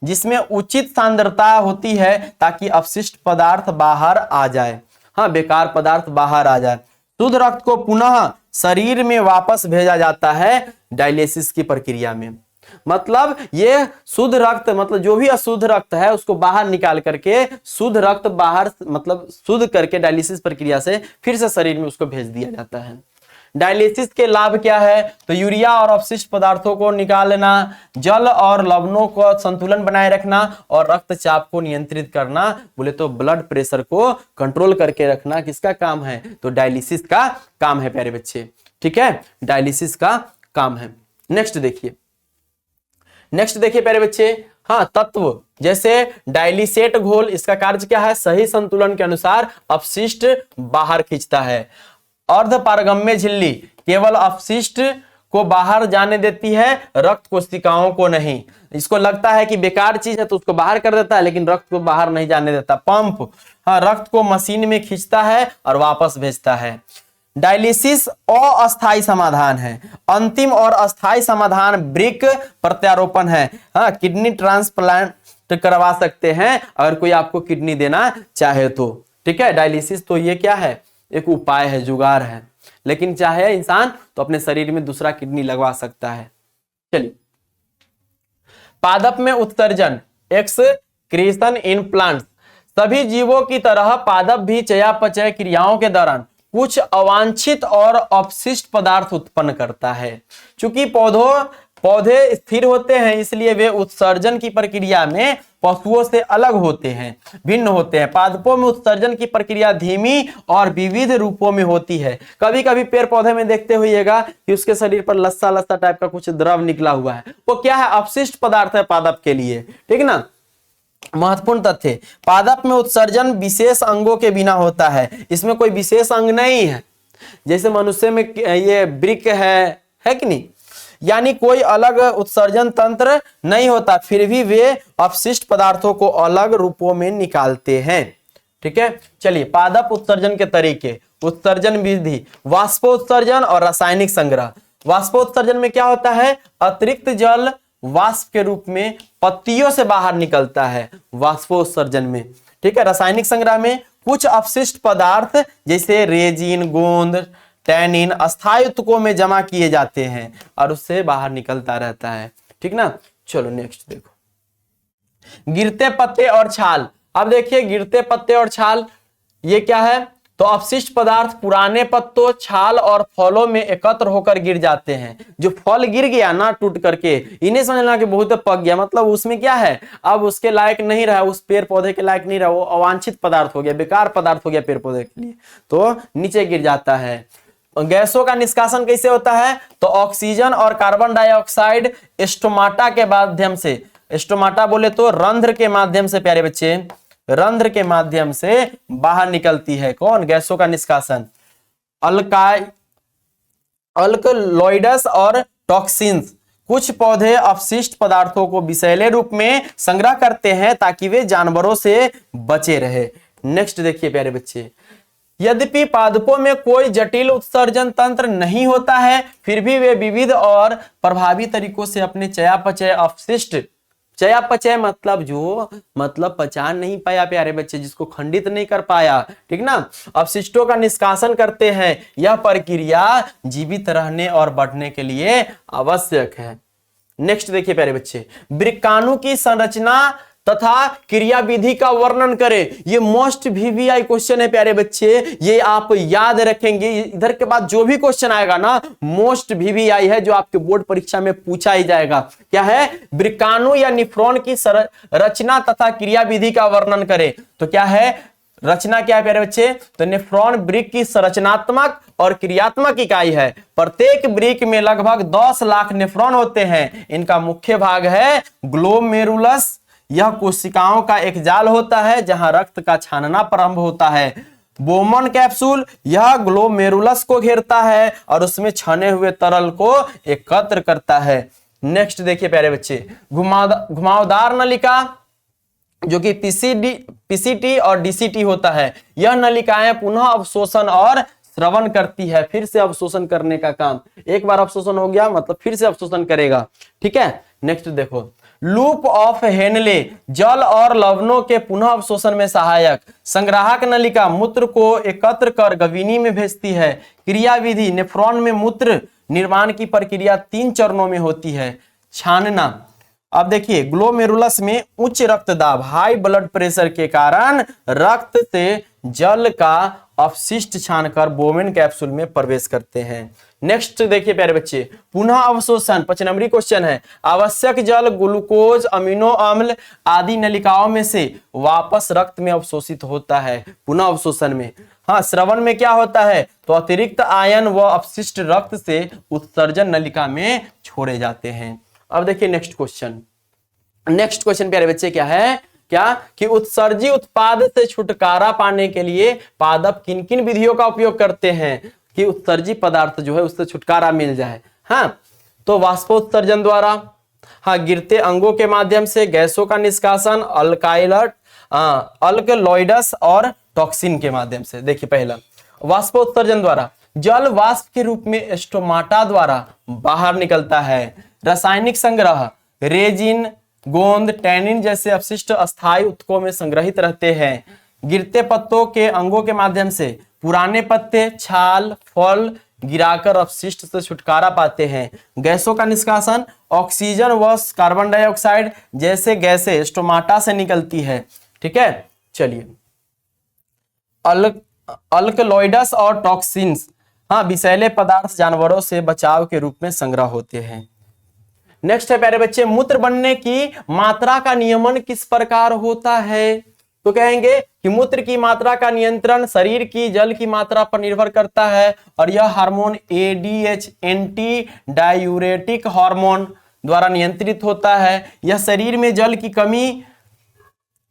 जिसमें उचित सांद्रता होती है ताकि अपशिष्ट पदार्थ बाहर आ जाए, बेकार पदार्थ बाहर आ जाए। शुद्ध रक्त को पुनः शरीर में वापस भेजा जाता है डायलिसिस की प्रक्रिया में। मतलब ये शुद्ध रक्त, मतलब जो भी अशुद्ध रक्त है उसको बाहर निकाल करके शुद्ध रक्त बाहर, मतलब शुद्ध करके डायलिसिस प्रक्रिया से फिर से शरीर में उसको भेज दिया जाता है। डायलिसिस के लाभ क्या है? तो यूरिया और अपशिष्ट पदार्थों को निकालना, जल और लवणों को संतुलन बनाए रखना और रक्तचाप को नियंत्रित करना। बोले तो ब्लड प्रेशर को कंट्रोल करके रखना किसका काम है? तो डायलिसिस का काम है प्यारे बच्चे। ठीक है, डायलिसिस का काम है। नेक्स्ट देखिए प्यारे बच्चे, हाँ, तत्व जैसे डाइलिसेट घोल, इसका कार्य क्या है? सही संतुलन के अनुसार अपशिष्ट बाहर खींचता है। अर्ध पारगम्य झिल्ली केवल अपशिष्ट को बाहर जाने देती है, रक्त कोशिकाओं को नहीं। इसको लगता है कि बेकार चीज है तो उसको बाहर कर देता है, लेकिन रक्त को बाहर नहीं जाने देता। पंप, हाँ, रक्त को मशीन में खींचता है और वापस भेजता है। डायलिसिस अस्थायी समाधान है, अंतिम और अस्थायी समाधान ब्रिक प्रत्यारोपण है। हाँ, किडनी ट्रांसप्लांट करवा सकते हैं अगर कोई आपको किडनी देना चाहे तो। ठीक है, डायलिसिस तो ये क्या है? एक उपाय है, जुगाड़ है, लेकिन चाहे इंसान तो अपने शरीर में दूसरा किडनी लगवा सकता है। चलिए, पादप में उत्सर्जन, एक्सक्रीशन इन प्लांट्स। सभी जीवों की तरह पादप भी चयापचय क्रियाओं के दौरान कुछ अवांछित और अपशिष्ट पदार्थ उत्पन्न करता है। चूंकि पौधे स्थिर होते हैं, इसलिए वे उत्सर्जन की प्रक्रिया में पशुओं से अलग होते हैं, भिन्न होते हैं। पादपों में उत्सर्जन की प्रक्रिया धीमी और विविध रूपों में होती है। कभी कभी पेड़ पौधे में देखते हुएगा कि उसके शरीर पर लस्सा लस्सा टाइप का कुछ द्रव निकला हुआ है, वो क्या है? अपशिष्ट पदार्थ है पादप के लिए। ठीक ना, महत्वपूर्ण तथ्य, पादप में उत्सर्जन विशेष अंगों के बिना होता है। इसमें कोई विशेष अंग नहीं है, जैसे मनुष्य में ये वृक्क है कि नहीं, यानी कोई अलग उत्सर्जन तंत्र नहीं होता, फिर भी वे अपशिष्ट पदार्थों को अलग रूपों में निकालते हैं। ठीक है, चलिए, पादप उत्सर्जन के तरीके, उत्सर्जन विधि, वाष्पोत्सर्जन और रासायनिक संग्रह। वाष्पोत्सर्जन में क्या होता है? अतिरिक्त जल वाष्प के रूप में पत्तियों से बाहर निकलता है वाष्पोत्सर्जन में। ठीक है, रासायनिक संग्रह में कुछ अपशिष्ट पदार्थ जैसे रेजिन, गोंद, टैनिन अस्थायी ऊतकों में जमा किए जाते हैं और उससे बाहर निकलता रहता है। ठीक ना, चलो नेक्स्ट देखो, गिरते पत्ते और छाल। अब देखिए, गिरते पत्ते और छाल ये क्या है? तो अपशिष्ट पदार्थ पुराने पत्तों, छाल और फलों में एकत्र होकर गिर जाते हैं। जो फल गिर गया ना टूट करके, इन्हें समझना कि बहुत पक गया, मतलब उसमें क्या है? अब उसके लायक नहीं रहा, उस पेड़ पौधे के लायक नहीं रहा, वो अवांछित पदार्थ हो गया, बेकार पदार्थ हो गया पेड़ पौधे के लिए, तो नीचे गिर जाता है। गैसों का निष्कासन कैसे होता है? तो ऑक्सीजन और कार्बन डाइऑक्साइड स्टोमाटा के माध्यम से, स्टोमाटा बोले तो रंध्र के माध्यम से प्यारे बच्चे, रंध्र के माध्यम से बाहर निकलती है। कौन? गैसों का निष्कासन। अल्कलॉइड्स और टॉक्सिन्स, कुछ पौधे अपशिष्ट पदार्थों को विषैले रूप में संग्रह करते हैं ताकि वे जानवरों से बचे रहे। नेक्स्ट देखिए प्यारे बच्चे, यद्यपि पादपों में कोई जटिल उत्सर्जन तंत्र नहीं होता है, फिर भी वे विविध और प्रभावी तरीकों से अपने चयापचय अपशिष्ट, चयापचय मतलब पचा नहीं पाया प्यारे बच्चे, जिसको खंडित नहीं कर पाया, ठीक ना, अपशिष्टों का निष्कासन करते हैं। यह प्रक्रिया जीवित रहने और बढ़ने के लिए आवश्यक है। नेक्स्ट देखिए प्यारे बच्चे, वृक्काणु की संरचना तथा क्रिया विधि का वर्णन करें। ये मोस्ट VVI क्वेश्चन है प्यारे बच्चे, ये आप याद रखेंगे। इधर के बाद जो भी क्वेश्चन आएगा ना, मोस्ट VVI है, जो आपके बोर्ड परीक्षा में पूछा ही जाएगा। क्या है? वृक्काणु या निफ्रॉन की रचना तथा क्रिया विधि का वर्णन करें। तो क्या है रचना? क्या है प्यारे बच्चे? तो नेफ्रॉन वृक्क की संरचनात्मक और क्रियात्मक इकाई है। प्रत्येक वृक्क में लगभग 10 लाख नेफ्रॉन होते हैं। इनका मुख्य भाग है ग्लोमेरुलस। यह कोशिकाओं का एक जाल होता है जहां रक्त का छानना प्रारंभ होता है। बोमन कैप्सूल, यह ग्लोमेरुलस को घेरता है और उसमें छने हुए तरल को एकत्र करता है। नेक्स्ट देखिए प्यारे बच्चे, घुमावदार नलिका जो कि पीसीटी और डीसीटी होता है। यह नलिकाएं पुनः अवशोषण और श्रवण करती है, फिर से अवशोषण करने का काम। एक बार अवशोषण हो गया मतलब फिर से अवशोषण करेगा। ठीक है, नेक्स्ट देखो, लूप ऑफ हेनले, जल और लवणों के पुनः अवशोषण में सहायक। संग्राहक नलिका मूत्र को एकत्र कर गवीनी में भेजती है। क्रिया विधि, नेफ्रॉन में मूत्र निर्माण की प्रक्रिया 3 चरणों में होती है। छानना, अब देखिए ग्लोमेरुलस में उच्च रक्तदाब, हाई ब्लड प्रेशर के कारण रक्त से जल का अपशिष्ट छानकर बोवेन कैप्सूल में प्रवेश करते हैं। नेक्स्ट देखिए प्यारे बच्चे, पुनः अवशोषण 5 नंबरी क्वेश्चन है। आवश्यक जल, ग्लूकोज, अमीनो अम्ल आदि नलिकाओं में से वापस रक्त में अवशोषित होता है। पुनः अवशोषण में, हाँ, श्रवण में क्या होता है, तो अतिरिक्त आयन व अपशिष्ट रक्त से उत्सर्जन नलिका में छोड़े जाते हैं। अब देखिए नेक्स्ट क्वेश्चन। नेक्स्ट क्वेश्चन प्यारे बच्चे क्या है, क्या कि उत्सर्जी उत्पाद से छुटकारा पाने के लिए पादप किन किन विधियों का उपयोग करते हैं कि उत्सर्जी पदार्थ जो है उससे छुटकारा मिल जाए। हाँ, तो वाष्पोत्सर्जन द्वारा, हाँ, गिरते अंगों के माध्यम से, गैसों का निष्कासन, अल्कलॉइड्स और टॉक्सिन के माध्यम से। देखिए पहला वाष्पोत्सर्जन द्वारा, जल वाष्प के रूप में स्टोमाटा द्वारा बाहर निकलता है। रासायनिक संग्रह, रेजिन, गोंद, टैनिन जैसे अपशिष्ट अस्थायी उत्तकों में संग्रहित रहते हैं। गिरते पत्तों के अंगों के माध्यम से पुराने पत्ते, छाल, फल गिराकर अपशिष्ट से छुटकारा पाते हैं। गैसों का निष्कासन, ऑक्सीजन व कार्बन डाइऑक्साइड जैसे गैसें स्टोमाटा से निकलती है। ठीक है, चलिए अल्कलॉइड्स और टॉक्सिन्स, हाँ, विषैले पदार्थ जानवरों से बचाव के रूप में संग्रह होते हैं। नेक्स्ट है प्यारे बच्चे, मूत्र बनने की मात्रा का नियमन किस प्रकार होता है, तो कहेंगे कि मूत्र की मात्रा का नियंत्रण शरीर की जल की मात्रा पर निर्भर करता है और यह hormone ADH anti diuretic hormone द्वारा नियंत्रित होता है। यह शरीर में जल की कमी,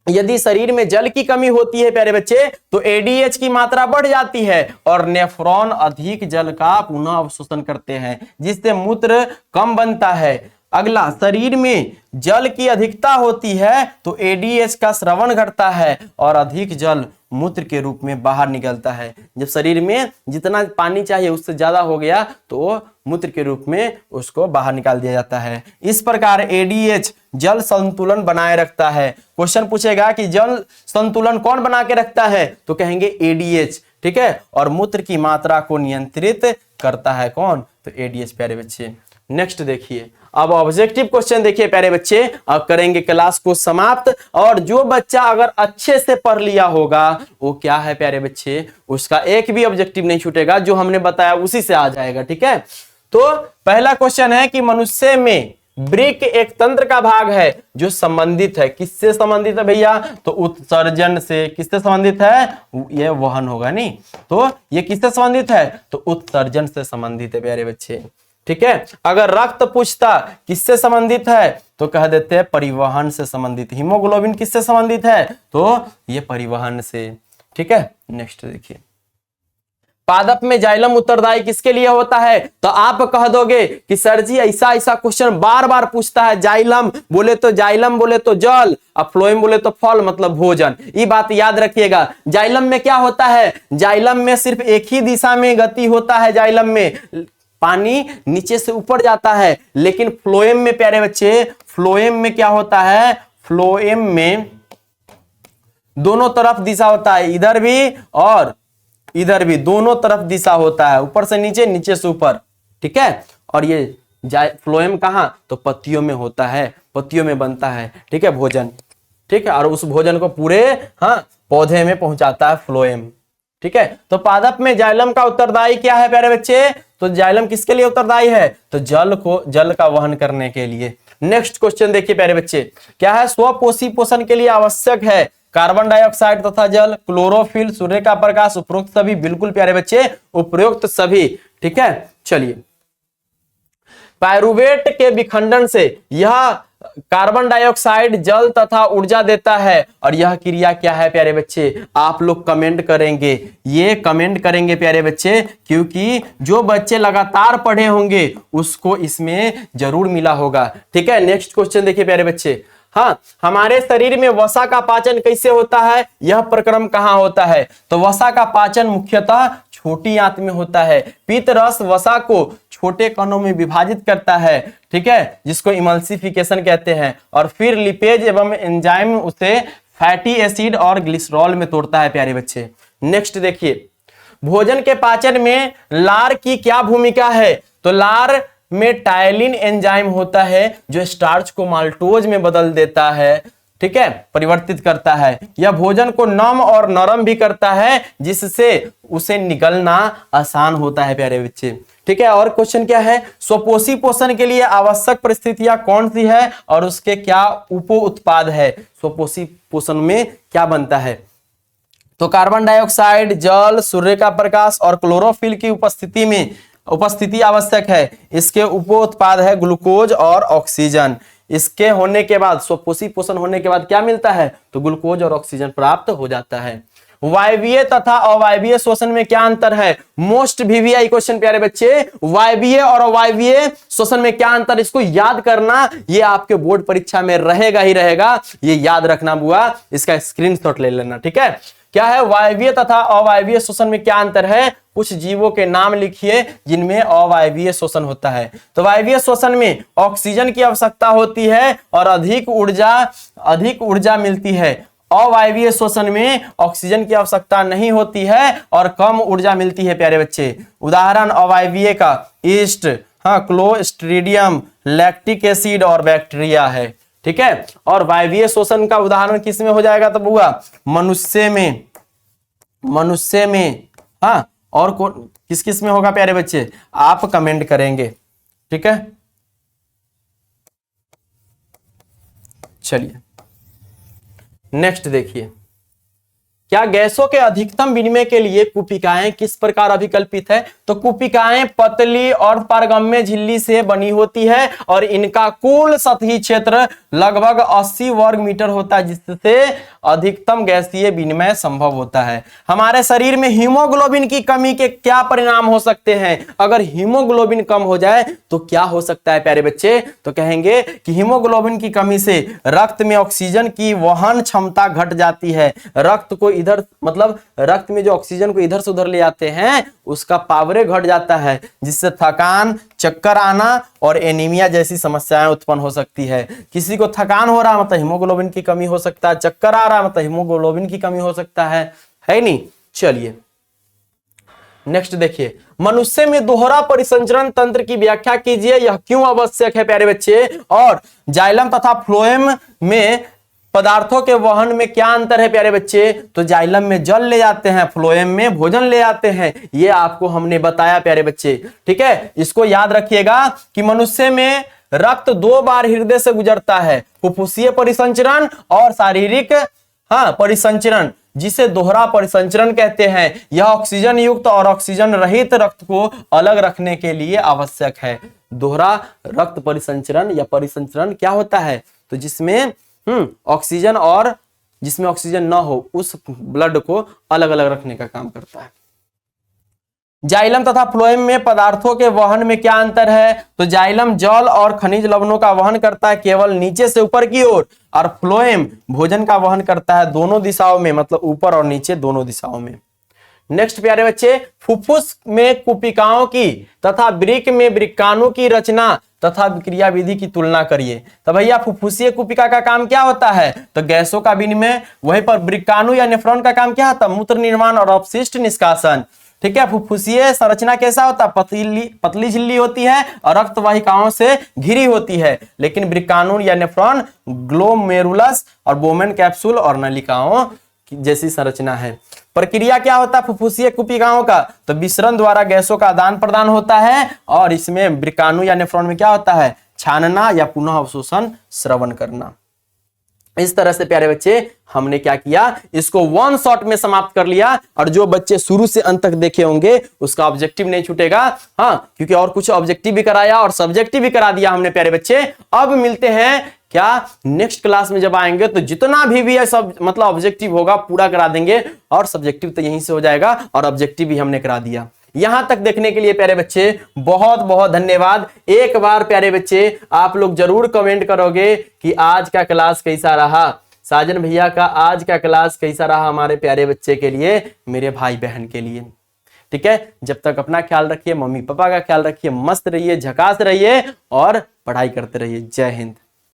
यदि शरीर में जल की कमी होती है प्यारे बच्चे तो ADH की मात्रा बढ़ जाती है और नेफ्रॉन अधिक जल का पुनः अवशोषण करते हैं जिससे मूत्र कम बनता है। अगला, शरीर में जल की अधिकता होती है तो ADH का स्रवण घटता है और अधिक जल मूत्र के रूप में बाहर निकलता है। जब शरीर में जितना पानी चाहिए उससे ज्यादा हो गया तो मूत्र के रूप में उसको बाहर निकाल दिया जाता है। इस प्रकार ADH जल संतुलन बनाए रखता है। क्वेश्चन पूछेगा कि जल संतुलन कौन बना के रखता है, तो कहेंगे ADH। ठीक है, और मूत्र की मात्रा को नियंत्रित करता है कौन, तो ADH प्यारे बच्चे। नेक्स्ट देखिए, अब ऑब्जेक्टिव क्वेश्चन देखिए प्यारे बच्चे, अब करेंगे क्लास को समाप्त। और जो बच्चा अगर अच्छे से पढ़ लिया होगा वो क्या है प्यारे बच्चे, उसका एक भी ऑब्जेक्टिव नहीं छूटेगा, जो हमने बताया उसी से आ जाएगा। ठीक है, तो पहला क्वेश्चन है कि मनुष्य में वृक्क एक तंत्र का भाग है जो संबंधित है, किससे संबंधित है भैया, तो उत्सर्जन से। किससे संबंधित है, ये वहन होगा नहीं, तो ये किससे संबंधित है, तो उत्सर्जन से संबंधित है प्यारे बच्चे। ठीक है, अगर रक्त पूछता किससे संबंधित है तो कह देते हैं परिवहन से संबंधित। हीमोग्लोबिन किससे संबंधित है, तो ये परिवहन से। ठीक है, नेक्स्ट देखिए, पादप में जाइलम उत्तरदायी किसके लिए होता है, तो आप कह दोगे कि सर जी ऐसा ऐसा क्वेश्चन बार बार पूछता है, जाइलम बोले तो जल, अब फ्लोएम बोले तो फल मतलब भोजन। ये बात याद रखिएगा। जाइलम में क्या होता है, जाइलम में सिर्फ एक ही दिशा में गति होता है। जाइलम में पानी नीचे से ऊपर जाता है, लेकिन फ्लोएम में प्यारे बच्चे, फ्लोएम में क्या होता है, फ्लोएम में दोनों तरफ दिशा होता है, इधर भी और इधर भी, दोनों तरफ दिशा होता है, ऊपर से नीचे, नीचे से ऊपर। ठीक है, और ये फ्लोएम कहां, तो पत्तियों में होता है, पत्तियों में बनता है। ठीक है, भोजन। ठीक है, और उस भोजन को पूरे, हाँ, पौधे में पहुंचाता है फ्लोएम। ठीक है, तो पादप में जाइलम का उत्तरदायी क्या है प्यारे बच्चे, तो जाइलम किसके लिए उत्तरदायी है, तो जल का वहन करने के लिए। नेक्स्ट क्वेश्चन देखिए प्यारे बच्चे, क्या है, स्वपोषी पोषण के लिए आवश्यक है कार्बन डाइऑक्साइड तथा जल, क्लोरोफिल, सूर्य का प्रकाश, उपरोक्त सभी। बिल्कुल प्यारे बच्चे, उपरोक्त सभी। ठीक है, चलिए, पायरुवेट के विखंडन से यह कार्बन डाइऑक्साइड, जल तथा ऊर्जा देता है। और यह क्रिया क्या है प्यारे बच्चे, आप लोग कमेंट करेंगे, ये कमेंट करेंगे प्यारे बच्चे, क्योंकि जो बच्चे लगातार पढ़े होंगे उसको इसमें जरूर मिला होगा। ठीक है, नेक्स्ट क्वेश्चन देखिए प्यारे बच्चे, हाँ, हमारे शरीर में वसा का पाचन कैसे होता है, यह प्रक्रम कहाँ होता है, तो वसा का पाचन मुख्यतः छोटी आंत में होता है। पित्त रस वसा को छोटे कणों में विभाजित करता है। ठीक है, जिसको इमल्सिफिकेशन कहते हैं, और फिर लिपेज एवं एंजाइम उसे फैटी एसिड और ग्लिसरॉल में तोड़ता है प्यारे बच्चे। नेक्स्ट देखिए, भोजन के पाचन में लार की क्या भूमिका है, तो लार में टायलिन एंजाइम होता है जो स्टार्च को माल्टोज में बदल देता है। ठीक है, परिवर्तित करता है। यह भोजन को नम और नरम भी करता है, जिससे उसे निगलना आसान होता है प्यारे बच्चे। ठीक है, और क्वेश्चन क्या है, स्वपोषी पोषण के लिए आवश्यक परिस्थितियां कौन सी है और उसके क्या उप उत्पाद है। स्वपोषी पोषण में क्या बनता है, तो कार्बन डाइऑक्साइड, जल, सूर्य का प्रकाश और क्लोरोफिल की उपस्थिति आवश्यक है। इसके उप उत्पाद है ग्लूकोज और ऑक्सीजन। इसके होने के बाद, स्वपोषी पोषण होने के बाद क्या मिलता है, तो ग्लूकोज और ऑक्सीजन प्राप्त हो जाता है। वायवीय तथा अवायवीय श्वसन में क्या अंतर है, मोस्ट वीवीआई क्वेश्चन प्यारे बच्चे। वायवीय और अवायवीय श्वसन में क्या अंतर, इसको याद करना, ये आपके बोर्ड परीक्षा में रहेगा ही रहेगा, ये याद रखना बुआ, इसका स्क्रीनशॉट ले लेना। ठीक है, क्या है, वायवीय तथा अवायवीय श्वसन में क्या अंतर है, कुछ जीवों के नाम लिखिए जिनमें अवायवीय श्वसन होता है। तो वायवीय श्वसन में ऑक्सीजन की आवश्यकता होती है और अधिक ऊर्जा मिलती है। अवायवीय श्वसन में ऑक्सीजन की आवश्यकता नहीं होती है और कम ऊर्जा मिलती है प्यारे बच्चे। उदाहरण अवायवीय का ईस्ट, क्लोस्ट्रीडियम, लैक्टिक एसिड और बैक्टीरिया है। ठीक है, और वायवीय श्वसन का उदाहरण किस में हो जाएगा, तो बुआ मनुष्य में और किस किस में होगा प्यारे बच्चे, आप कमेंट करेंगे। ठीक है, चलिए नेक्स्ट देखिए, क्या गैसों के अधिकतम विनिमय के लिए कुपिकाएं किस प्रकार अभिकल्पित है, तो कुपिकाएं पतली और पारगम्य झिल्ली से बनी होती है और इनका कुल सतही क्षेत्र लगभग 80 वर्ग मीटर होता है, जिससे अधिकतम गैसीय विनिमय संभव होता है। हमारे शरीर में हीमोग्लोबिन की कमी के क्या परिणाम हो सकते हैं, अगर हीमोग्लोबिन कम हो जाए तो क्या हो सकता है प्यारे बच्चे, तो कहेंगे कि हीमोग्लोबिन की कमी से रक्त में ऑक्सीजन की वहन क्षमता घट जाती है। रक्त को इधर, मतलब रक्त में जो ऑक्सीजन को इधर से उधर ले जाते हैं उसका पावरे घट जाता है, जिससे थकान, चक्कर आना और एनीमिया जैसी समस्याएं उत्पन्न हो सकती है। किसी को थकान हो रहा मतलब हीमोग्लोबिन की कमी हो सकता है, चक्कर आ रहा मतलब हीमोग्लोबिन की कमी हो सकता है नहीं। चलिए नेक्स्ट देखिए, मनुष्य में दोहरा परिसंचरण तंत्र की व्याख्या कीजिए, यह क्यों आवश्यक है प्यारे बच्चे। और जाइलम तथा फ्लोएम में पदार्थों के वहन में क्या अंतर है प्यारे बच्चे, तो जाइलम में जल ले जाते हैं, फ्लोएम में भोजन ले जाते हैं, ये आपको हमने बताया प्यारे बच्चे। ठीक है, इसको याद रखिएगा कि मनुष्य में रक्त 2 बार हृदय से गुजरता है, फुफ्फुसीय परिसंचरण और शारीरिक परिसंचरण, जिसे दोहरा परिसंचरण कहते हैं। यह ऑक्सीजन युक्त और ऑक्सीजन रहित रक्त को अलग रखने के लिए आवश्यक है। दोहरा रक्त परिसंचरण या परिसंचरण क्या होता है, तो जिसमें ऑक्सीजन और जिसमें ऑक्सीजन ना हो उस ब्लड को अलग अलग रखने का काम करता है। जाइलम तथा फ्लोएम में पदार्थों के वहन में क्या अंतर है, तो जाइलम जल और खनिज लवणों का वहन करता है केवल नीचे से ऊपर की ओर, और फ्लोएम भोजन का वहन करता है दोनों दिशाओं में, मतलब ऊपर और नीचे दोनों दिशाओं में। नेक्स्ट प्यारे बच्चे, फुफ्फुस में कुपिकाओं की तथा वृक्क में वृक्काणु की रचना तथा क्रिया विधि की तुलना करिए। तो भैया फुफ्फुसीय कुपिका का काम क्या होता है, तो गैसों का विनिमय। वहीं पर वृक्काणु या नेफ्रॉन का काम क्या होता है, मूत्र निर्माण और अपशिष्ट निष्कासन। ठीक है, फुफ्फुसीय संरचना कैसा होता है, पतली झिल्ली होती है और रक्त वाहिकाओं से घिरी होती है, लेकिन वृक्काणु या नेफ्रॉन ग्लोमेरुलस और बोमेन कैप्सूल और नलिकाओं जैसी संरचना है। प्रक्रिया क्या होता है फुफ्फुसीय कुपिकाओं का, तो विसरण द्वारा गैसों का आदान प्रदान होता है, और इसमें वृक्काणु या नेफ्रॉन में क्या होता है, छानना या पुनः अवशोषण, श्रवण करना। इस तरह से प्यारे बच्चे हमने क्या किया, इसको 1 शॉट में समाप्त कर लिया। और जो बच्चे शुरू से अंत तक देखे होंगे उसका ऑब्जेक्टिव नहीं छूटेगा, क्योंकि और कुछ ऑब्जेक्टिव भी कराया और सब्जेक्टिव भी करा दिया हमने प्यारे बच्चे। अब मिलते हैं क्या नेक्स्ट क्लास में जब आएंगे तो जितना भी है सब मतलब ऑब्जेक्टिव होगा पूरा करा देंगे, और सब्जेक्टिव तो यहीं से हो जाएगा और ऑब्जेक्टिव भी हमने करा दिया। यहां तक देखने के लिए प्यारे बच्चे बहुत बहुत धन्यवाद। एक बार प्यारे बच्चे आप लोग जरूर कमेंट करोगे कि आज का क्लास कैसा रहा, साजन भैया का आज का क्लास कैसा रहा हमारे प्यारे बच्चे के लिए, मेरे भाई बहन के लिए। ठीक है, जब तक अपना ख्याल रखिए, मम्मी पापा का ख्याल रखिए, मस्त रहिए, झकास रहिए और पढ़ाई करते रहिए। जय हिंद।